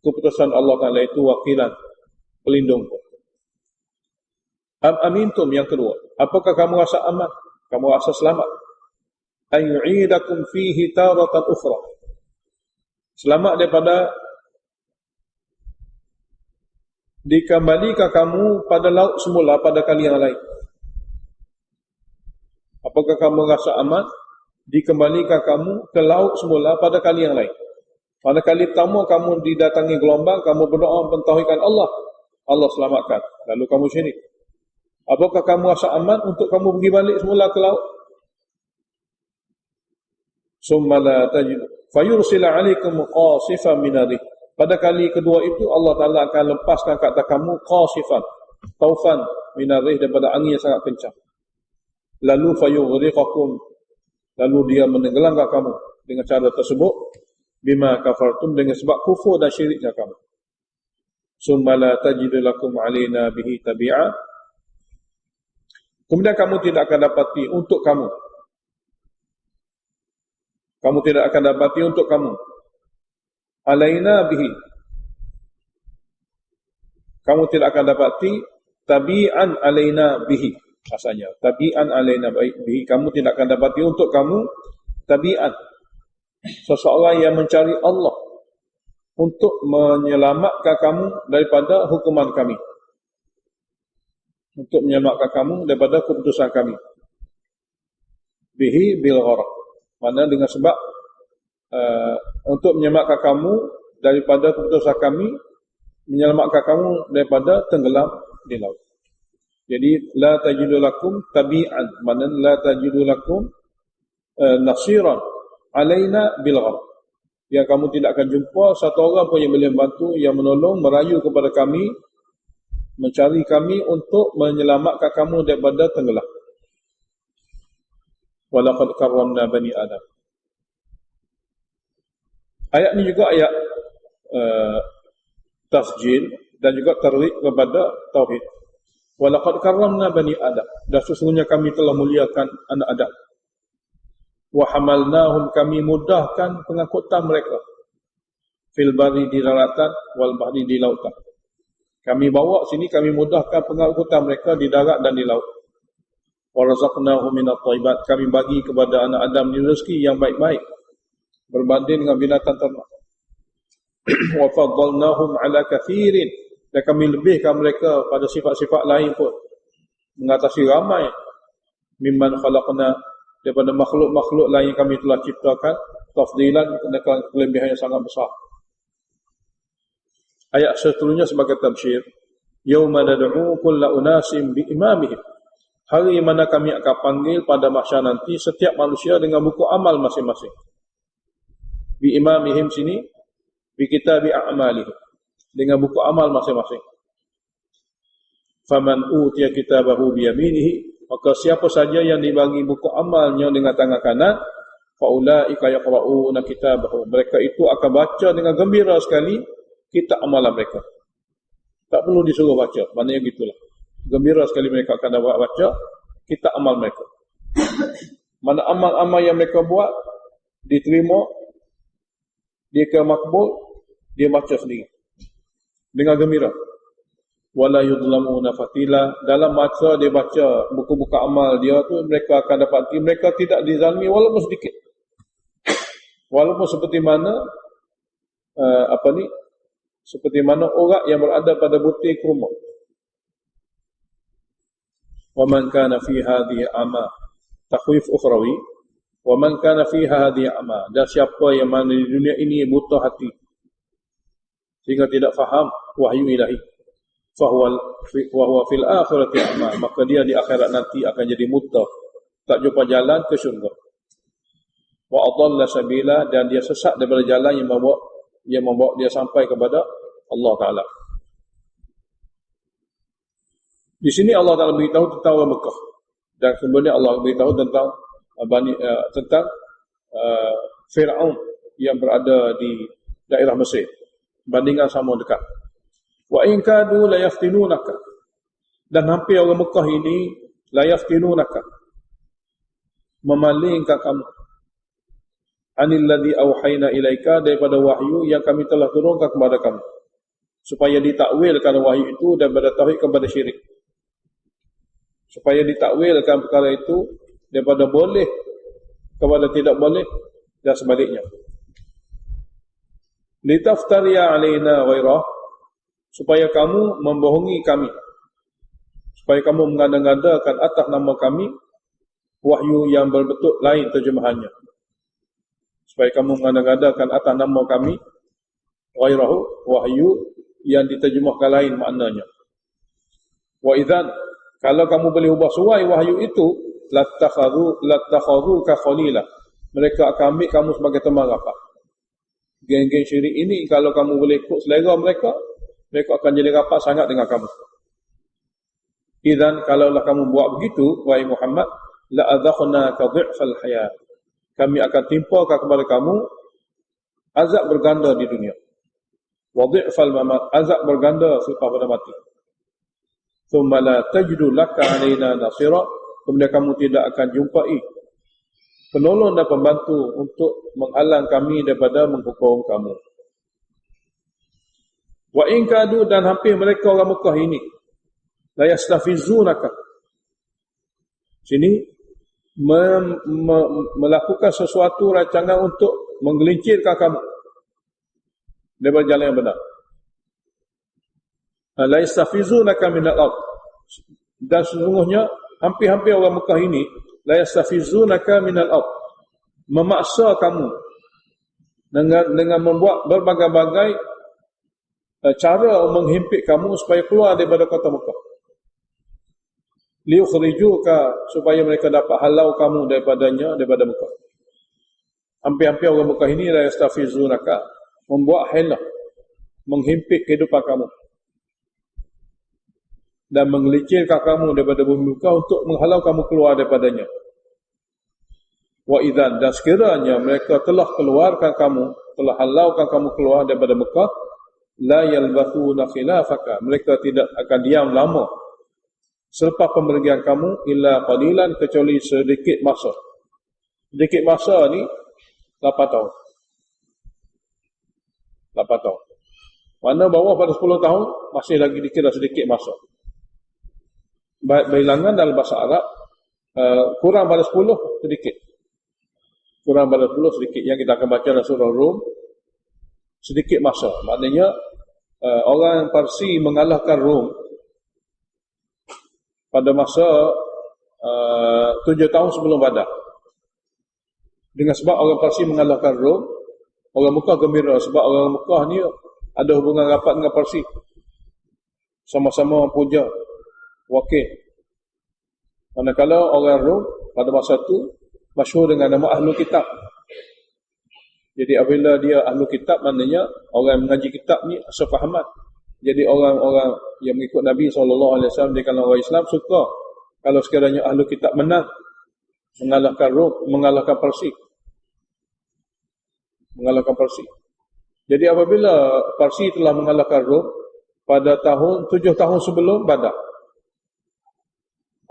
keputusan Allah Ta'ala itu wakilan, pelindung. Amintum, yang kedua, apakah kamu rasa aman, kamu rasa selamat? Ayu'idakum fihi taratan ukhra, selamat daripada dikembalikan kamu pada laut semula pada kali yang lain. Apakah kamu rasa aman dikembalikan kamu ke laut semula pada kali yang lain? Pada kali pertama kamu didatangi gelombang, kamu berdoa mentauhidkan Allah, Allah selamatkan, lalu kamu syirik. Apakah kamu rasa aman untuk kamu pergi balik semula ke laut? Summa la tajid fayursila 'alaikum qasifan min ar-rih, pada kali kedua itu Allah Ta'ala akan lepaskan ke atas kamu qasifan, taufan min ar-rih, daripada angin yang sangat kencang. Lalu fayughriqakum, lalu dia menenggelamkan kamu dengan cara tersebut, bima kafartum, dengan sebab kufur dan syiriknya kamu. Summa la tajidu lakum 'alaina bihi tabi'a, kemudian kamu tidak akan dapati untuk kamu tidak akan dapati untuk kamu alaina bihi, kamu tidak akan dapati tabi'an alaina bihi, asalnya tabi'an alaina bihi, kamu tidak akan dapati untuk kamu tabi'an, seseorang yang mencari Allah untuk menyelamatkan kamu daripada hukuman kami, untuk menyelamatkan kamu daripada keputusan kami. Bihi bil gharq, mana dengan sebab untuk menyelamatkan kamu daripada keputusan kami, menyelamatkan kamu daripada tenggelam di laut. Jadi la tajidu lakum tabi'an, mana la tajidu lakum nasiran alaina bil gharq, yang kamu tidak akan jumpa satu orang pun yang boleh membantu, yang menolong, merayu kepada kami, mencari kami untuk menyelamatkan kamu daripada tenggelam. Walaqad karramna bani Adam. Ayat ini juga ayat tasjil dan juga targhib kepada tauhid. Walaqad karramna bani Adam, dan sesungguhnya kami telah muliakan anak Adam. Wa hamalnahum, kami mudahkan pengangkutan mereka, fil bari, di daratan, wal bahri, di lautan. Kami bawa sini, kami mudahkan pengangkutan mereka di darat dan di laut. Wa razaqnahum minat thayyibat, kami bagi kepada anak Adam ni rezeki yang baik-baik berbanding dengan binatang ternak. Wa faddalnahum ala kathirin, dan kami lebihkan mereka pada sifat-sifat lain pun, mengatasi ramai, mimman khalaqna, daripada makhluk-makhluk lain yang kami telah ciptakan, tafdilan, dengan kelebihan yang sangat besar. Ayat seterusnya sebagai tabsyir, yauma nad'u kulla unasim bi imamihim, hari mana kami akan panggil pada mahsyar nanti setiap manusia dengan buku amal masing-masing. Bi imamihim sini bi kitabi a'malihim, dengan buku amal masing-masing. Faman utiya kitabahu bi yaminihi, maka siapa saja yang dibagi buku amalnya dengan tangan kanan, faulaika yaqra'una kitabahu, mereka itu akan baca dengan gembira sekali kitab amalan mereka. Tak perlu disuruh baca, maknanya gitulah. Gembira sekali mereka akan dapat baca kitab amal mereka. Mana amal-amal yang mereka buat diterima, dia ke makbul, dia baca sendiri dengan gembira. Wala yudlamuna fatila, dalam masa dia baca buku-buku amal dia tu, mereka akan dapati mereka tidak dizalimi walaupun sedikit. Walaupun seperti mana seperti mana orang yang berada pada butir kurma. Wa man kana fi hadhihi ama, takhwif ukhrawi, wa man kana fi hadhihi ama, dan siapa yang mana di dunia ini buta hati sehingga tidak faham wahyu ilahi, fa huwa fil akhirati ama, maka dia di akhirat nanti akan jadi buta, tak jumpa jalan ke syurga. Wa adalla sabila, dan dia sesat daripada jalan yang membawa dia sampai kepada Allah Ta'ala. Di sini Allah Ta'ala beritahu tentang orang Mekah Dan kemudian Allah beritahu tentang Fir'aun yang berada di daerah Mesir. Bandingkan sama dekat. Wa in kadu la yaftinunaka. Dan hampir orang Mekah ini la yaftinunaka, memalingkan kamu. Anil ladzi auhayna ilaika, daripada wahyu yang kami telah turunkan kepada kamu, supaya ditakwilkan wahyu itu daripada tauhid kepada syirik, supaya ditakwilkan perkara itu daripada boleh kepada tidak boleh, dan sebaliknya. Litaftariya alaina ghairah, supaya kamu membohongi kami, supaya kamu mengada-ngadakan atas nama kami wahyu yang berbentuk lain terjemahannya, supaya kamu mengada-ngadakan atas nama kami ghairahu, wahyu yang diterjemahkan lain maknanya. Wa idzan, kalau kamu boleh ubah suai wahyu itu, lattakhadhu ka khalila, mereka akan ambil kamu sebagai teman rapat. Geng-geng syirik ini kalau kamu boleh ikut selera mereka, mereka akan jadi rapat sangat dengan kamu. Idzan, kalaulah kamu buat begitu, wahai Muhammad, la adzakhna ka dhi'fal hayat, kami akan timpakan kepada kamu azab berganda di dunia. Wa dhi'fal mamat, azab berganda selepas pada mati. Thumma la tajidu laka alaina nasira, kemudian kamu tidak akan jumpai penolong dan pembantu untuk menghalang kami daripada menghukum kamu. Wa in kadu, dan hampir mereka orang Mekah ini la yastafizunaka, sini melakukan sesuatu rancangan untuk menggelincirkan kamu daripada jalan yang benar. La yastafizunaka minal ard, dan sesungguhnya hampir-hampir orang Mekah ini la yastafizunaka minal ard, memaksa kamu dengan membuat berbagai-bagai cara menghimpit kamu supaya keluar daripada kota Mekah. Liukhrijuka, supaya mereka dapat halau kamu daripada Mekah. Hampir-hampir orang Mekah ini la yastafizunaka, membuat helah, menghimpit kehidupan kamu dan menggelincirkan kamu daripada bumi Mekah untuk menghalau kamu keluar daripadanya. Wa idzan, dan sekiranya mereka telah keluarkan kamu, telah halaukan kamu keluar daripada Mekah, la yalbathuna khilafaka, mereka tidak akan diam lama selepas pemergian kamu, illa qalilan, kecuali sedikit masa. Sedikit masa ni 8 tahun. 8 tahun. Mana bawah pada 10 tahun masih lagi dikira sedikit masa. Bilangan dalam bahasa Arab, kurang pada 10 sedikit. Kurang pada 10 sedikit. Yang kita akan baca dalam surah Rum, sedikit masa. Maknanya orang Parsi mengalahkan Rom pada masa 7 tahun sebelum Badar. Dengan sebab orang Parsi mengalahkan Rom, orang Mekah gembira sebab orang Mekah ni ada hubungan rapat dengan Parsi. Sama-sama puja wakil. Manakala orang Rom pada masa itu masyhur dengan nama Ahlul Kitab. Jadi apabila dia Ahlul Kitab, maknanya orang yang mengaji kitab ni sefahaman. Jadi orang-orang yang mengikut Nabi SAW di kalangan orang Islam suka kalau sekiranya Ahlul Kitab menang, mengalahkan Rom, mengalahkan Parsi. Mengalahkan Parsi. Jadi apabila Parsi telah mengalahkan Rom pada 7 tahun sebelum Badar,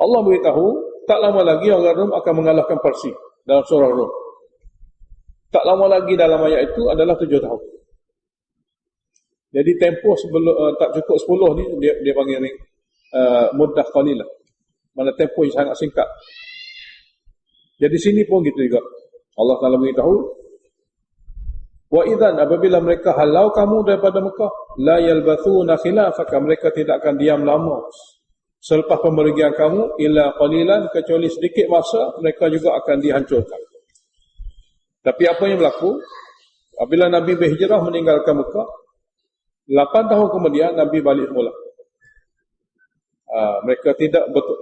Allah beritahu tak lama lagi orang Rom akan mengalahkan Parsi dalam surah Rom. Tak lama lagi dalam ayat itu adalah 7 tahun. Jadi tempoh sebelum tak cukup 10 ni dia panggil muddah qalilah. Mana tempoh yang sangat singkat. Jadi sini pun gitu juga. Allah Taala beritahu, wa idzan, apabila mereka halau kamu daripada Mekah, la yalbathuna khilafaka, mereka tidak akan diam lama selepas pemergian kamu, illa qalilan, kecuali sedikit masa mereka juga akan dihancurkan. Tapi apa yang berlaku apabila Nabi berhijrah meninggalkan Mekah, 8 tahun kemudian Nabi balik semula. Mereka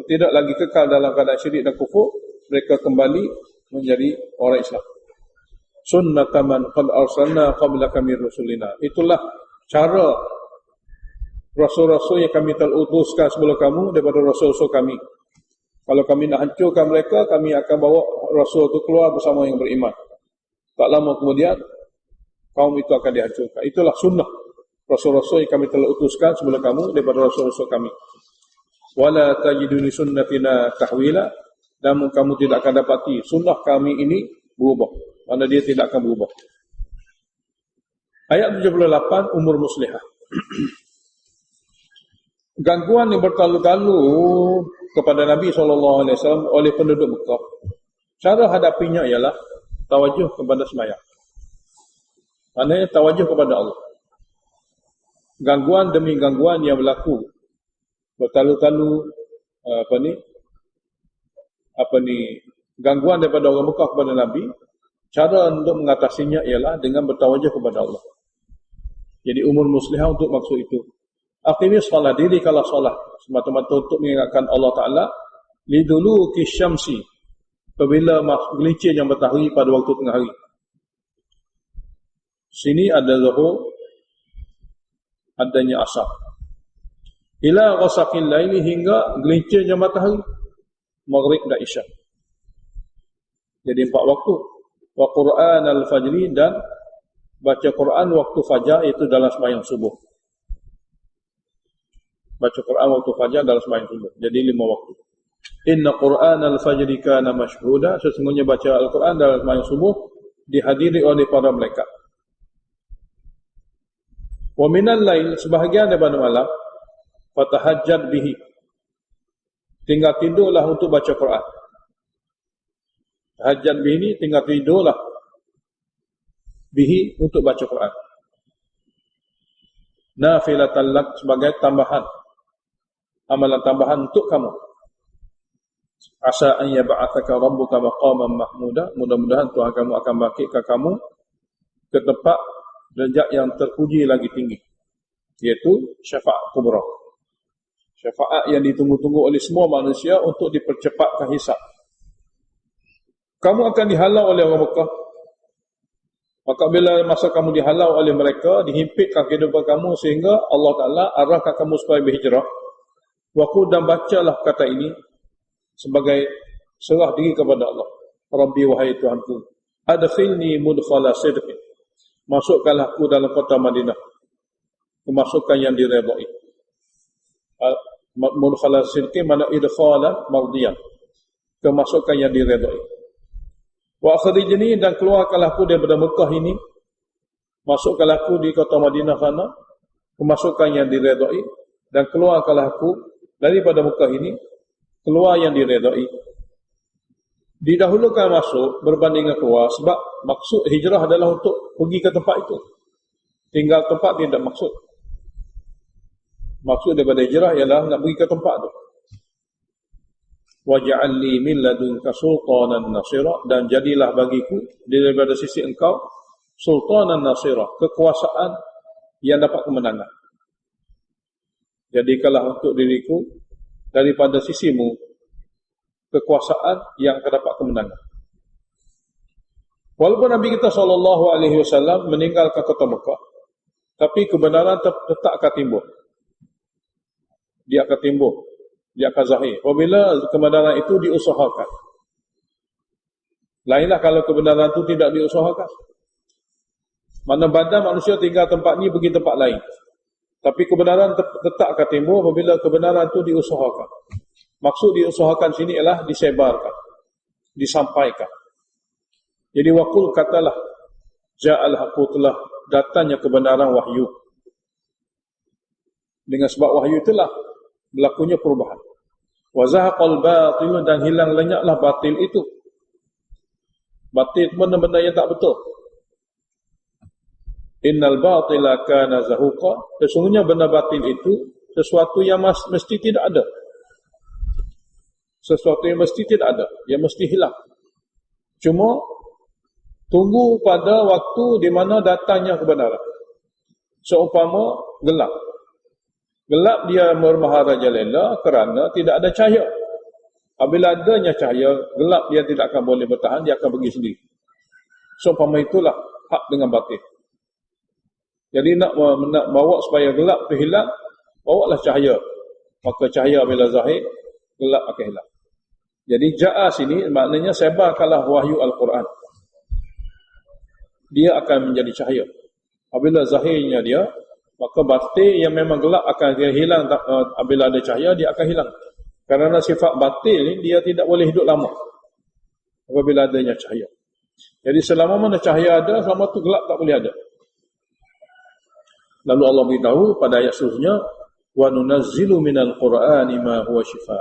tidak lagi kekal dalam keadaan syirik dan kufur, mereka kembali menjadi orang Islam. Sunnataman qad arsalna qablaka min rusulina. Itulah cara rasul-rasul yang kami telah utuskan sebelum kamu daripada rasul-rasul kami. Kalau kami nak hancurkan mereka, kami akan bawa Rasul itu keluar bersama yang beriman. Tak lama kemudian, kaum itu akan dihancurkan. Itulah sunnah Rasul-Rasul yang kami telah utuskan sebelum kamu daripada Rasul-Rasul kami. Wala tajiduni sunnatina tahwila, namun kamu tidak akan dapati sunnah kami ini berubah. Mana dia tidak akan berubah. Ayat 78, umur muslihah. Gangguan yang bertalu-talu kepada Nabi SAW oleh penduduk Mekah, cara hadapinya ialah tawajuh kepada sembahyang. Maknanya tawajuh kepada Allah. Gangguan demi gangguan yang berlaku bertalu-talu, gangguan daripada orang Mekah kepada Nabi, cara untuk mengatasinya ialah dengan bertawajuh kepada Allah. Jadi umur muslihah untuk maksud itu. Aqimis salat, dirikanlah solat semata-mata untuk mengingatkan Allah Ta'ala liduluki syamsi, apabila gelincirnya matahari pada waktu tengah hari. Sini ada zuhur, adanya asar. Ila ghasaqil laili, hingga gelincirnya matahari, maghrib dan isya. Jadi 4 waktu. Wa Qur'an al-fajri, dan baca Quran waktu fajar, itu dalam sembahyang subuh. Baca Quran waktu fajar dalam sembahyang subuh. Jadi 5 waktu. Inna Qur'an al-fajri kana mashhuda, sesungguhnya baca Al-Quran dalam sembahyang subuh dihadiri oleh para malaikat. Wa minal lail, sebahagian daripada malam, fatahajjad bihi, tinggal tidurlah untuk baca Quran. Tahajjad bihi ni tinggal tidurlah bihi untuk baca Quran. Nafilatan lak, sebagai tambahan, amalan tambahan untuk kamu. Asa an yab'athaka rabbuka maqaman mahmuda, mudah-mudahan Tuhan kamu akan bangkitkan kamu ke tempat derajat yang terpuji lagi tinggi, iaitu syafaat kubra. Syafaat yang ditunggu-tunggu oleh semua manusia untuk dipercepatkan hisab. Kamu akan dihalau oleh orang Mekah. Maka bila masa kamu dihalau oleh mereka, dihimpitkan kehidupan kamu sehingga Allah Ta'ala arahkan kamu supaya berhijrah. Waqul, dan bacalah kata ini sebagai serah diri kepada Allah. Rabbi, wahai Tuhanku, adkhilni mudkhala sidqin, masukkanlah aku dalam kota Madinah kemasukan yang diredai. Mudkhala sidqin mana idkhala mardiyan, kemasukan yang diredai. Wa akhrijni, dan keluarkanlah aku daripada Mekah ini, masukkanlah aku di kota Madinah sana kemasukan yang diredai, dan keluarkanlah aku daripada Mekah ini, keluar yang diredai. Didahulukan masuk berbanding keluar, sebab maksud hijrah adalah untuk pergi ke tempat itu. Tinggal tempat tidak maksud. Maksud daripada hijrah ialah nak pergi ke tempat itu. Waj'alni min ladunka sultanan nasira, dan jadilah bagiku daripada sisi engkau sultanan nasira, kekuasaan yang dapat kemenangan. Jadikanlah untuk diriku daripada sisimu kekuasaan yang akan dapat kemenangan. Walaupun Nabi kita SAW meninggalkan kota Mekah, tapi kebenaran tetap akan timbul. Dia akan timbul, dia akan zahir apabila kebenaran itu diusahakan. Lainlah kalau kebenaran itu tidak diusahakan. Mana badan manusia tinggal tempat ni pergi tempat lain, tapi kebenaran tetap akan timbul apabila kebenaran itu diusahakan. Maksud diusahakan sini ialah disebarkan, disampaikan. Jadi waqul, katalah, ja'al haqqu, telah datangnya kebenaran wahyu. Dengan sebab wahyu itulah berlakunya perubahan. Wa zahaqal batil, dan hilang lenyaplah batil itu. Batil benda-benda yang tak betul. Innal batila kana zahuqa, sesungguhnya benda batil itu sesuatu yang mesti tidak ada. Sesuatu yang mesti tidak ada, yang mesti hilang. Cuma tunggu pada waktu di mana datangnya kebenaran. Seumpama gelap. Gelap dia bermaharajalela kerana tidak ada cahaya. Apabila adanya cahaya, gelap dia tidak akan boleh bertahan, dia akan pergi sendiri. Seumpama itulah hak dengan batil. Jadi nak bawa supaya gelap itu hilang, bawalah cahaya. Maka cahaya bila zahir, gelap akan hilang. Jadi ja'a sini maknanya sebarkanlah wahyu Al-Quran. Dia akan menjadi cahaya. Apabila zahirnya dia, maka batin yang memang gelap akan dia hilang. Apabila ada cahaya, dia akan hilang. Kerana sifat batin ni, dia tidak boleh hidup lama apabila adanya cahaya. Jadi selama mana cahaya ada, selama tu gelap tak boleh ada. Lalu Allah beritahu pada ayat seterusnya, wa nunazzilu minal Qur'ani ma huwa shifa.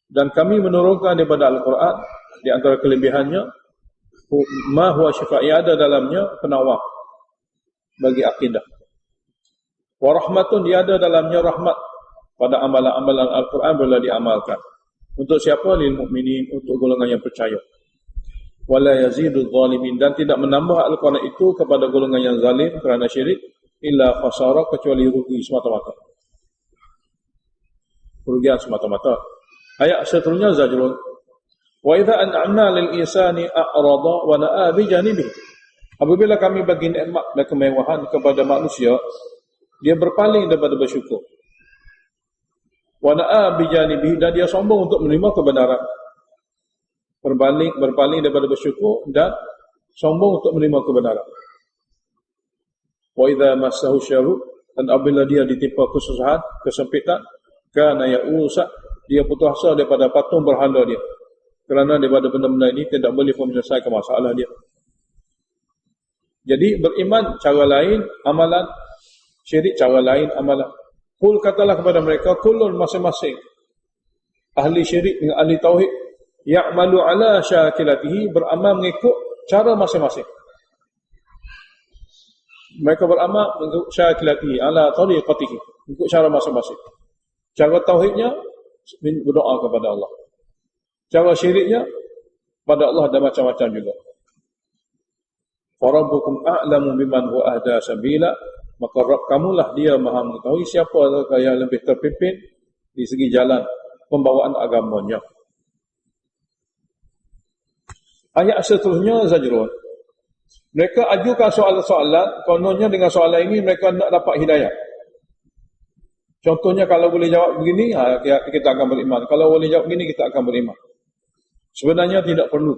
Dan kami menurunkan daripada Al-Quran, di antara kelebihannya, ma huwa shifa, yang ada dalamnya penawar bagi akidah. Wa rahmatun, dia ada dalamnya rahmat pada amalan-amalan Al-Quran bila diamalkan. Untuk siapa? Lil mu'minin, untuk golongan yang percaya. Wala yazidul zalimin, dan tidak menambah Al-Quran itu kepada golongan yang zalim kerana syirik, illa khasara, kecuali rugi semata-mata. Kerugian semata-mata. Ayat seterusnya Zajrun. Wa idza an'amna lil insani a'rada wa na'a bi janibihi. Apabila kami bagi nikmat dan kemewahan kepada manusia, dia berpaling daripada bersyukur. Wa na'a bi janibihi, dan dia sombong untuk menerima kebenaran. Berpaling daripada bersyukur dan sombong untuk menerima kebenaran. Wa idza massahu syarru, dan apabila dia ditimpa kesusahan, kesempitan, kana ya'usa, dia putus asa daripada patung berhala dia. Kerana daripada benda-benda ini tidak boleh menyelesaikan masalah dia. Jadi beriman cara lain, amalan syirik cara lain, amalan. Qul, katalah kepada mereka, kullun, masing-masing ahli syirik dengan ahli tauhid, ya'malu ala syakilatihi, beramal mengikut cara masing-masing. Mereka beramal mengikut syakilatihi, ala tariqatihi, mengikut cara masing-masing. Cara tauhidnya berdoa kepada Allah. Cara syiriknya pada Allah ada macam-macam juga. Rabbukum a'lamu biman huwa ahda sabila, maka Rabb kamulah dia maha mengetahui siapa yang lebih terpimpin di segi jalan pembawaan agamanya. Ayat seterusnya Zajrun. Mereka ajukan soalan-soalan, kononnya dengan soalan ini mereka nak dapat hidayah. Contohnya kalau boleh jawab begini, kita akan beriman. Kalau boleh jawab begini, kita akan beriman. Sebenarnya tidak perlu.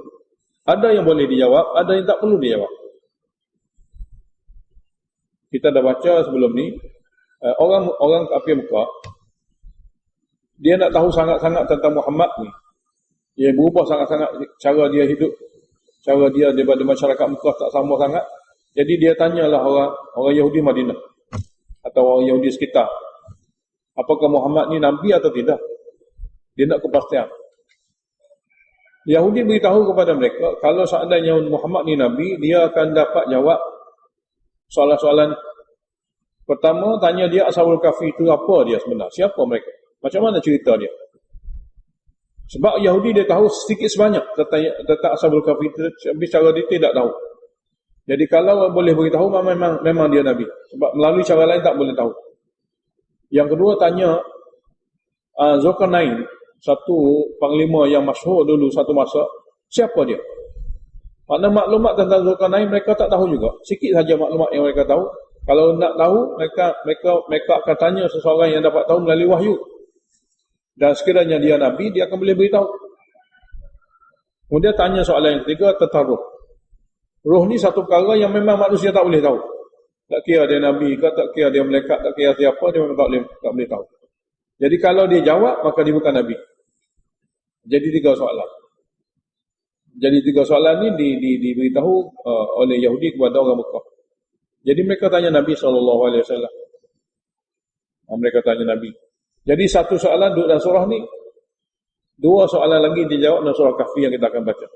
Ada yang boleh dijawab, ada yang tak perlu dijawab. Kita dah baca sebelum ni, orang kafir Mekah, dia nak tahu sangat-sangat tentang Muhammad ni. Dia berubah sangat-sangat cara dia hidup, cara dia daripada masyarakat Mekah tak sama sangat. Jadi dia tanyalah orang Yahudi Madinah atau orang Yahudi sekitar, apakah Muhammad ni Nabi atau tidak? Dia nak kepastian. Yahudi beritahu kepada mereka, kalau seandainya Muhammad ni Nabi, dia akan dapat jawab soalan-soalan. Pertama, tanya dia Ashabul Kahfi itu apa dia sebenarnya? Siapa mereka? Macam mana cerita dia? Sebab Yahudi dia tahu sedikit sebanyak tentang Ashabul Kahfi itu, tapi secara detail tak tahu. Jadi kalau boleh beritahu, memang dia Nabi. Sebab melalui cara lain tak boleh tahu. Yang kedua, tanya Zulkarnain, satu panglima yang masyhur dulu satu masa, siapa dia? Makna maklumat tentang Zulkarnain mereka tak tahu juga. Sikit saja maklumat yang mereka tahu. Kalau nak tahu, mereka akan tanya seseorang yang dapat tahu melalui wahyu. Dan sekiranya dia Nabi, dia akan boleh beritahu. Kemudian tanya soalan yang ketiga tentang roh. Roh ni satu perkara yang memang manusia tak boleh tahu. Tak kira dia Nabi ke, tak kira dia malaikat, tak kira siapa, dia memang tak boleh tahu. Jadi kalau dia jawab, maka dia bukan Nabi. Jadi tiga soalan. Jadi tiga soalan ni diberitahu oleh Yahudi kepada orang Mekah. Jadi mereka tanya Nabi SAW. Mereka tanya Nabi. Jadi satu soalan duduk dalam surah ni. Dua soalan lagi dijawab dalam surah Kahfi yang kita akan baca.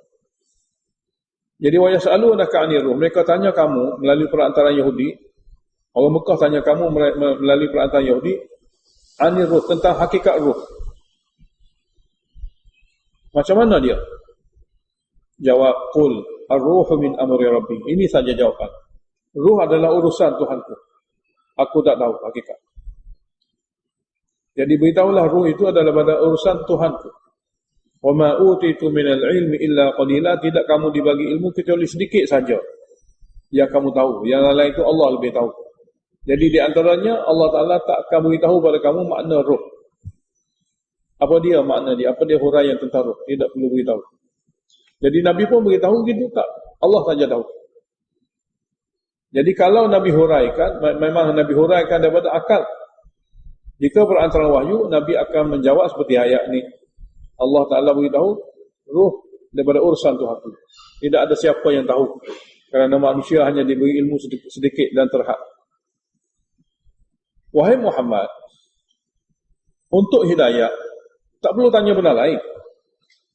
Jadi wa yas'alunaka 'anir ruh. Mereka tanya kamu melalui perantaraan Yahudi. Orang Mekah tanya kamu melalui perantaraan Yahudi. 'Anir ruh, tentang hakikat ruh. Macam mana dia? Jawab, qul ar-ruhu min amri rabbi. Ini saja jawapan. Ruh adalah urusan Tuhanku. Aku tak tahu hakikat. Jadi beritahulah ruh itu adalah pada urusan Tuhanku. Wa ma utitu minal ilmi illa qalila. Tidak kamu dibagi ilmu kecuali sedikit saja yang kamu tahu. Yang lain itu Allah lebih tahu. Jadi di antaranya Allah Ta'ala tak akan beritahu pada kamu makna ruh. Apa dia makna dia? Apa dia huraian tentang roh? Tidak perlu beritahu. Jadi Nabi pun beritahu gitu tak? Allah saja tahu. Jadi kalau Nabi huraikan, memang Nabi huraikan daripada akal. Jika berantaran wahyu, Nabi akan menjawab seperti ayat ni. Allah Ta'ala beritahu, roh daripada urusan Tuhan. Tidak ada siapa yang tahu. Kerana manusia hanya diberi ilmu sedikit dan terhad. Wahai Muhammad, untuk hidayah, tak perlu tanya benda lain.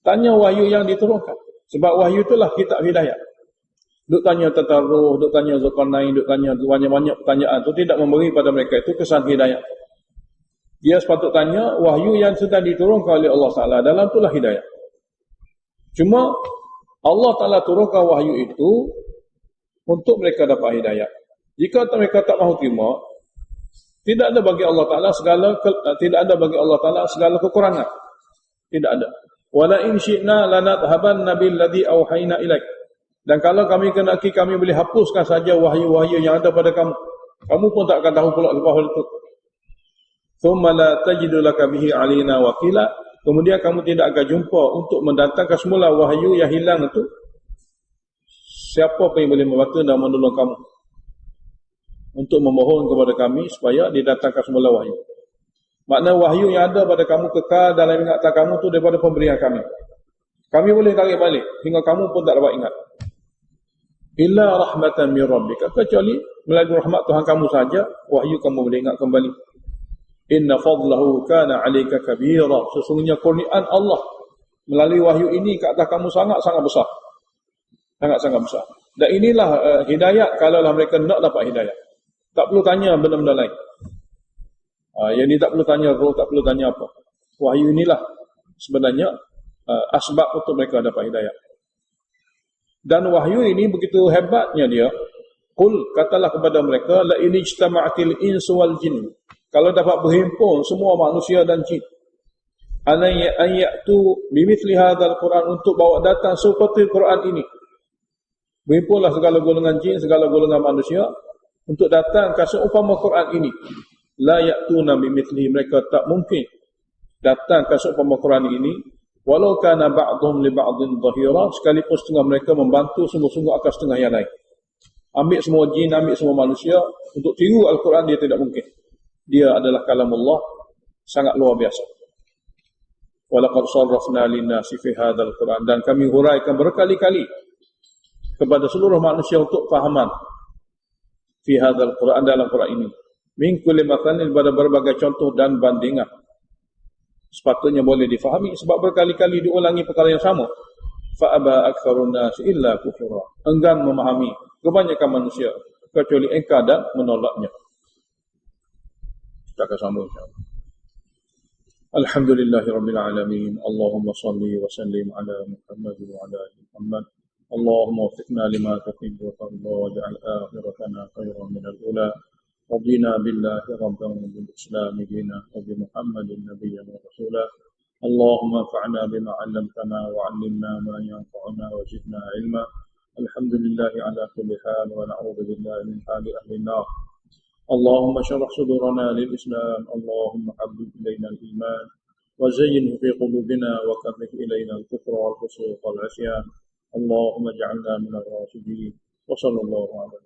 Tanya wahyu yang diturunkan. Sebab wahyu itulah kitab hidayah. Duk tanya tentang roh, duk tanya Zulkarnain, duk tanya banyak-banyak pertanyaan itu tidak memberi pada mereka itu kesan hidayah. Dia sepatut tanya wahyu yang sedang diturunkan oleh Allah Ta'ala. Dalam itulah hidayah. Cuma Allah Ta'ala turunkan wahyu itu untuk mereka dapat hidayah. Jika mereka tak mahu terima, tidak ada bagi Allah Ta'ala segala kekurangan. Tidak ada. Wala in syi'na lanadhabanna billadhi auhayna ilaik. Dan kalau kami kenaki, kami boleh hapuskan saja wahyu-wahyu yang ada pada kamu. Kamu pun tak akan tahu pula lepas itu. Thumma la tajidu laka bihi alina wakila. Kemudian kamu tidak akan jumpa untuk mendatangkan semula wahyu yang hilang itu. Siapa pun yang boleh membantu dan menolong kamu untuk memohon kepada kami supaya didatangkan semula wahyu. Makna wahyu yang ada pada kamu kekal dalam ingatan kamu itu daripada pemberian kami. Kami boleh tarik balik hingga kamu pun tak dapat ingat. Illa rahmatan min rabbika, kecuali melalui rahmat Tuhan kamu saja wahyu kamu boleh ingat kembali. Inna fadlahu kana 'alaika kabira. Sesungguhnya kurniaan Allah melalui wahyu ini ke atas kamu sangat-sangat besar. Sangat-sangat besar. Dan inilah hidayat kalaulah mereka nak dapat hidayat. Tak perlu tanya benda-benda lain. Yang ni tak perlu tanya roh, tak perlu tanya apa. Wahyu inilah sebenarnya asbab untuk mereka dapat hidayat. Dan wahyu ini begitu hebatnya dia. Qul, katalah kepada mereka, la in ijtama'atil insu wal jin. Kalau dapat berhimpun semua manusia dan jin, an ya'tu bimithli hadzal Quran, untuk bawa datang seperti Quran ini. Berhimpunlah segala golongan jin, segala golongan manusia untuk datang ke seumpama Quran ini. La ya'tuna bimithli, mereka tak mungkin datang ke seumpama Quran ini. Walau kana ba'dhum li ba'dhin dhahira, sekalipun setengah mereka membantu sungguh-sungguh akan setengah yang lain. Ambil semua jin, ambil semua manusia untuk tiru Al-Quran, dia tidak mungkin. Dia adalah kalamullah, sangat luar biasa. Walaqad sarrafna lin-nasi fi hadzal Quran, dan kami huraikan berkali-kali kepada seluruh manusia untuk fahaman fi hadzal Quran, dalam Quran ini. Min kulli mathalin, pada berbagai contoh dan bandingan. Sepatutnya boleh difahami sebab berkali-kali diulangi perkara yang sama. Fa aba aktsarun nas illa kufura. Enggan memahami kebanyakan manusia kecuali engkar dan menolaknya. Kita akan sambung insyaallah. Alhamdulillahirabbil alamin. Allahumma shalli wa sallim ala Muhammad wa ala ali Muhammad. Allahumma waffiqna lima tuhibbu wa tarda waj'al akhiratana khairan min al-ula. رضينا بالله ربا وبالإسلام دينا وبمحمد نبيا ورسولا. اللهم انفعنا بما علمتنا وعلمنا ما ينفعنا وزدنا علما. الحمد لله على كل حال ونعوذ بالله من حال أهل النار. اللهم اشرح صدورنا للإسلام. اللهم حبب إلينا الإيمان وزينه في قلوبنا وكره إلينا الكفر والفسوق والعصيان. اللهم اجعلنا من الراشدين. وصلى الله على